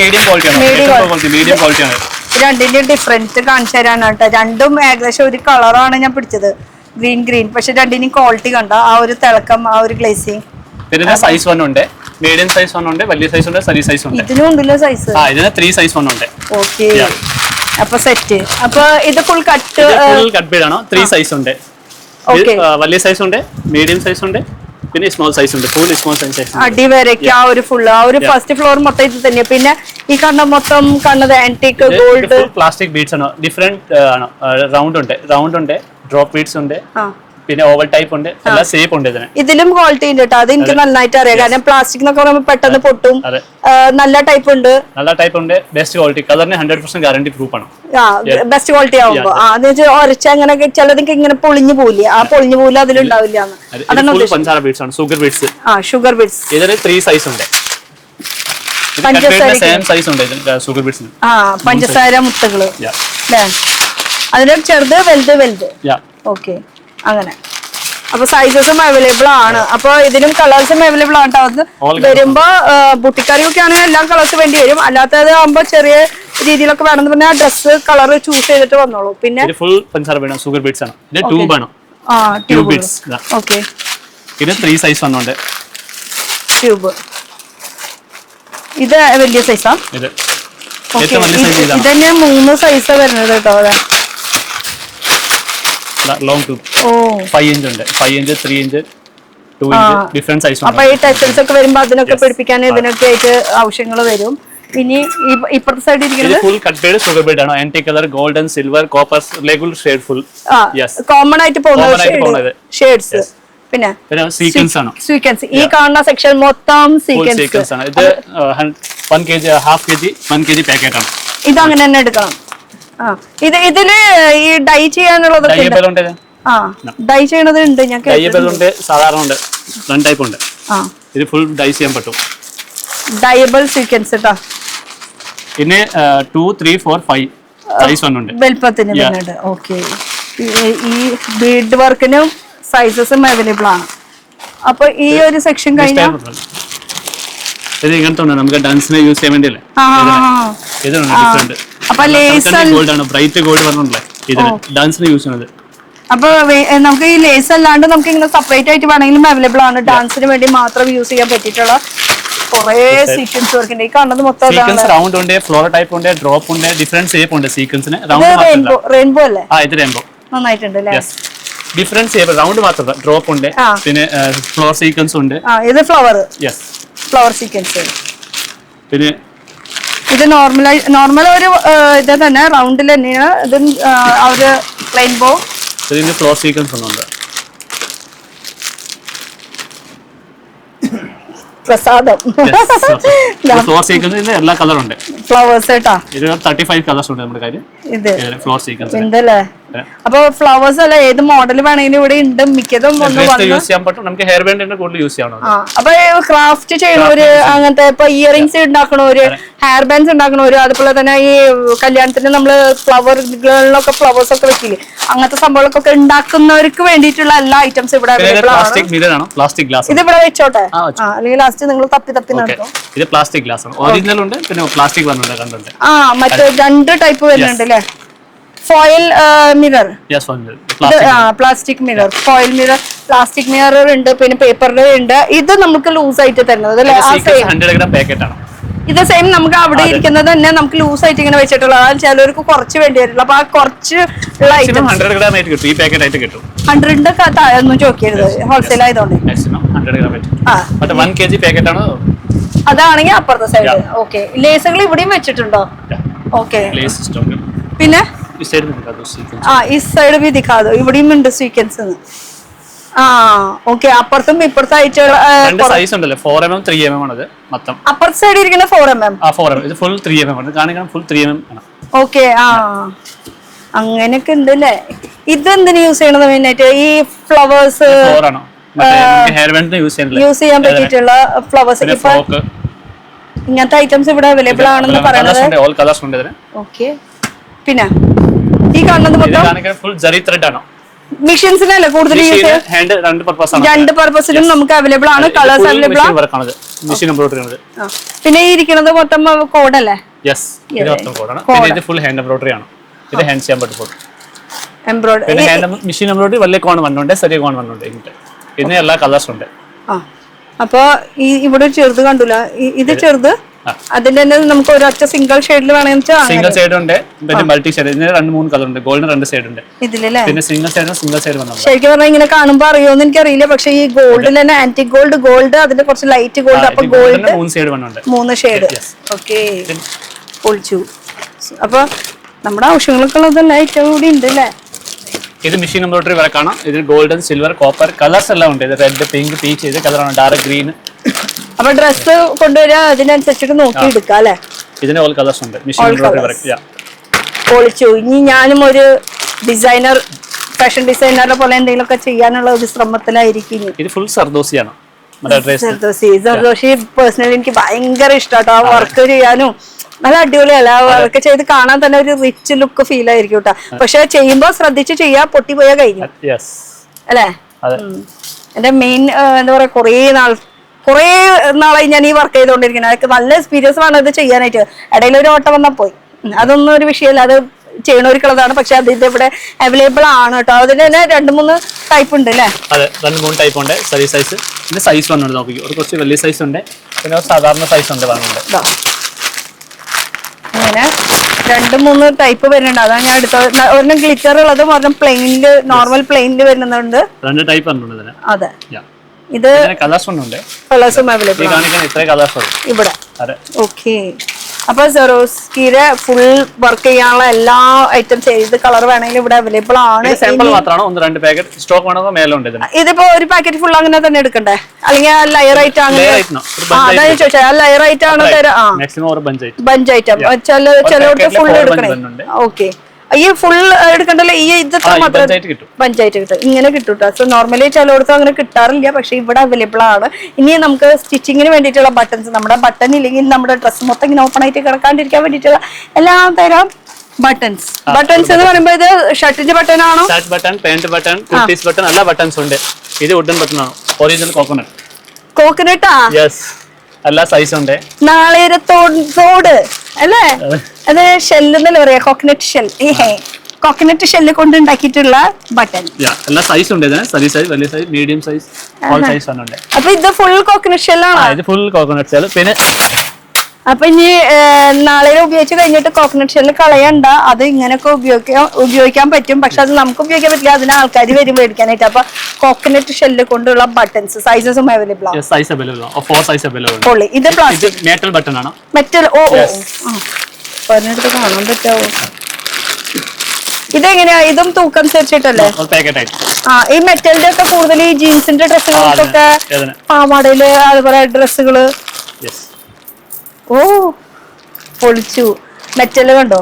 മീഡിയം ക്വാളിറ്റി ആണ്. രണ്ടിന്റെ ഡിഫറൻസ് കാണിച്ചു തരാനാട്ടോ. രണ്ടും ഏകദേശം ഒരു കളറാണ് ഞാൻ പിടിച്ചത്, ഗ്രീൻ. പക്ഷെ രണ്ടിനും ക്വാളിറ്റി കണ്ട ആ ഒരു തിളക്കം, ആ ഒരു ഗ്ലേസിങ്. സൈസ് 1 ഉണ്ട്, മീഡിയം സൈസ് 1 ഉണ്ട്, വലിയ സൈസ് ഉണ്ട്, ചെറിയ സൈസ് ഉണ്ട്. ഇതിനും ഉണ്ടല്ലോ സൈസ്? ഇതിന് 3 സൈസ് 1 ഉണ്ട്. ഓക്കെ, അപ്പൊ സെറ്റ്. അപ്പൊ ഇത് ഫുൾ കട്ട് ബീഡ് ആണ്. 3 സൈസ് ഉണ്ട്. വലിയ സൈസ് ഉണ്ട്, മീഡിയം സൈസ് ഉണ്ട്, പിന്നെ സ്മോൾ സൈസ് ഉണ്ട്. Full small size. അടിവരയ്ക്ക് ആ ഒരു ഫുൾ ആ ഒരു ഫസ്റ്റ് ഫ്ലോർ മൊത്തം ഇത് തന്നെയാ. പിന്നെ ഈ മൊത്തം കണ്ടത് ആന്റിക് ഗോൾഡ് പ്ലാസ്റ്റിക് ബീഡ്സ് ആണ്. ഡിഫറെന്റ് ആണ്. റൗണ്ട് ഉണ്ട്, ഡ്രോപ്പ് ബീഡ്സ് ഉണ്ട്, പിന്നെ ഓവൽ ടൈപ്പ് ഉണ്ട്, എല്ലാ ഷേപ്പ് ഉണ്ട്. ഇതിലും ക്വാളിറ്റി ഉണ്ട് കേട്ടോ. അത് എനിക്ക് നന്നായിട്ട് അറിയാം. കാരണം പ്ലാസ്റ്റിക് എന്നൊക്കെ പറയുമ്പോൾ പെട്ടെന്ന് പൊട്ടും. നല്ല ടൈപ്പ് ഉണ്ട്, ബെസ്റ്റ് ക്വാളിറ്റി. കളറിന് 100% ഗ്യാരണ്ടി പ്രൂഫ് ആണ്. ബെസ്റ്റ് ക്വാളിറ്റി ആവുമ്പോ ഒരച്ച അങ്ങനെ ചിലതൊക്കെ ഇങ്ങനെ പൊളിഞ്ഞു പോവില്ല. ആ പൊളിഞ്ഞു പോവില്ല, അതിലുണ്ടാവില്ല. പഞ്ചസാര ബീഡ്സ് ആണ്. Sugar beads. Sugar beads. ഇതിന് 3 സൈസ് ഉണ്ട്. പഞ്ചസാര മുത്തകള് അല്ലേ? അതിന് ചെറുത്, വലുത്. ഓക്കെ, അങ്ങനെ അപ്പൊ സൈസസും അവൈലബിൾ ആണ്. അപ്പൊ ഇതിനും കളേഴ്സും അവൈലബിൾ ആണ്. അത് വരുമ്പോ ബുട്ടിക്കറിയൊക്കെ ആണെങ്കിൽ എല്ലാ കളേഴ്സ് വേണ്ടി വരും. അല്ലാത്തത് ആകുമ്പോ ചെറിയ രീതിയിലൊക്കെ വേണമെന്ന് പറഞ്ഞാൽ ഡ്രസ് കളർ ചൂസ് ചെയ്തിട്ട് വന്നോളൂ. പിന്നെ ഫുൾ പഞ്ചസാര വേണം, ഷുഗർ ബീഡ്സ് ആണ്. ഇത് ട്യൂബ് ആണ്. Tube beads. ഓക്കെ. ഇത് 3 സൈസ് വന്നുണ്ട്. ട്യൂബ് ഇത് വലിയ സൈസാ? ഇത് ഏറ്റവും വലിയ സൈസ് ഇതാണ്. ഇതന്നെ 3 സൈസ് വരുന്നത് കേട്ടോ. Long tube. 5 ഇഞ്ച് ഉണ്ട്, 5 inch, 3 inch, 2 inch, different size. അപ്പൊ ഈ ടെക്സ്റ്റൈൽസ് ഒക്കെ വരുമ്പോ അതിനൊക്കെ പിടിപ്പിക്കാൻ ഇതിനൊക്കെ ആയിട്ട് ആവശ്യങ്ങൾ വരും. ഇനി ഇപ്പുറത്തെ സൈഡ് ഇരിക്കുന്നത് ഫുൾ കട്ടഡ് ഷുഗർ ബീഡ് ആണ്. ആന്റി colour, golden, silver, copper, regular shade full. Common ആയിട്ട് പോകുന്ന ഷെയ്ഡ്സ്. പിന്നെ സീക്വൻസ് ആണ്. സീക്വൻസ് ഈ കാണുന്ന സെക്ഷൻ മൊത്തം സീക്വൻസ് ആണ്. ഇത് 1 kg, half kg, 1 kg packet ആണ്. ഇത് അങ്ങനെ തന്നെ എടുക്കണം. ഇതില് ഈ ഡൈ ചെയ്യാനുള്ളതൊക്കെ ഡൈ ചെയ്യണത് ഉണ്ട്. ഞാൻ ഉണ്ട്, സാധാരണ ഉണ്ട്, 2 ടൈപ്പ് ഉണ്ട്. ഇത് ഫുൾ ഡൈ ചെയ്യാൻ പറ്റും. ഡയബിൾ സീക്വൻസ് കേട്ടോ. പിന്നെ 2, 3, 4, 5 സൈസ് ഉണ്ട്. വലുപ്പത്തിന് വരുന്നുണ്ട്. ഓക്കെ. ഈ ബീഡ് വർക്കിനും സൈസസും അവൈലബിൾ ആണ്. അപ്പൊ ഈ ഒരു സെക്ഷൻ കഴിഞ്ഞാൽ ഇത് ഇങ്ങനത്തെ നമുക്ക് ഡാൻസിന് യൂസ് ചെയ്യാൻ വേണ്ടിയല്ലേ. ഇതാണ് ഡിഫറെന്റ്. അപ്പൊ ലേസ് ഗോൾഡ് ആണ്, ബ്രൈറ്റ് ഗോൾഡ് പറഞ്ഞില്ലേ, ഇതിന് ഡാൻസിന് യൂസ് ചെയ്യുന്നത്. അപ്പൊ നമുക്ക് ഈ ലേസ് അല്ലാണ്ട് നമുക്ക് ഇങ്ങനെ സെപ്പറേറ്റ് ആയിട്ട് വേണമെങ്കിലും അവൈലബിൾ ആണ്. ഡാൻസിന് വേണ്ടി മാത്രം യൂസ് ചെയ്യാൻ പറ്റിയിട്ടുള്ള കുറേ സീക്വൻസ് വർക്ക് ഉണ്ട്. ഈ കാണുന്നത് മൊത്തം റൗണ്ട് ഉണ്ട്, ഫ്ലോർ ടൈപ്പ് ഉണ്ട്, ഡ്രോപ്പ് ഉണ്ട്, ഡിഫറെന്റ് ഷേപ്പ് ഉണ്ട്. സീക്വൻസിന് റെയിൻബോ അല്ലേ? ഇത് റെയിൻബോ നന്നായിട്ടുണ്ട് അല്ലേ? ഡിഫറെന്റ് ഷേപ്പ്, റൗണ്ട് മാത്രമല്ല, ഡ്രോപ്പ് ഉണ്ട്, പിന്നെ ഫ്ലോർ സീക്വൻസ് ഉണ്ട്. ഇത് ഫ്ലവർ ഫ്ലവർ സീക്വൻസ്. പിന്നെ ഇത് നോർമൽ ഒരു ഇത് തന്നെ റൗണ്ടിൽ തന്നെയാണ്. ഇത് ഒരു റെയിൻബോ. ഇതിന് ഫ്ലോർ സീക്വൻസ് ഒന്നുണ്ട്. പ്രസാദം. ഫ്ലോർ സീക്വൻസ് എല്ലാ കളറും ഉണ്ട്. ഫ്ലവേഴ്സ് കേട്ടാ. ഇത് 35 കളേഴ്സ് ഉണ്ട് നമ്മുടെ കാര്യം. ഇത് ഫ്ലോർ സീക്വൻസ് ഉണ്ടല്ലേ? അപ്പൊ ഫ്ലവേഴ്സ് അല്ല, ഏത് മോഡൽ വേണമെങ്കിലും ഇവിടെ ഉണ്ട്. മിക്കതും യൂസ് ചെയ്യാൻ പറ്റും. നമുക്ക് ഹെയർ ബാൻഡ് കൂടുതൽ യൂസ് ചെയ്യണം. അപ്പൊ ക്രാഫ്റ്റ് ചെയ്യണവര്, അങ്ങനത്തെ ഇപ്പൊ ഇയറിംഗ്സ് ഉണ്ടാക്കണവര്, ഹെയർ ബാൻഡ്സ് ഉണ്ടാക്കണവര്, അതുപോലെ തന്നെ ഈ കല്യാണത്തിന് നമ്മള് ഫ്ലവറുകളിലൊക്കെ ഫ്ലവേഴ്സ് ഒക്കെ വെക്കില്ലേ, അങ്ങനത്തെ സംഭവങ്ങളൊക്കെ ഉണ്ടാക്കുന്നവർക്ക് വേണ്ടിയിട്ടുള്ള എല്ലാ ഐറ്റംസ് ഇവിടെ അവൈലബിൾ ആണ്. പ്ലാസ്റ്റിക് ഗ്ലാസ് ഇത് ഇവിടെ വെച്ചോട്ടെ, അല്ലെങ്കിൽ ലാസ്റ്റ് നിങ്ങൾ തപ്പി നടക്കും. ഇത് പ്ലാസ്റ്റിക് ഗ്ലാസ് ആണ്. ഒറിജിനൽ ഉണ്ട്, പിന്നെ പ്ലാസ്റ്റിക് വരുന്നുണ്ട്. കണ്ടുണ്ട്. മറ്റേ 2 ടൈപ്പ് വരുന്നുണ്ട് അല്ലേ? Foil mirror, plastic mirror, foil mirror, plastic mirror ഉണ്ട്, പിന്നെ പേപ്പറിൽ ഉണ്ട്. ഇത് നമുക്ക് ലൂസ് ആയിട്ട് തരുന്നത് അല്ലേ? 100 gram പാക്കറ്റ് ആണ്. ഇത് സെയിം നമുക്ക് അവിടെ ഇരിക്കുന്നത് തന്നെ നമുക്ക് ലൂസ് ആയിട്ട് ഇങ്ങനെ വെച്ചിട്ടുള്ളതാണ്. ചിലർക്ക് കുറച്ച് വേണ്ടി വരില്ല. അപ്പൊ ആ കുറച്ച് 100 gram ആയിട്ട് കിട്ടും. ഈ പാക്കറ്റ് ആയിട്ട് കിട്ടും. 100ന്റെ ഒന്നും ചോദിക്കരുത്, ഹോൾസെയിൽ ആയതുകൊണ്ട്. 100 gram ആയിട്ട്. 1 kg പാക്കറ്റ് ആണ്. അതാണെങ്കിൽ അപ്പുറത്തെ സൈഡ്. ഓക്കെ. ലേസുകൾ ഇവിടെയും വെച്ചിട്ടുണ്ടോ? ഓക്കെ. പിന്നെ इस साइड में दिखा दो सीक्वेंस. इस साइड भी दिखा दो. ഇവിടെയും ഉണ്ട് സീക്വൻസ്. ഓക്കെ. അപ്പുറത്തും ഇപ്പുറത്തായിട്ടുള്ള രണ്ട് സൈസ് ഉണ്ടല്ലോ. 4mm 3mm ആണ്. ഇത് മൊത്തം അപ്പുറത്തെ സൈഡ് ഇരിക്കുന്ന 4mm. 4mm. ഇത് ഫുൾ 3mm ആണ്. കാണിക്കണം ഫുൾ 3mm ആണ്. ഓക്കെ. അങ്ങനെയൊക്കെ ഉണ്ട് അല്ലേ? ഇത് എന്തിനു യൂസ് ചെയ്യണത് മെയിൻ ആയിട്ട്? ഈ ഫ്ലവേഴ്സ് ആണോ? ഹെയർ ബാൻഡിന് യൂസ് ചെയ്യാൻ പറ്റിയിട്ടുള്ള ഫ്ലവേഴ്സ്. ഇപ്പൊ ഇങ്ങനത്തെ ഐറ്റംസ് ഇവിടെ അവൈലബിൾ ആണെന്ന് പറയുന്നത്. ഓൾ കളേഴ്സ് ഉണ്ട് ഇതിന്. ഓക്കെ. പിന്നെ ഈ കാണുന്നത് മൊത്തം ഫുൾ ജറി ത്രെഡ് ആണ്. മെഷീൻസിനല്ലേ കൂടുതൽ യൂസ് ചെയ്യുന്നത്? ഹാൻഡ് രണ്ട് പർപ്പസിനും നമുക്ക് അവൈലബിൾ ആണ്. കളേഴ്സ് അവൈലബിൾ ആണ്. മെഷീൻ എംബ്രോയിഡറി ആണ്. പിന്നെ ഈ ഇരിക്കുന്നത് മൊത്തം കോഡല്ലേ? യെസ്, ഇത് മൊത്തം കോഡാണ്. പിന്നെ ഇത് ഫുൾ ഹാൻഡ് എംബ്രോയിഡറി ആണ്. ഇത് ഹാൻഡ് ചെയ്യാൻ പറ്റും എംബ്രോയിഡറി. പിന്നെ ഹാൻഡ് മെഷീൻ എംബ്രോയിഡറി വലിയ കോൺ വന്നുണ്ട്, ചെറിയ കോൺ വന്നുണ്ട്. പിന്നെ എല്ലാ കളേഴ്സ് ഉണ്ട്. അപ്പൊ ഇവിടെ ചെറുത് കണ്ടില്ല, ഇത് ചെറുത്. അതിന്റെ തന്നെ നമുക്ക് ഒരൊറ്റ സിംഗിൾ ഷെയ്ഡിൽ വേണമെങ്കിൽ സിംഗിൾ ഷെയ്ഡ് ഉണ്ട്, പിന്നെ മൾട്ടി ഷെയ്ഡ്. ഇതിന് 2-3 കളർ ഉണ്ട്. ഗോൾഡിന് 2 ഷെയ്ഡ് ഉണ്ട് ഇതിലല്ലേ? പിന്നെ സിംഗിൾ ഷെയ്ഡ് വന്നു. ശരിക്കും പറഞ്ഞാൽ ഇങ്ങനെ കാണുമ്പോ അറിയോന്ന് എനിക്കറിയില്ല. പക്ഷെ ഈ ഗോൾഡിൽ തന്നെ ആന്റിക് ഗോൾഡ്, അതിന്റെ കുറച്ച് ലൈറ്റ് ഗോൾഡ്. അപ്പൊ ഗോൾഡ് 3 ഷെയ്ഡ് വന്നുണ്ട്. 3 ഷെയ്ഡ്. ഓക്കെ. പൊളിച്ചു. അപ്പൊ നമ്മുടെ ആവശ്യങ്ങളൊക്കെ ഉള്ളതെല്ലാം ഏറ്റവും കൂടി ഉണ്ട് അല്ലേ? ഇത് മെഷീൻ എംബ്രോയിഡറി വർക്കാണ്. ഇത് ഗോൾഡൻ, സിൽവർ, കോപ്പർ കളേഴ്സ് എല്ലാം ഉണ്ട്. ഇത് റെഡ്, പിങ്ക്, പീച്ച് ഇത് കളറാണ്. Dark green. അപ്പൊ ഡ്രസ് കൊണ്ടുവരാ അതിനനുസരിച്ചിട്ട് നോക്കി എടുക്കാം അല്ലെ? ഇതിന് ഓൾ കളേഴ്സ് ഉണ്ട്. Machine embroidery work. പൊളിച്ചു. ഇനി ഞാനും ഒരു ഡിസൈനർ, ഫാഷൻ ഡിസൈനറെ പോലെ എന്തെങ്കിലുമൊക്കെ ചെയ്യാനുള്ള ഒരു ശ്രമത്തിലായിരിക്കും. ഇത് ഫുൾ സർദോസിയാണ്. സർദോഷി പേഴ്സണലി എനിക്ക് ഭയങ്കര ഇഷ്ടമാട്ടോ. ആ വർക്ക് ചെയ്യാനും നല്ല അടിപൊളിയല്ല. വർക്ക് ചെയ്ത് കാണാൻ തന്നെ ഒരു റിച്ച് ലുക്ക് ഫീൽ ആയിരിക്കും കേട്ടോ. പക്ഷെ ചെയ്യുമ്പോ ശ്രദ്ധിച്ച് ചെയ്യാ, പൊട്ടിപ്പോയാ കഴിഞ്ഞു അല്ലേ? അതെ. എന്റെ മെയിൻ എന്താ പറയാ കുറേ നാളായി ഞാൻ ഈ വർക്ക് ചെയ്തുകൊണ്ടിരിക്കുന്നത്. അതൊക്കെ നല്ല എക്സ്പീരിയൻസ് ആണ് ഇത് ചെയ്യാനായിട്ട്. ഇടയിൽ ഒരു ഓട്ടം വന്നാൽ പോയി, അതൊന്നും ഒരു വിഷയമല്ല, അത് ചെയ്യണവർക്കുള്ളതാണ്. പക്ഷെ അത് ഇത് ഇവിടെ അവൈലബിൾ ആണ് കേട്ടോ. അതിന് തന്നെ 2-3 ടൈപ്പ് ഉണ്ട് അല്ലേ? അതെ, 2-3 ടൈപ്പ് ഉണ്ട്. ചെറിയ സൈസ്, പിന്നെ സൈസ് വന്നുണ്ട് നോക്കി. ഒരു കുറച്ച് വലിയ സൈസ് ഉണ്ട്, പിന്നെ സാധാരണ സൈസ് ഉണ്ട് വാങ്ങുന്നുണ്ട്. അങ്ങനെ 2-3 ടൈപ്പ് വരുന്നുണ്ട്. അതാണ് ഞാൻ എടുത്തത്. ഒരെണ്ണം ഗ്ലിറ്റർ ഉള്ളതും ഒരെണ്ണം പ്ലെയിനില് നോർമൽ പ്ലെയിനില് വരുന്നുണ്ട്. 2 ടൈപ്പ് ഉണ്ട്. അതെ, ഇത് കളേഴ്സ് ഉണ്ട്, കളേഴ്സും അവൈലബിൾ ഇത്ര കളേഴ്സ് ഇവിടെ. അതെ, ഓക്കെ. അപ്പൊ സെറോസ്കിയുടെ ഫുൾ വർക്ക് ചെയ്യാനുള്ള എല്ലാ ഐറ്റംസ് ഏത് കളർ വേണമെങ്കിലും ഇവിടെ അവൈലബിൾ ആണ്. സാമ്പിൾ മാത്രമാണ്, 1-2 പാക്കറ്റ് സ്റ്റോക്ക് വേണമെങ്കിൽ മേലെ ഉണ്ട്. ഇതിപ്പോ ഒരു പാക്കറ്റ് ഫുൾ അങ്ങനെ തന്നെ എടുക്കണ്ടേ, അല്ലെങ്കിൽ ലയർ ആയിട്ട് അങ്ങനെ? അതാണ് ചോദിച്ചത്, ആ ലയർ ആയിട്ടാണ് ബഞ്ച് ഐറ്റം ചിലർക്ക് ഫുൾ എടുക്കണേ. ഓക്കെ, ഈ ഫുൾ എടുക്കണ്ടല്ലോ, ഈ ഇതൊക്കെ മാത്രം ബഞ്ചായിട്ട് കിട്ടും. ഇങ്ങനെ കിട്ടും. സോ നോർമലി ചിലയിടത്തും അങ്ങനെ കിട്ടാറില്ല, പക്ഷെ ഇവിടെ അവൈലബിൾ ആണ്. ഇനി നമുക്ക് സ്റ്റിച്ചിങ്ങിന് വേണ്ടിയിട്ടുള്ള ബട്ടൺസ്, നമ്മുടെ ബട്ടൺ ഇല്ലെങ്കിൽ നമ്മുടെ ഡ്രസ്സ് മൊത്തം ഇങ്ങനെ ഓപ്പൺ ആയിട്ട് കിടക്കാണ്ടിരിക്കാൻ വേണ്ടിയിട്ടുള്ള എല്ലാ തരം ബട്ടൺസ്. ബട്ടൺസ് എന്ന് പറയുമ്പോൾ ഇത് ഷർട്ടിന്റെ ബട്ടൺ ആണോ? Shirt button, pant button, kurtis button, എല്ലാ ബട്ടൺസ് ഉണ്ട്. ഇത് വുഡൻ ബട്ടൺ ആണ്, ഒറിജിനൽ കോക്കനട്ടാ? യെസ്, എല്ലാ സൈസ് ഉണ്ട്. നാളികേരത്തോട് അല്ലേ? അത് ഷെല്ലെന്നല്ലേ പറയാ, കോക്കനട്ട് ഷെൽ. കോക്കനട്ട് ഷെല്ല് കൊണ്ട് ഉണ്ടാക്കിയിട്ടുള്ള ബട്ടൺ. എല്ലാ സൈസ് ഉണ്ട്. ഇതിന് ചെറിയ സൈസ്, വലിയ size, medium size, all size ഉണ്ട്. അപ്പൊ ഇത് ഫുൾ കോക്കനട്ട് ഷെല്ലാണ്? ഇത് ഫുൾ കോക്കനട്ട് ഷെൽ. പിന്നെ അപ്പൊ ഇനി നാളെ ഉപയോഗിച്ച് കഴിഞ്ഞിട്ട് കോക്കനട്ട് ഷെല്ല് കളയണ്ട, അത് ഇങ്ങനെയൊക്കെ ഉപയോഗിക്കാൻ പറ്റും. പക്ഷെ അത് നമുക്ക് ഉപയോഗിക്കാൻ പറ്റില്ല, അതിന് ആൾക്കാർ വരും മേടിക്കാനായിട്ട്. അപ്പൊ കോക്കനട്ട് ഷെല്ല് കൊണ്ടുള്ള ബട്ടൺസ് സൈസസും അവൈലബിൾ ആണ്. സൈസ് അവൈലബിൾ ആണ്, 4 സൈസ് അവൈലബിൾ ആണ്. പൊളി. ഇത് പ്ലാസ്റ്റിക് മെറ്റൽ ബട്ടൺ ആണ്. മെറ്റൽ. ഓ പറഞ്ഞെടുത്ത് കാണാൻ പറ്റാവോ? ഇതെങ്ങനെയാ? ഇതും തൂക്കം അനുസരിച്ചിട്ടല്ലേ? ഈ മെറ്റലിന്റെ ഒക്കെ കൂടുതൽ ഈ ജീൻസിന്റെ ഡ്രസ്സുകൾക്കൊക്കെ, പാവാടയില്, അതുപോലെ ഡ്രസ്സുകള്. ഓ പൊളിച്ചു. മെറ്റല് കണ്ടോ,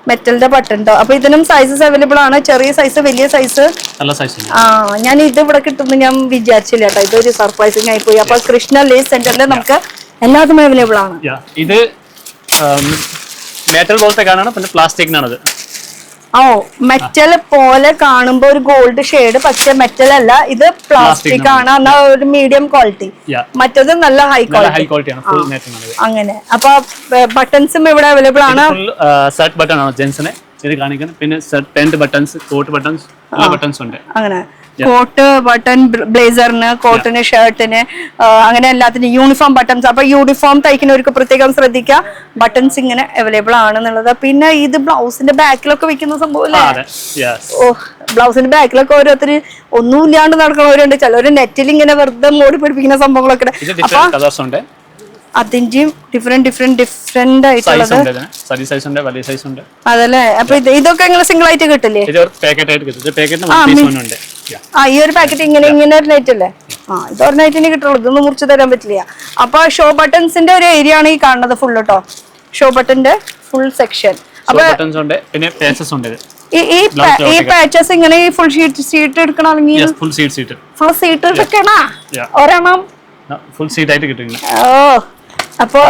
മെറ്റലിന്റെ ബട്ടൺ ഉണ്ടോ? അപ്പൊ ഇതിനും സൈസസ് അവൈലബിൾ ആണ്, ചെറിയ സൈസ്, വലിയ സൈസ്. ഞാൻ ഇത് ഇവിടെ കിട്ടുന്നു ഞാൻ വിചാരിച്ചില്ല കേട്ടോ, ഇതൊരു സർപ്രൈസിങ് ആയി പോയി. അപ്പൊ കൃഷ്ണ ലേസ് സെന്ററിൽ നമുക്ക് എല്ലാതും അവൈലബിൾ ആണ്. ഇത് മെറ്റൽ പോലത്തെ കാണാണ്, പിന്നെ പ്ലാസ്റ്റിക്കിനാണത്. ഓ, മെറ്റൽ പോലെ കാണുമ്പോ ഒരു ഗോൾഡ് ഷെയ്ഡ്, പക്ഷെ മെറ്റൽ അല്ല, ഇത് പ്ലാസ്റ്റിക് ആണ്. എന്നാ ഒരു മീഡിയം ക്വാളിറ്റി, മറ്റത് നല്ല ഹൈ ക്വാളിറ്റി ആണ്. അങ്ങനെ അപ്പൊ ബട്ടൺസും ഇവിടെ അവൈലബിൾ ആണ്. ഷർട്ട് ബട്ടൺ ആണ് ജെൻസിനെ ഇത് കാണിക്കുന്നത്, പിന്നെ പാന്റ് ബട്ടൺസ്, കോട്ട് ബട്ടൺസ്, എല്ലാ ബട്ടൺസ് ഉണ്ട്. അങ്ങനെ കോട്ട് ബട്ടൺ, ബ്ലേസറിന്, കോട്ടിന്, ഷർട്ടിന്, അങ്ങനെ എല്ലാത്തിനും യൂണിഫോം ബട്ടൺസ്. അപ്പൊ യൂണിഫോം തയ്ക്കുന്നവർക്ക് പ്രത്യേകം ശ്രദ്ധിക്കുക, ബട്ടൺസ് ഇങ്ങനെ അവൈലബിൾ ആണെന്നുള്ളത്. പിന്നെ ഇത് ബ്ലൗസിന്റെ ബാക്കിലൊക്കെ വെക്കുന്ന സംഭവം അല്ലേ? ഓ, ബ്ലൗസിന്റെ ബാക്കിലൊക്കെ ഓരോരുത്തർ ഒന്നും ഇല്ലാണ്ട് നടക്കുന്നവരുണ്ട്, ചിലവര് നെറ്റിൽ ഇങ്ങനെ വെറുതെ മോടി പിടിപ്പിക്കുന്ന സംഭവങ്ങളൊക്കെ. അപ്പൊ അതിന്റെയും ഡിഫറെന്റ് ആയിട്ടുള്ളത് അതല്ലേ? അപ്പൊ ഇതൊക്കെ നിങ്ങൾ സിംഗിൾ ആയിട്ട് കിട്ടില്ലേ? ഈ ഒരു പാക്കറ്റ് ഇങ്ങനെ ഒരു നൈറ്റ് അല്ലേ? ഇത് ഒരു നൈറ്റിന് കിട്ടുള്ളൂ, ഇതൊന്നും മുറിച്ച് തരാൻ പറ്റില്ല. അപ്പൊ ഷോ ബട്ടൺസിന്റെ ഒരു ഏരിയ ആണ് ഈ കാണുന്നത് ഫുൾ കേട്ടോ, ഷോ ബട്ടന്റെ ഫുൾ സെക്ഷൻ. അപ്പൊ ഈ പാച്ചസ് ഇങ്ങനെ ഫുൾ സീറ്റ് എടുക്കണം, അല്ലെങ്കിൽ ഫുൾ സീറ്റ് എടുക്കണ ഒരെണ്ണം ഫുൾ സീറ്റ് ആയിട്ട് കിട്ടും. ഓ, അപ്പൊ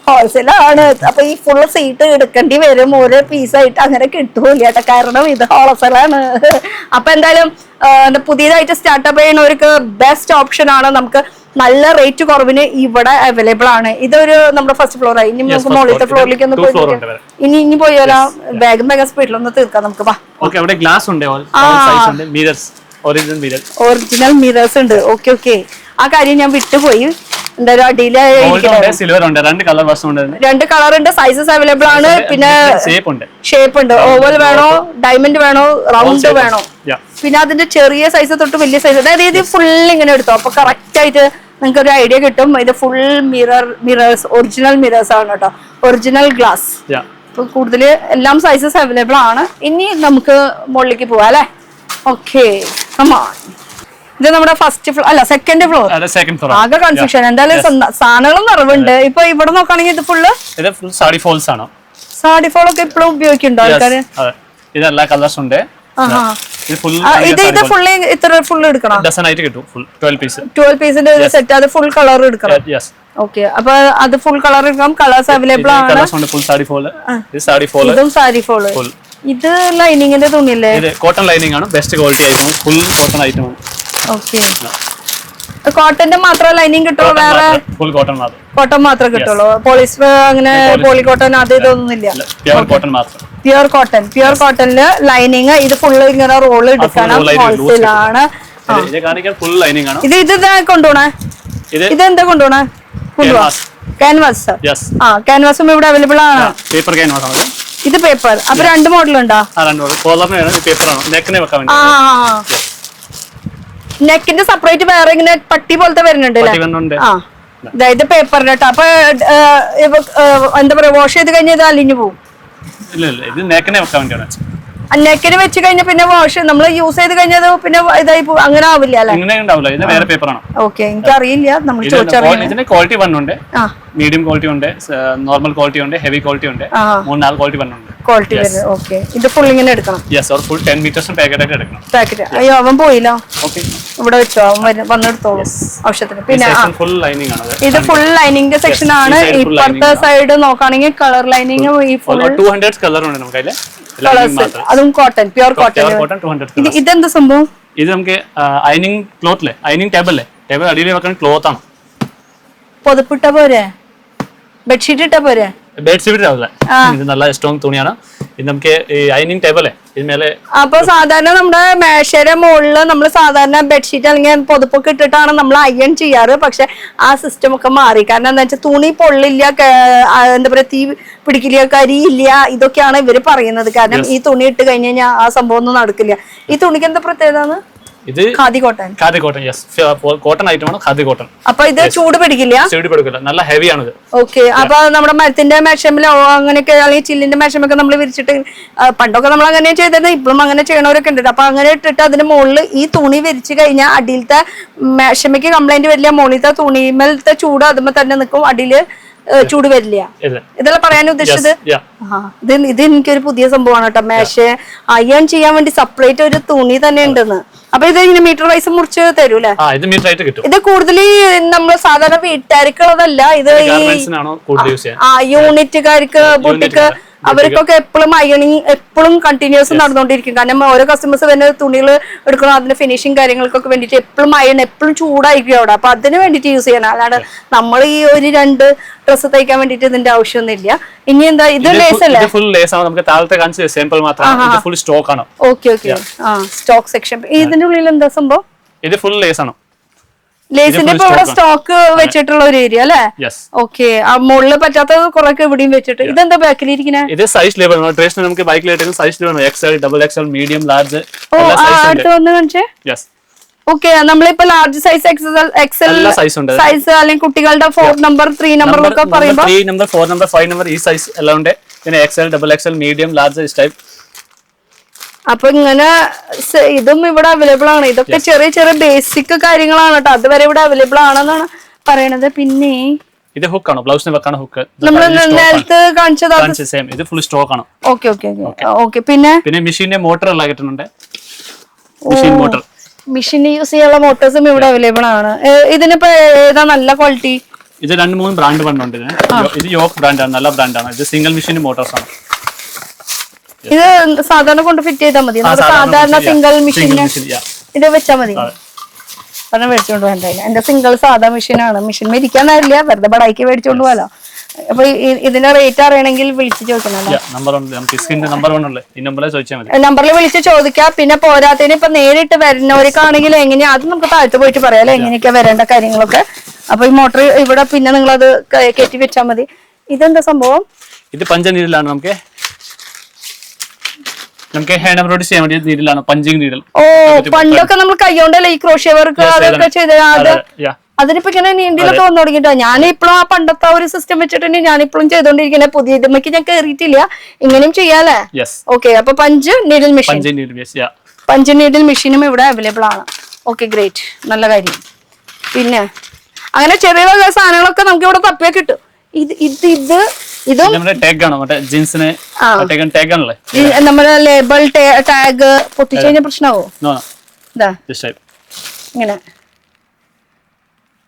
ഹോൾസെയിലാണ്. അപ്പൊ ഈ ഫുൾ സീറ്റ് എടുക്കേണ്ടി വരും, ഓരോ പീസായിട്ട് അങ്ങനെ കിട്ടൂല കേട്ടോ, കാരണം ഇത് ഹോൾസെയിലാണ്. അപ്പൊ എന്തായാലും പുതിയതായിട്ട് സ്റ്റാർട്ടപ്പ് ചെയ്യുന്നവർക്ക് ബെസ്റ്റ് ഓപ്ഷൻ ആണ്. നമുക്ക് നല്ല റേറ്റ് കുറവിന് ഇവിടെ അവൈലബിൾ ആണ്. ഇതൊരു നമ്മുടെ ഫസ്റ്റ് ഫ്ലോർ ആയി. ഇനി നമുക്ക് മുകളിലത്തെ ഫ്ലോറിലേക്ക് ഒന്ന് പോയി ഇനി പോയാലോ, വേഗം സ്പീഡിലൊന്ന് തീർക്കാം നമുക്ക്. ഒറിജിനൽ മിറേഴ്സ് ഉണ്ട്. ഓക്കെ, ആ കാര്യം ഞാൻ വിട്ടുപോയി. എന്തായാലും അടിയിൽ രണ്ട് കളർ ഉണ്ട്, സൈസസ് അവൈലബിൾ ആണ്. പിന്നെ ഷേപ്പ് ഉണ്ട്, ഓവൽ വേണോ, ഡയമണ്ട് വേണോ, റൗണ്ട് വേണോ, പിന്നെ അതിന്റെ ചെറിയ സൈസ് തൊട്ട് വലിയ സൈസ്. അതായത് ഇത് ഫുൾ ഇങ്ങനെ എടുത്തോ, അപ്പൊ കറക്റ്റ് ആയിട്ട് നിങ്ങൾക്ക് ഒരു ഐഡിയ കിട്ടും. ഇത് ഫുൾ മിറേഴ്സ്, ഒറിജിനൽ മിറേഴ്സ് ആണ് കേട്ടോ, ഒറിജിനൽ ഗ്ലാസ്. അപ്പൊ കൂടുതൽ എല്ലാം സൈസസ് അവൈലബിൾ ആണ്. ഇനി നമുക്ക് മുകളിലേക്ക് പോവാം അല്ലെ? ഓക്കെ, ഇത് നമ്മുടെ ഫസ്റ്റ് ഫ്ലോർ അല്ല സെക്കൻഡ് ഫ്ലോർ. ആകെ കൺഫ്യൂഷൻ. എന്തായാലും സാധനങ്ങളും നിറവുണ്ട്. ഇപ്പൊ ഇവിടെ നോക്കുകയാണെങ്കിൽ ഇത് ഫുള്ള് സാഡി ഫോൾസ് ആണ്. സാഡി ഫോൾ ഒക്കെ ഇപ്പോഴും ഉപയോഗിക്കുന്നുണ്ടോ ആൾക്കാര്? ഇതെല്ലാ കളേഴ്സ് ഉണ്ട്. ഇത് ഫുള്ള് ഇത്ര ഫുള്ള് എടുക്കണം, 12 പീസിന്റെ സെറ്റ്. അത് ഫുൾ കളർ എടുക്കണം. ഓക്കെ, അപ്പൊ അത് ഫുൾ കളർ എടുക്കാം. കളേഴ്സ് അവൈലബിൾ ആണ്. ഇതും സാരി ഫോള്. ഇത് ലൈനിങ്ങിന്റെ തുണിയല്ലേ? ഇത് കോട്ടൺ ലൈനിങ് ആണ്, best quality item, full cotton item ആണ്. ഓക്കെ, കോട്ടന്റെ മാത്രം ലൈനിങ് കിട്ടുമോ? വേറെ ഫുൾ കോട്ടൺ മാത്രം. കോട്ടൺ മാത്രമേ കിട്ടുള്ളൂ, പോളിസ്റ്റർ അങ്ങനെ പോളികോട്ടൺ അത് ഇതൊന്നുമില്ല. പ്യുവർ കോട്ടൺ മാത്രം. Pure cotton. പ്യുവർ കോട്ടണില് ലൈനിങ് ഇത് ഫുള്ള് ഇങ്ങനെ റോള് എടുക്കണം, ഹോൾസെയിലാണ്. ഇത് കാണിക്കാൻ ഫുൾ ലൈനിങ് ആണ്. ഇത് കൊണ്ടുപോണേ, ഇതെന്താ കൊണ്ടുപോണേ? ക്യാൻവാസ്. ആ, ക്യാൻവാസും ഇവിടെ അവൈലബിൾ ആണ്. പേപ്പർ ക്യാൻവാസ് ആണ് ഇത്. പേപ്പർ. അപ്പൊ രണ്ട് മോഡൽ ഉണ്ടോ? നെക്കിന്റെ സെപ്പറേറ്റ് വേറെ ഇങ്ങനെ പട്ടി പോലത്തെ വരുന്നുണ്ട്. ആ, ഇത് പേപ്പറിന്റെ കേട്ടോ. അപ്പൊ എന്താ പറയാ, വാഷ് ചെയ്ത് കഴിഞ്ഞാൽ ഇത് അലിഞ്ഞു പോകും. നെക്കിന് വെച്ച് കഴിഞ്ഞാൽ പിന്നെ വാഷ് നമ്മൾ യൂസ് ചെയ്ത് കഴിഞ്ഞാൽ പിന്നെ ഇതായി അങ്ങനെ ആവില്ല അല്ലെ? ഓക്കെ, എനിക്ക് അറിയില്ല. നമ്മൾ ചോദിച്ചറിയാം. ക്വാളിറ്റി വണ്ണുണ്ട്, മീഡിയം ക്വാളിറ്റി ഉണ്ട്, നോർമൽ ക്വാളിറ്റി ഉണ്ട്, ഹെവി ക്വാളിറ്റി ഉണ്ട്, 3-4 ക്വാളിറ്റി വണ്ണുണ്ട്. ക്വാളിറ്റി വരുന്നത്. ഓക്കെ, ഇത് ഫുൾ ഇങ്ങനെ എടുക്കണം. ഫുൾ 10 മീറ്റേഴ്സ് പാക്കറ്റ് ആയിട്ട് എടുക്കണം. പാക്കറ്റ്. അയ്യോ, അവൻ പോയില്ലോ, ഇവിടെ വെച്ചോ, അവൻ വന്നെടുത്തോളൂ ആവശ്യത്തിന്. പിന്നെ ഫുൾ ലൈനിങ് ആണ്. ഇത് ഫുൾ ലൈനിങ്ങിന്റെ സെക്ഷൻ ആണ്. ഇപ്പുറത്തെ സൈഡ് നോക്കുകയാണെങ്കിൽ കളർ ലൈനിങ് ഈ ഫുൾ 200 കളർ ഉണ്ട് നമുക്ക് അതില്. അതും കോട്ടൺ, പ്യുവർ കോട്ടൺ. ഇതെന്താ സംഭവം? ഇത് നമുക്ക് അയനിങ് ക്ലോത്ത്, അയനിങ് ടേബിൾ അടിയിൽ വെക്കാൻ ക്ലോത്ത് ആണ്. പൊതുപ്പിട്ട പോരെ, ബെഡ്ഷീറ്റ് ഇട്ട പോരെ? ബെഡ്ഷീറ്റ് ആവില്ല, ഇത് നല്ല സ്ട്രോങ് തുണിയാണ്. ഇത് നമുക്ക് അയനിങ് ടേബിൾ ഇതിന്മേലെ. അപ്പൊ സാധാരണ നമ്മുടെ മേശയുടെ മുകളില് നമ്മൾ സാധാരണ ബെഡ്ഷീറ്റ് അല്ലെങ്കിൽ പൊതുപ്പൊക്കെ ഇട്ടിട്ടാണ് നമ്മൾ അയൺ ചെയ്യാറ്. പക്ഷെ ആ സിസ്റ്റം ഒക്കെ മാറി. കാരണം എന്താ വെച്ചാൽ തുണി പൊള്ളില്ല, എന്താ പറയാ, തീ പിടിക്കില്ല, കരിയില്ല, ഇതൊക്കെയാണ് ഇവര് പറയുന്നത്. കാരണം ഈ തുണി ഇട്ട് കഴിഞ്ഞ് കഴിഞ്ഞാൽ ആ സംഭവം ഒന്നും നടക്കില്ല. ഈ തുണിക്ക് എന്താ പ്രത്യേകത? ഇത് khadi cotton. Khadi cotton, yes, cotton item ആണ്, ഖാദി കോട്ടൺ. അപ്പൊ ഇത് ചൂട് പിടിക്കില്ല? ചൂട് പിടിക്കില്ല, നല്ല ഹെവി ആണ് ഇത്. ഓക്കെ, അപ്പൊ നമ്മുടെ മരത്തിന്റെ മേശമിലോ അങ്ങനെയൊക്കെ അല്ലെങ്കിൽ ചില്ലിന്റെ മേശമൊക്കെ നമ്മൾ വിരിച്ചിട്ട്, പണ്ടൊക്കെ നമ്മൾ അങ്ങനെ ചെയ്തിരുന്നത്, ഇപ്പോഴും അങ്ങനെ ചെയ്യണവരൊക്കെ ഉണ്ട്. അപ്പൊ അങ്ങനെ ഇട്ടിട്ട് അതിന്റെ മുകളിൽ ഈ തുണി വിരിച്ചു കഴിഞ്ഞാൽ അടിയിലത്തെ മേശമയ്ക്ക് കംപ്ലൈന്റ് വരില്ല, മുകളിലത്തെ തുണിമേലത്തെ ചൂട് അതുമ്പോ തന്നെ നിൽക്കും, അടിയില് ചൂട് വരില്ല. ഇതെല്ലാം പറയാൻ ഉദ്ദേശിച്ചത്. ഇത് എനിക്കൊരു പുതിയ സംഭവമാണ് കേട്ടോ. മേശ അയൺ ചെയ്യാൻ വേണ്ടി സെപ്പറേറ്റ് ഒരു തുണി തന്നെ ഉണ്ടെന്ന്. അപ്പൊ ഇത് ഇങ്ങനെ മീറ്റർ വൈസ് മുറിച്ച് തരൂല്ലേ? ഇത് കൂടുതൽ നമ്മൾ സാധാരണ വീട്ടുകാർക്കുള്ളതല്ല, ഇത് യൂണിറ്റുകാർക്ക്, ബുട്ടിക്ക്, അവർക്കൊക്കെ എപ്പോഴും അയണിങ് എപ്പോഴും കണ്ടിന്യൂസ് നടന്നുകൊണ്ടിരിക്കും. കാരണം ഓരോ കസ്റ്റമേഴ്സ് തന്നെ തുണികൾ എടുക്കണം, അതിന്റെ ഫിനിഷിങ് കാര്യങ്ങൾക്കൊക്കെ വേണ്ടിട്ട് എപ്പോഴും അയൺ എപ്പോഴും ചൂടായിരിക്കും അവിടെ. അപ്പൊ അതിന് വേണ്ടിട്ട് യൂസ് ചെയ്യണം. അല്ലാണ്ട് നമ്മൾ ഈ 1-2 ഡ്രസ്സ് തയ്ക്കാൻ വേണ്ടിട്ട് ഇതിന്റെ ആവശ്യമൊന്നുമില്ല. ഇനി എന്താ, ഇത് ലേസ് അല്ലേ? Okay okay, stock section. ഇതിന്റെ ഉള്ളിൽ എന്താ സംഭവം? ഇത് ഫുൾ ലേസ് ആണ്. ലേസിന്റെ ഇപ്പൊ ഇവിടെ സ്റ്റോക്ക് വെച്ചിട്ടുള്ള ഒരു ഏരിയ അല്ലേ? ഓക്കെ, ആ മുകളിൽ പറ്റാത്തത് കുറെ ഇവിടെയും വെച്ചിട്ട്. ഇതെന്താ ബാക്കിലിരിക്കുന്നത്? ഇത് സൈസ് ലെവൽ ട്രഡീഷണൽ നമുക്ക് ബൈക്കിലായിട്ട് size level XL, XXL, medium, large. അടുത്ത് വന്ന് കാണിച്ചേ. ഓക്കെ, നമ്മളിപ്പോ ലാർജ് സൈസ്, XL സൈസ് അല്ലെങ്കിൽ കുട്ടികളുടെ 4 നമ്പർ 3 നമ്പർ ഒക്കെ പറയുമ്പോൾ 3 നമ്പർ 4 നമ്പർ 5 നമ്പർ ഈ സൈസ് എല്ലാം ഉണ്ട്. പിന്നെ XL, XXL, medium, large type. അപ്പൊ ഇങ്ങനെ ഇതും ഇവിടെ അവൈലബിൾ ആണ്. ഇതൊക്കെ ചെറിയ ചെറിയ ബേസിക് കാര്യങ്ങളാണ് കേട്ടോ. അതുവരെ ഇവിടെ അവൈലബിൾ ആണെന്നാണ് പറയണത്. പിന്നെ ഇത് ഹുക്ക് ആണ്, ബ്ലൗസിന് വെക്കാണ് ഹുക്ക്. നമ്മൾ നേരത്തെ കാണിച്ചത് ഇത് ഫുൾ സ്റ്റോക്ക് ആണ്. Okay okay okay. പിന്നെ മെഷീന്റെ മോട്ടർ എല്ലാം കിട്ടുന്നുണ്ട്. മെഷീൻ മോട്ടർ, മെഷീൻ യൂസ് ചെയ്യാനുള്ള മോട്ടോഴ്സും ഇവിടെ അവൈലബിൾ ആണ്. ഇതിനിപ്പോ ഏതാ നല്ല ക്വാളിറ്റി? ഇത് 2-3 ബ്രാൻഡ് വണ്ണുണ്ട്. ഇത് യോക്ക് ബ്രാൻഡാണ്, നല്ല ബ്രാൻഡാണ്. ഇത് സിംഗിൾ മെഷീൻ മോട്ടോർസ് ആണ്. ഇത് സാധാരണ കൊണ്ട് ഫിറ്റ് ചെയ്താൽ മതി. സാധാരണ സിംഗിൾ മെഷീൻ ഇത് വെച്ചാൽ മതി. പറഞ്ഞ മേടിച്ചോണ്ട് പോകാൻ എന്റെ സിംഗിൾ സാധാ മെഷീനാണ്. മെഷീൻ മേടിക്കാൻ അറിയില്ല, വെറുതെ ബടായിക്ക് മേടിച്ചോണ്ട് പോകാലോ. അപ്പൊ ഇതിന്റെ റേറ്റ് അറിയണമെങ്കിൽ വിളിച്ച് ചോദിക്കണം. നമ്പറിൽ വിളിച്ച് ചോദിക്കാം. പിന്നെ പോരാത്തതിന് ഇപ്പൊ നേരിട്ട് വരുന്നവർക്കാണെങ്കിൽ എങ്ങനെയാ അത് നമുക്ക് താഴത്ത് പോയിട്ട് പറയാലോ, എങ്ങനെയൊക്കെയാ വരേണ്ട കാര്യങ്ങളൊക്കെ. അപ്പൊ ഈ മോട്ടർ ഇവിടെ പിന്നെ നിങ്ങളത് കയറ്റി വെച്ചാൽ മതി. ഇതെന്താ സംഭവം? ഇത് പഞ്ചനീരിലാണ്. നമുക്ക് ഹാൻഡ് എംബ്രോയിഡറി ചെയ്യാൻ വേണ്ടി നീഡിലാണ്, പഞ്ചിങ് നീഡിൽ. ഓ, പണ്ടൊക്കെ നമ്മൾ കൈകൊണ്ടല്ലേ ഈ ക്രോഷ്യ വർക്ക് അതൊക്കെ ചെയ്ത്. അതിനിപ്പോ ഇങ്ങനെ നീണ്ടിലൊക്കെ വന്നു തുടങ്ങിട്ടോ. ഞാനിപ്പോഴും ആ പണ്ടത്തെ ഒരു സിസ്റ്റം വെച്ചിട്ടുണ്ട് ഞാനിപ്പോഴും ചെയ്തോണ്ടിരിക്കണേ. പുതിയ ഇതുമ്മക്ക് ഞാൻ കയറിയിട്ടില്ല. ഇങ്ങനെയും ചെയ്യാലേ? ഓക്കെ, അപ്പൊ punch needle machine, punch needle മെഷീനും ഇവിടെ അവൈലബിൾ ആണ്. ഓക്കെ, ഗ്രേറ്റ്, നല്ല കാര്യം. പിന്നെ അങ്ങനെ ചെറിയ വക സാധനങ്ങളൊക്കെ നമുക്ക് ഇവിടെ തപ്പിയാ കിട്ടും. നമ്മുടെ ലേബിൾ ടാഗ് പൊട്ടിച്ചു കഴിഞ്ഞാൽ പ്രശ്നമാവോ? ഇങ്ങനെ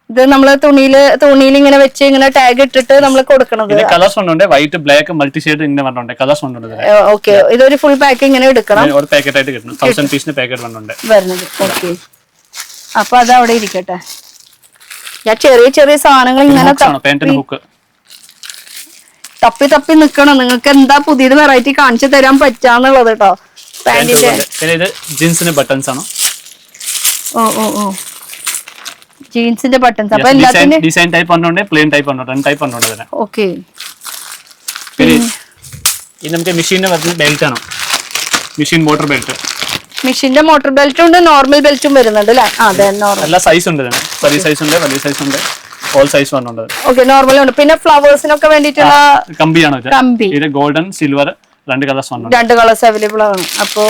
ഇത് നമ്മള് തുണിയിൽ ഇങ്ങനെ വെച്ച് ഇങ്ങനെ ടാഗ് ഇട്ടിട്ട് നമ്മൾ കൊടുക്കണത്. കളേഴ്സ് ഉണ്ട്, വൈറ്റ് ബ്ലാക്ക് മൾട്ടി ഷെയ്ഡ് ഇങ്ങനെ പറഞ്ഞുണ്ട്. കളേഴ്സ് ഉണ്ട്. ഓക്കെ, ഇതൊരു ഫുൾ പാക്ക് ഇങ്ങനെ എടുക്കണം. ഒരു പാക്കറ്റ് ആയിട്ട് കിട്ടും. 1000 പീസിന് പാക്കറ്റ് വന്നുണ്ട് വരുന്നത്. ഓക്കെ, അപ്പൊ അത് അവിടെ ഇരിക്കട്ടെ. ഞാൻ ചെറിയ ചെറിയ സാധനങ്ങൾ ഇങ്ങനെ തപ്പി തപ്പി നിക്കണം. നിങ്ങൾക്ക് എന്താ പുതിയത് വെറൈറ്റി കാണിച്ചു തരാൻ പറ്റാന്നുള്ളത് കേട്ടോ. പാന്റിന്റെ ഇത് ജീൻസിന്റെ ബട്ടൺസ് ആണ്. ഓ ജീൻസിന്റെ ബട്ടൺസ്. അപ്പൊ എല്ലാത്തിനും ഡിസൈൻ ടൈപ്പ് വന്നുണ്ട്, പ്ലെയിൻ ടൈപ്പ് വന്നുണ്ട്, രണ്ട് ടൈപ്പ് വന്നുണ്ട് അതിന്. ഓക്കെ, ഇത് നമുക്ക് മെഷീനിന് വരുന്ന ബെൽറ്റ് ആണ്. Machine motor belt. മെഷീന്റെ മോട്ടോർ ബെൽറ്റും ഉണ്ട്, നോർമൽ ബെൽറ്റും വരുന്നുണ്ട് അല്ലേ? അതെ, നോർമൽ. എല്ലാ സൈസ് ഉണ്ട് ഇതിന്. ചെറിയ സൈസ് ഉണ്ട്, വലിയ സൈസ് ഉണ്ട്, ഓൾ സൈസ് വന്നുണ്ട്. ഓക്കെ, നോർമൽ ഉണ്ട്. പിന്നെ ഫ്ലവേഴ്സിനൊക്കെ വേണ്ടിയിട്ടുള്ള കമ്പിയാണ് ഇത്. കമ്പി. ഇത് ഗോൾഡൻ സിൽവർ രണ്ട് കളേഴ്സ് വന്നു. രണ്ട് കളേഴ്സ് അവൈലബിൾ ആണ്. അപ്പോ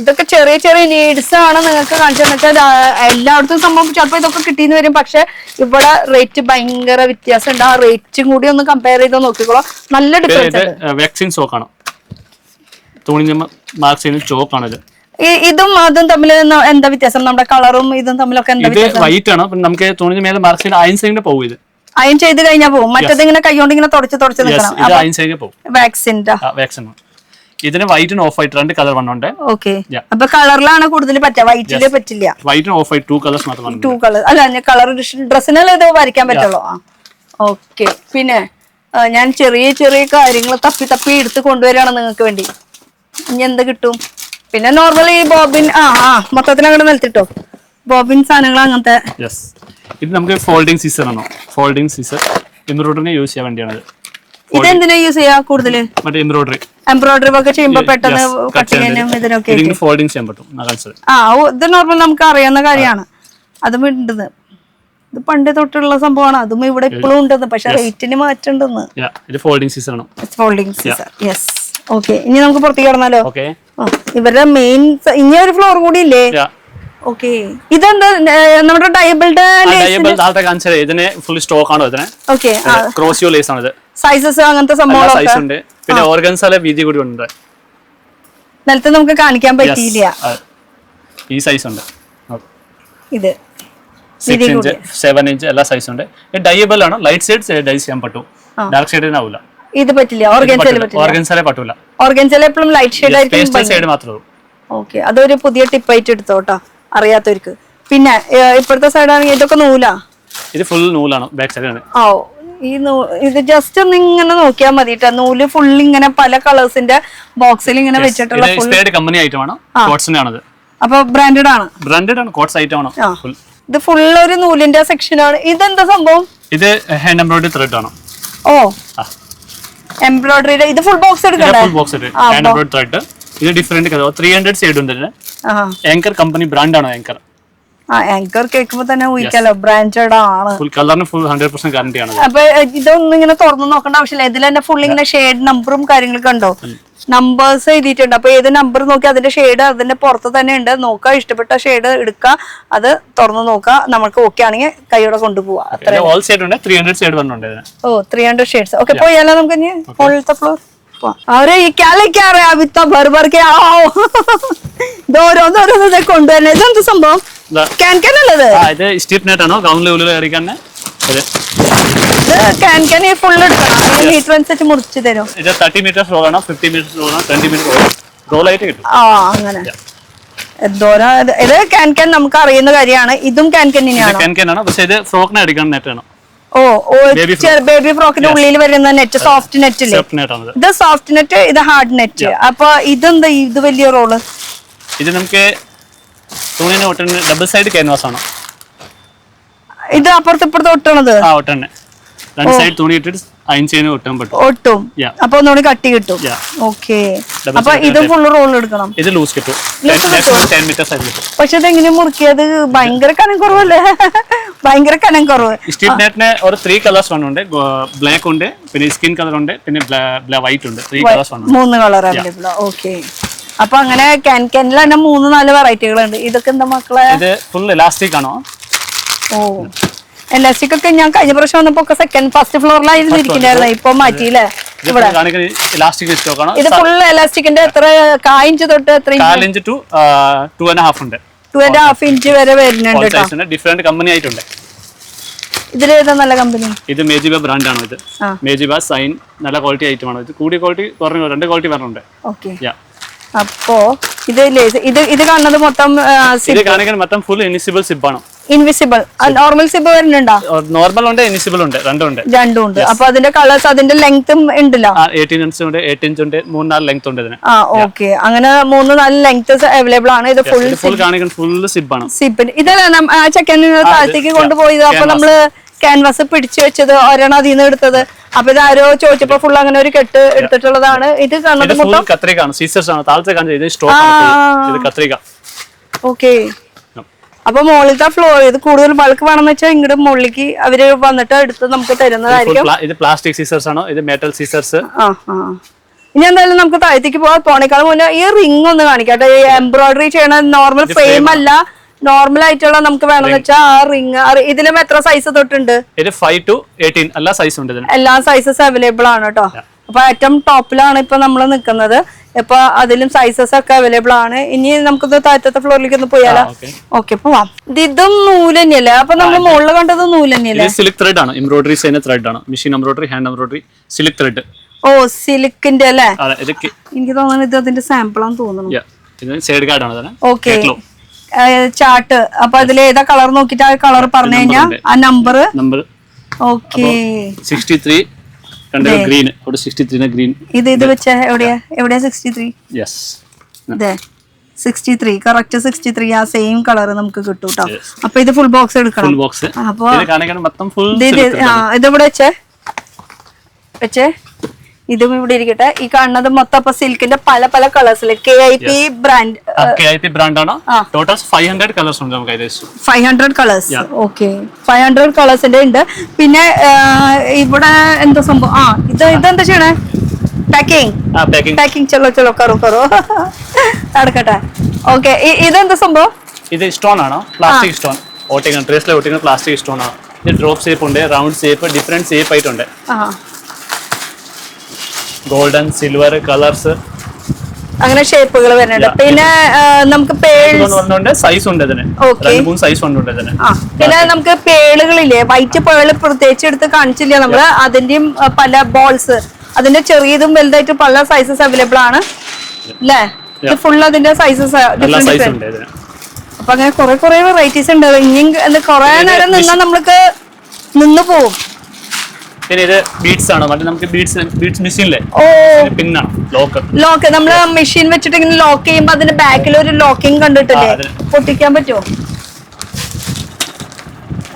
ഇതൊക്കെ ചെറിയ ചെറിയ നീഡ്സ് ആണ് നിങ്ങൾക്ക് കാണിച്ചതെന്ന് വെച്ചാൽ എല്ലായിടത്തും സംഭവം ചിലപ്പോൾ ഇതൊക്കെ കിട്ടിയെന്ന് വരും. പക്ഷെ ഇവിടെ റേറ്റ് ഭയങ്കര വ്യത്യാസം ഉണ്ട്. ആ റേറ്റും കൂടി ഒന്ന് കമ്പയർ ചെയ്ത് നോക്കിക്കോളാം. നല്ല ഡിഫറൻസ് ഉണ്ട്. വാക്സിൻ സോക്കാണ്, തുണി മാർക്ക് ചെയ്യുന്ന ചോക്കാണ് ഇത്. ഇതും അതും തമ്മിൽ എന്താ വ്യത്യാസം? നമ്മുടെ കളറും ഇതും തമ്മിലൊക്കെ എന്താ വ്യത്യാസം? വൈറ്റ് ആണ്. നമുക്ക് തുണി മേലെ മാർക്ക് ചെയ്യുന്ന അയൺ സൈഡിന് പോകും. ഇത് അയൺ ചെയ്ത് കഴിഞ്ഞാൽ പോകും. മറ്റേത് ഇങ്ങനെ കൈകൊണ്ട് ഇങ്ങനെ തുടച്ച് നിൽക്കണം. അയൺ സൈഡിന് പോകും. വാക്സിന്റെ ഇതിന് വൈറ്റും ഓഫ് വൈറ്റ് രണ്ട് കളർ വന്നുണ്ട്. ഓക്കെ, അപ്പൊ കളറിലാണ് കൂടുതൽ പറ്റുക, വൈറ്റില് പറ്റില്ല. വൈറ്റും ഓഫ് വൈറ്റ് 2 കളേഴ്സ് മാത്രം. 2 കളർ അല്ല, കളർ ഡ്രസ്സിനല്ലേ ഇത് വരയ്ക്കാൻ പറ്റുള്ളൂ. ഓക്കെ, പിന്നെ ഞാൻ ചെറിയ ചെറിയ കാര്യങ്ങൾ തപ്പി എടുത്ത് കൊണ്ടുവരികയാണ് നിങ്ങൾക്ക് വേണ്ടി. ഇനി എന്ത് കിട്ടും? പിന്നെ നോർമലി ബോബിൻ മൊത്തത്തിൽ അങ്ങോട്ട് നിലത്തിട്ടോ ബോബിൻ സാധനങ്ങൾ അങ്ങനത്തെ. ഇത് നമുക്ക് ഫോൾഡിംഗ് സീസർ ആണോ? ഫോൾഡിംഗ് സീസർ എംബ്രോയിഡറിനെ യൂസ് ചെയ്യാൻ വേണ്ടിയാണ്. ഇതെന്തിനാ യൂസ് ചെയ്യാ കൂടുതല്? മറ്റേ എംബ്രോയിഡറി ഒക്കെ ചെയ്യുമ്പോ പെട്ടെന്ന് കട്ട് ചെയ്യാനും ഇതിനൊക്കെ ഫോൾഡിംഗ് ചെയ്യാൻ പറ്റും. ഇത് നോർമൽ നമുക്ക് അറിയാവുന്ന കാര്യമാണ്. അതും ഉണ്ടെന്ന്, ഇത് പണ്ട് തൊട്ടുള്ള സംഭവമാണ്. അതും ഇവിടെ ഇപ്പോഴും ഉണ്ടെന്ന്, പക്ഷെ റേറ്റിന് മാറ്റം ഉണ്ടെന്ന്. ഫോൾഡിംഗ് സീസർ ആണ്. Folding scissor, yes. ഓക്കെ, ഇനി നമുക്ക് പുറത്തേക്ക് കിടന്നാലോ? ഇവരുടെ മെയിൻ ഇനി ഒരു ഫ്ലോർ കൂടി ഇല്ലേ? ഓക്കെ, ഇതെന്താ നമ്മുടെ ഡയബിൾഡ് ഇതിന് ഫുൾ സ്റ്റോക്ക് ആണ്. ഇതിന് ഓക്കെ, ക്രോസിയോ ലേസ് ആണ്. ഇത് സൈസസ് അങ്ങനത്തെ സംഭവങ്ങളൊക്കെ ഉണ്ട്. പിന്നെ ഓർഗൻസാല വീതി കൂടി ഉണ്ട്. നിലത്ത് നമുക്ക് കാണിക്കാൻ പറ്റിയില്ല. ഈ സൈസ് ഉണ്ട്. ഇത് 6 ഇഞ്ച് 7 ഇഞ്ച് എല്ലാ സൈസ് ഉണ്ട്. ഡയബിൾ ആണ്. ലൈറ്റ് സൈഡ് ഡൈസ് ചെയ്യാൻ പറ്റും, ഡാർക്ക് ഷെയ്ഡിനാവില്ല. ഇത് പറ്റില്ല, ഓർഗൻസാല പറ്റൂല. ഓർഗൻസാല എപ്പോഴും ലൈറ്റ് ഷെയ്ഡ് ആയിരിക്കും. സൈഡ് മാത്രമേ ഉള്ളൂ. ഓക്കെ, അതൊരു പുതിയ ടിപ്പായിട്ട് എടുത്തോട്ടോ അറിയാത്തവർക്ക്. പിന്നെ ഇപ്പോഴത്തെ സൈഡാണെങ്കിൽ ഇതൊക്കെ നൂലാ. ഇത് ഫുൾ നൂലാണ്. Back side. ഇത് ജസ്റ്റ് ഒന്ന് ഇങ്ങനെ നോക്കിയാൽ മതി. നൂല് ഫുൾ ഇങ്ങനെ പല കളേഴ്സിന്റെ ബോക്സിൽ ഇങ്ങനെ വെച്ചിട്ടുള്ള കമ്പനി ഐറ്റം ആണ്. അപ്പൊ ബ്രാൻഡഡ് ആണ്. ബ്രാൻഡഡ് ആണ്. കോട്സ് ഐറ്റം ആണ്. ഇത് ഫുൾ ഒരു നൂലിന്റെ സെക്ഷൻ ആണ്. ഇതെന്താ സംഭവം? ഇത് ഹാൻഡ് എംബ്രോയിഡറി ത്രെഡ് ആണ്. ഓ, എംബ്രോയിഡറി. ഇത് ഫുൾ ബോക്സ് എടുക്കണ്ടേ? Full box hand embroidery thread. ഇത് ഡിഫറെന്റ് 300 സൈഡ് ഉണ്ട്. ആങ്കർ കമ്പനി ബ്രാൻഡ് ആണ്. ആങ്കർ ആങ്കർ കേൾക്കുമ്പോ തന്നെ ഊഹിക്കാലോ ബ്രാൻഡഡ് ആണ്. ഫുൾ കളറിന് ഫുൾ 100% ഗ്യാരണ്ടി ആണ്. അപ്പൊ ഇതൊന്നും ഇങ്ങനെ തുറന്നു നോക്കേണ്ട ആവശ്യമില്ല. ഇതിൽ തന്നെ ഫുൾ ഇങ്ങനെ ഷെയ്ഡ് നമ്പറും കാര്യങ്ങളൊക്കെ ഉണ്ടോ? നമ്പേഴ്സ് എഴുതിയിട്ടുണ്ട്. അപ്പൊ ഏത് നമ്പർ നോക്കി അതിന്റെ ഷെയ്ഡ് അതിന്റെ പുറത്ത് തന്നെ ഉണ്ട്. നോക്കുക, ഇഷ്ടപ്പെട്ട ഷെയ്ഡ് എടുക്കുക, അത് തുറന്നു നോക്കുക. നമുക്ക് ഓക്കെ ആണെങ്കിൽ കൈയോടെ കൊണ്ടുപോവാ. അത്ര 300 സൈഡ് വന്നുണ്ട്. ഓ, 300 ഷെയ്ഡ്സ്. ഓക്കെ, പോയാലോ നമുക്ക് ഇനി മുകളിലത്തെ ഫ്ലോർ. अरे क्या लेके आ रहे हैं आप इतना भर भर के आओ ഓരോന്നോരോന്ന് കൊണ്ടുവരുന്നത്. ഇതെന്ത് സംഭവം? ക്യാൻ അല്ലത്? ഇത് സ്റ്റിപ്പ് നെറ്റ് ആണോ? ഗ്രൗണ്ടിൽ ഉള്ളിൽ അടിക്കാൻ ഇത് ക്യാൻ ഫുൾ എടുക്കണം. മീറ്റർ അനുസരിച്ച് മുറിച്ച് തരും. ഇത് 30 മീറ്റർ റോൾ ആണ്, 50 മീറ്റർ റോൾ ആണ്, 20 മീറ്റർ റോൾ ആയിട്ട് കിട്ടും. അങ്ങനെ എന്തോരം. ഇത് ക്യാൻ നമുക്ക് അറിയുന്ന കാര്യമാണ്. ഇതും ക്യാൻ ആണ്. പക്ഷെ ഇത് ഫ്രോക്കിനെ അടിക്കാൻ നെറ്റ് ആണ്. ബേബി ഫ്രോക്കിന്റെ ഉള്ളിൽ വരുന്ന നെറ്റ്, സോഫ്റ്റ് നെറ്റ് ഇല്ലേ? ഇത് സോഫ്റ്റ് നെറ്റ്, ഇത് ഹാർഡ് നെറ്റ്. അപ്പൊ ഇതെന്താ ഇത് വലിയ റോള്? ഇത് നമുക്ക് തുണിനെ ഒട്ടുന്ന ഡബിൾ സൈഡ് ക്യാൻവാസ് ആണ്. ഇത് അപ്പുറത്ത് ഇപ്പുറത്ത് ഒട്ടണത്? രണ്ട് സൈഡ് തുണി ഇട്ടിട്ട് അയൺ ചെയ്യാൻ ഒട്ടാൻ പറ്റും. ഒട്ടും. അപ്പൊ ഒന്നുകൂടി കട്ടി കിട്ടും. ഓക്കെ, അപ്പൊ ഇത് ഫുൾ റോൾ എടുക്കണം. ഇത് ലൂസ് കിട്ടും. 10 മീറ്റർ സൈഡ് കിട്ടും. പക്ഷെ ഇതെങ്ങനെ മുറുക്കിയത്? ഭയങ്കര കനം കുറവല്ലേ? ഭയങ്കര കനം കുറവ്. സ്റ്റിപ്പ് നെറ്റിന് ഒരു 3 കളേഴ്സ് ഉണ്ട്. ബ്ലാക്ക് ഉണ്ട്, പിന്നെ സ്കിൻ കളർ ഉണ്ട്, പിന്നെ വൈറ്റ് ഉണ്ട്. 3 കളേഴ്സ് ഉണ്ട്. 3 കളർ അവൈലബിൾ. ഓക്കെ, അപ്പൊ അങ്ങനെ ക്യാനിൽ തന്നെ 3-4 വെറൈറ്റികളുണ്ട്. ഇതൊക്കെ എന്താ മക്കളെ? ഇത് ഫുൾ ഇലാസ്റ്റിക് ആണോ? ഓ, എലാസ്റ്റിക് ഒക്കെ ഞാൻ കഴിഞ്ഞ പ്രാവശ്യം വന്നപ്പോ ഫസ്റ്റ് ഫ്ലോറിലായിരുന്നു ഇരിക്കുന്നായിരുന്നു. ഇപ്പൊ മാറ്റിയില്ലേ? ഇവിടെ ഇത് ഫുൾ എലാസ്റ്റിക്കിന്റെ എത്ര? 1/4 ഇഞ്ച് തൊട്ട് എത്ര? 4 ഇഞ്ച് ടു 2.5 ഉണ്ട്. 2.5 ഇഞ്ച് വരെ വരുന്നുണ്ട്. ഡിഫറെന്റ് കമ്പനി ആയിട്ടുണ്ട്. ഇതിലേതാ നല്ല കമ്പനി? ഇത് മേജിബ ബ്രാൻഡാണ്. ഇത് മേജിബ സൈൻ നല്ല ക്വാളിറ്റി ഐറ്റം ആണ്. ഇത് കൂടിയ ക്വാളിറ്റി കുറഞ്ഞ 2 ക്വാളിറ്റി പറഞ്ഞുണ്ട്. ഓക്കെ. അപ്പോ ഇത് കാണുന്നത് മൊത്തം ഇത് കാണിക്കാൻ മൊത്തം ഫുൾ ഇൻവിസിബിൾ സിബ് ആണ്. ഇൻവിസിബിൾ നോർമൽ സിബ് വരുന്നുണ്ടോ? നോർമൽ ഉണ്ട്, ഇൻവിസിബിൾ ഉണ്ട്, രണ്ടും ഉണ്ട്. അപ്പൊ അതിന്റെ കളേഴ്സ് അതിന്റെ ലെങ്ത്തും ഉണ്ടല്ലോ. 18 ഇഞ്ച് ഉണ്ട്, 8 ഇഞ്ച് ഉണ്ട്, 3-4 ലെങ്ത് ഉണ്ട് ഇതിന്. ഓക്കെ. അങ്ങനെ 3-4 ലെങ്ത് അവൈലബിൾ ആണ്. ഇത് ഫുൾ കാണിക്കാൻ ഫുൾ സിബ് ആണ്. സിബിന് ഇതല്ല ആ ചെക്കൻ താഴത്തേക്ക് കൊണ്ടുപോയത്. അപ്പൊ നമ്മള് ക്യാൻവാസ് പിടിച്ചു വെച്ചത് ഒരെണ്ണം അതിൽ നിന്ന് എടുത്തത്. അപ്പൊ ഇത് ആരോ ചോദിച്ചപ്പോ ഫുൾ അങ്ങനെ ഒരു കെട്ട് എടുത്തിട്ടുള്ളതാണ്. ഇത് കാണുന്നത് മൊത്തം കത്രികയാണ്, സീസേഴ്സ് ആണ്. താഴത്തെ കാണിച്ചത് ഇത് സ്റ്റോക്ക് ആണ്, ഇത് കത്രിക. ഓക്കെ. അപ്പൊ മുകളിലത്തെ ഫ്ലോർ ഇത് കൂടുതൽ ബൾക്ക് വേണമെന്ന് വെച്ചാൽ ഇങ്ങോട്ട് മുകളിലേക്ക് അവര് വന്നിട്ട് എടുത്ത് നമുക്ക് തരുന്നതായിരിക്കും. ഇത് പ്ലാസ്റ്റിക് സീസേഴ്സ് ആണ്, ഇത് മെറ്റൽ സീസേഴ്സ്. ഇനി എന്തായാലും നമുക്ക് താഴത്തേക്ക് പോണേക്കാൾ മുന്നേ ഈ റിംഗ് ഒന്ന് കാണിക്കട്ടെ. ഈ എംബ്രോയിഡറി ചെയ്യണ നോർമൽ ഫ്രെയിം അല്ല, നോർമൽ ആയിട്ടുള്ള നമുക്ക് വേണമെന്ന് വെച്ചാൽ ആ റിംഗ്. ഇതിലും എത്ര സൈസ് തൊട്ടുണ്ട്? ഇത് 5 to 18 എല്ലാ സൈസും ഉണ്ട്. എല്ലാ സൈസസ് അവൈലബിൾ ആണ് കേട്ടോ. അപ്പൊ ഏറ്റവും ടോപ്പിലാണ് ഇപ്പൊ നമ്മൾ നിൽക്കുന്നത്. ഇപ്പൊ അതിലും സൈസസ് ഒക്കെ അവൈലബിൾ ആണ്. ഇനി നമുക്കിത് താഴത്തെ ഫ്ലോറിലേക്ക് ഒന്ന് പോയാലോ? ഓക്കെ, പോവാം. ഇതും നൂല് തന്നെയല്ലേ? അപ്പൊ നമ്മൾ മുകളിൽ കണ്ടത് നൂല് തന്നെയല്ലേ? സിൽക്ക് ത്രെഡ് ആണ്, എംബ്രോയിഡറി ചെയ്യുന്ന ത്രെഡ് ആണ്. Machine embroidery, hand embroidery, silk thread. ഓ, സിൽക്കിന്റെ അല്ലേ? എനിക്ക് തോന്നുന്നു ഇത് അതിന്റെ സാമ്പിൾ ആണെന്ന് തോന്നുന്നു. സൈഡ് ഗാർഡ് ആണ്. Okay, chart. അപ്പൊ അതിൽ ഏതാ കളർ നോക്കിട്ട് ആ കളർ പറഞ്ഞു കഴിഞ്ഞാൽ ആ നമ്പർ. Okay, 63 green. അവിടെ 63 ഗ്രീൻ. ഇത് വെച്ച എവിടെയാ 63? യെസ്, അതെ 63 കറക്റ്റ് 63 ആ സെയിം കളർ നമുക്ക് കിട്ടും കേട്ടോ. അപ്പൊ ഇത് ഫുൾ ബോക്സ് എടുക്കണം. അപ്പൊ ഇതിവിടെ വെച്ചേ ഇതും ഇവിടെ ഇരിക്കട്ടെ. ഈ കാണുന്നത് മൊത്തം അപ്പൊ സിൽക്കിന്റെ പല പല കളേഴ്സില് KIP ബ്രാൻഡ് ആണ്. ടോട്ടൽ 500 കളേഴ്സ് ഉണ്ട് നമുക്ക്. 500 കളേഴ്സ്. ഓക്കെ, 500 കളേഴ്സിന്റെ ഉണ്ട്. പിന്നെ ഇവിടെ എന്താ സംഭവം? ഇതെന്താ ചെയ്യണേ? പാക്കിംഗ്. ചലോ കറോ നടക്കട്ടെ. ഓക്കെ, ഇതെന്താ സംഭവം? ഇത് സ്റ്റോൺ ആണ്, പ്ലാസ്റ്റിക് സ്റ്റോൺ. ഡ്രസ്സിലെ ഒട്ടിക്കുന്ന പ്ലാസ്റ്റിക് സ്റ്റോൺ ആണ്. ഇത് ഡ്രോപ്പ് ഷേപ്പ് ഉണ്ട്, റൗണ്ട് ഷേപ്പ്, ഡിഫറെന്റ് ഷേപ്പ് ആയിട്ടുണ്ട്. ഗോൾഡൻ, സിൽവർ കളേഴ്സ്, അങ്ങനെ ഷേപ്പുകൾ വരുന്നുണ്ട്. പിന്നെ നമുക്ക് സൈസ് ഉണ്ട് ഇതിന്, 2-3 സൈസ് ഉണ്ട് ഇതിന്. പിന്നെ നമുക്ക് പേളുകളില്ലേ, വൈറ്റ് പേള് പ്രത്യേകിച്ച് എടുത്ത് കാണിച്ചില്ല നമ്മള്. അതിന്റെയും പല ബോൾസ്, അതിന്റെ ചെറിയതും വലുതായിട്ട് പല സൈസസ് അവൈലബിൾ ആണ് അല്ലേ? ഫുൾ അതിന്റെ സൈസസ് ഡിഫറെന്റ്. അപ്പൊ അങ്ങനെ കുറെ വെറൈറ്റീസ് ഉണ്ട്. ഇനി കുറെ നേരം നിന്നാൽ നമ്മൾക്ക് നിന്ന് പോവും. പിന്നെ ഇത് ബീഡ്സ് ആണ്. മറ്റേ നമുക്ക് ബീഡ്സ് മെഷീനിലെ പിന്നാണ് ലോക്ക്. നമ്മള് മെഷീൻ വെച്ചിട്ട് ഇങ്ങനെ ലോക്ക് ചെയ്യുമ്പോ അതിന്റെ ബാക്കിൽ ഒരു ലോക്കിംഗ് കണ്ടിട്ടില്ലേ? പൊട്ടിക്കാൻ പറ്റുമോ?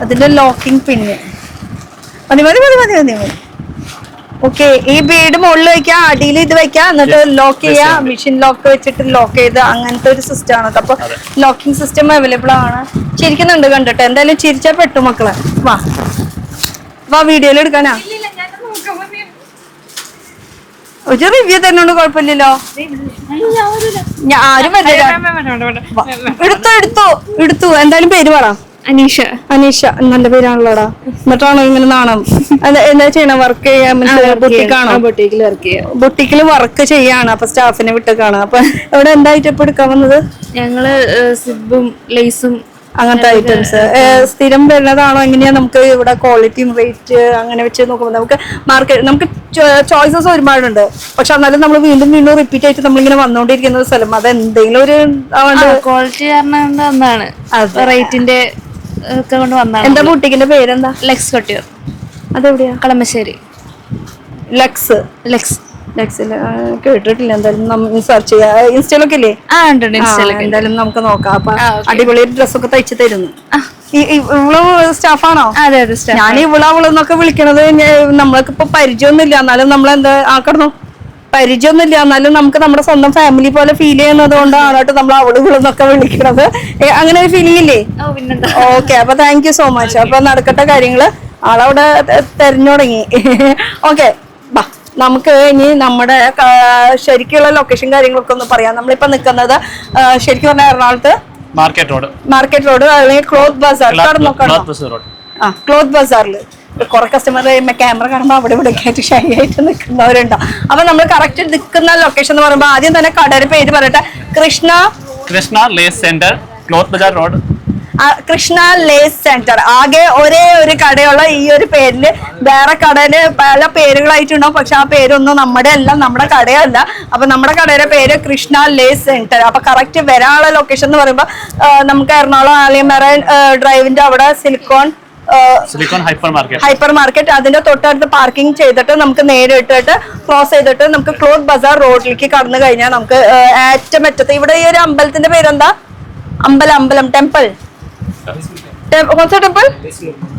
അതിന്റെ ലോക്കിംഗ് പിന്നെ മതി. ഓക്കെ, ഈ ബീഡ് മുകളിൽ വെക്കാം, അടിയിൽ ഇത് വെക്കാം, എന്നിട്ട് ലോക്ക് ചെയ്യാം. മെഷീൻ ലോക്ക് വെച്ചിട്ട് ലോക്ക് ചെയ്ത് അങ്ങനത്തെ ഒരു സിസ്റ്റം ആണ്. അപ്പൊ ലോക്കിംഗ് സിസ്റ്റം അവൈലബിൾ ആണ്. ചിരിക്കുന്നുണ്ട് കണ്ടിട്ട്. എന്തായാലും ചിരിച്ചാ പെട്ടു മക്കളെ. വാ വീഡിയോയിൽ എടുക്കാനാ? ഒരു റിവ്യൂ തന്നോണ്ട് കുഴപ്പമില്ലല്ലോ. ആരും എടുത്തു. എന്തായാലും പേര് പറ. അനീഷ. നല്ല പേരാണല്ലോടാ. എന്നിട്ടാണോ ഇങ്ങനെ നാണം? എന്താ ചെയ്യണ? വർക്ക് ചെയ്യാൻ ബുട്ടിക്കാണോ? ബുട്ടിക്കിൽ വർക്ക് ചെയ്യാണ്. അപ്പൊ സ്റ്റാഫിനെ വിട്ടേക്കാണ്. അപ്പൊ ഇവിടെ എന്തായിട്ട് ഇപ്പൊ എടുക്കാൻ വന്നത്? ഞങ്ങള് സിബും ലേസും അങ്ങനത്തെ ഐറ്റംസ് സ്ഥിരം വരുന്നതാണോ? എങ്ങനെയാ നമുക്ക് ഇവിടെ ക്വാളിറ്റിയും റേറ്റ് അങ്ങനെ വെച്ച് നോക്കുമ്പോൾ നമുക്ക് മാർക്കറ്റ് നമുക്ക് ചോയ്സസ് ഒരുപാടുണ്ട്. പക്ഷെ എന്നാലും നമ്മൾ വീണ്ടും റിപ്പീറ്റ് ആയിട്ട് നമ്മളിങ്ങനെ വന്നുകൊണ്ടിരിക്കുന്ന ഒരു സ്ഥലം. അത് എന്തെങ്കിലും ഒരു ക്വാളിറ്റി കാരണം ഒന്നാണ്, റേറ്റിന്റെ ഒക്കെ കൊണ്ട് വന്നാണ്. എന്താ ബുട്ടിക്കിന്റെ പേരെന്താ? ലെക്സ് കട്ടിയർ. അതെവിടെയാ? കളമശ്ശേരി. ലെക്സ് കേട്ടിട്ടില്ല. എന്തായാലും സെർച്ച് ചെയ്യാം. ഇൻസ്റ്റയിലൊക്കെ ഇല്ലേ? എന്തായാലും നമുക്ക് നോക്കാം. അപ്പൊ അടിപൊളി ഡ്രസ്സൊക്കെ തയ്ച്ചു തരുന്നു. ഇവള് സ്റ്റാഫാണോ? അതെ. ഞാൻ ഇവളെന്നൊക്കെ വിളിക്കണത് നമ്മൾക്കിപ്പോ പരിചയമൊന്നുമില്ല. എന്നാലും നമ്മളെന്താ ആക്കണം, പരിചയമൊന്നുമില്ല. എന്നാലും നമുക്ക് നമ്മുടെ സ്വന്തം ഫാമിലി പോലെ ഫീൽ ചെയ്യുന്നത് കൊണ്ടാണ് നമ്മൾ അവളുകളെന്നൊക്കെ വിളിക്കണത്. അങ്ങനെ ഒരു ഫീലിംഗ് ഇല്ലേ? ഓക്കെ, അപ്പൊ താങ്ക് യു സോ മച്ച്. അപ്പൊ നടക്കട്ടെ കാര്യങ്ങള്. ആളവിടെ തെരഞ്ഞു തുടങ്ങി. ഓക്കെ, നമുക്ക് ഇനി നമ്മുടെ ശരിക്കുള്ള ലൊക്കേഷൻ കാര്യങ്ങളൊക്കെ ഒന്ന് പറയാം. നമ്മളിപ്പോ നിൽക്കുന്നത് ശരിക്കും പറഞ്ഞാൽ എറണാകുളത്ത് മാർക്കറ്റ് റോഡ് അല്ലെങ്കിൽ ക്ലോത്ത് ബസാർ. ക്ലോത്ത് ബസാറിൽ കുറെ കസ്റ്റമർ ക്യാമറ കാണുമ്പോൾ അവിടെ ഇവിടെ ആയിട്ട് ഷൈ ആയിട്ട് നിൽക്കുന്നവരുണ്ടോ? അപ്പൊ നമ്മൾ കറക്റ്റ് നിൽക്കുന്ന ലൊക്കേഷൻ എന്ന് പറയുമ്പോൾ ആദ്യം തന്നെ കടയുടെ പേര് പറയട്ടെ. Krishna lace centre, cloth bazaar road, Krishna lace centre. ആകെ ഒരേ ഒരു കടയുള്ള ഈ ഒരു പേരില് വേറെ കടയില് പല പേരുകളായിട്ടുണ്ടാവും, പക്ഷെ ആ പേരൊന്നും നമ്മുടെ അല്ല, നമ്മുടെ കടയല്ല. അപ്പൊ നമ്മുടെ കടയുടെ പേര് കൃഷ്ണ ലേസ് സെന്റർ. അപ്പൊ കറക്റ്റ് വരാനുള്ള ലൊക്കേഷൻ എന്ന് പറയുമ്പോൾ നമുക്ക് എറണാകുളം ആലിമറൈൻ ഡ്രൈവിന്റെ അവിടെ സിലിക്കോൺ ഹൈപ്പർ മാർക്കറ്റ് അതിന്റെ തൊട്ടടുത്ത് പാർക്കിംഗ് ചെയ്തിട്ട് നമുക്ക് നേരിട്ടിട്ട് ക്രോസ് ചെയ്തിട്ട് നമുക്ക് ക്ലോത്ത് ബസാർ റോഡിലേക്ക് കടന്നു കഴിഞ്ഞാൽ നമുക്ക് ഏറ്റവും അറ്റത്ത് ഇവിടെ ഈ ഒരു അമ്പലത്തിന്റെ പേരെന്താ? അമ്പലം ടെമ്പിൾ ടെമ്പിൾ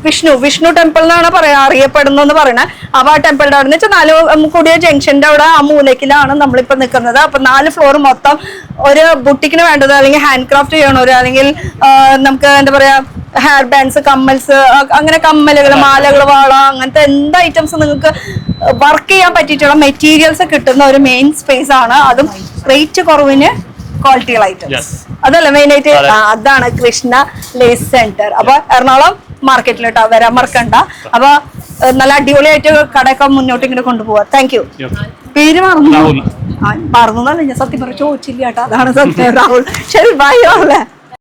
വിഷ്ണു ടെമ്പിൾ എന്നാണ് അറിയപ്പെടുന്നെന്ന് പറയണേ. അപ്പൊ ആ ടെമ്പിളിന്റെ അവിടെ വെച്ചാൽ 4 കൂടിയ ജംഗ്ഷന്റെ അവിടെ ആ മൂലക്കിലാണ് നമ്മളിപ്പോ നിൽക്കുന്നത്. അപ്പൊ 4 ഫ്ലോർ മൊത്തം ഒരു ബുട്ടിക്കിന് വേണ്ടത്, അല്ലെങ്കിൽ ഹാൻഡ് ക്രാഫ്റ്റ് ചെയ്യണവര്, അല്ലെങ്കിൽ നമുക്ക് എന്താ പറയാ ഹെയർ ബാൻഡ്സ്, കമ്മൽസ്, അങ്ങനെ കമ്മലുകൾ, മാലകൾ, വള, അങ്ങനത്തെ എന്ത് ഐറ്റംസ് നിങ്ങൾക്ക് വർക്ക് ചെയ്യാൻ പറ്റിയിട്ടുള്ള മെറ്റീരിയൽസ് കിട്ടുന്ന ഒരു മെയിൻ സ്പേസ് ആണ്. അതും റേറ്റ് കുറവിന് ക്വാളിറ്റികൾ ഐറ്റംസ്. അതല്ല മെയിൻ ആയിട്ട് അതാണ് കൃഷ്ണ ലേസ് സെന്റർ. അപ്പൊ എറണാകുളം മാർക്കറ്റിലോട്ടാ വരാൻ മറക്കണ്ട. അപ്പൊ നല്ല അടിപൊളിയായിട്ട് കടയൊക്കെ മുന്നോട്ട് ഇങ്ങനെ കൊണ്ടുപോവാ. Thank you. പേര് മറന്നല്ല, ഞാൻ സത്യം പറഞ്ഞ ചോദിച്ചില്ല കേട്ടോ, അതാണ് സത്യം. രാഹുൽ. ശരി, ബൈ രാഹുലേ.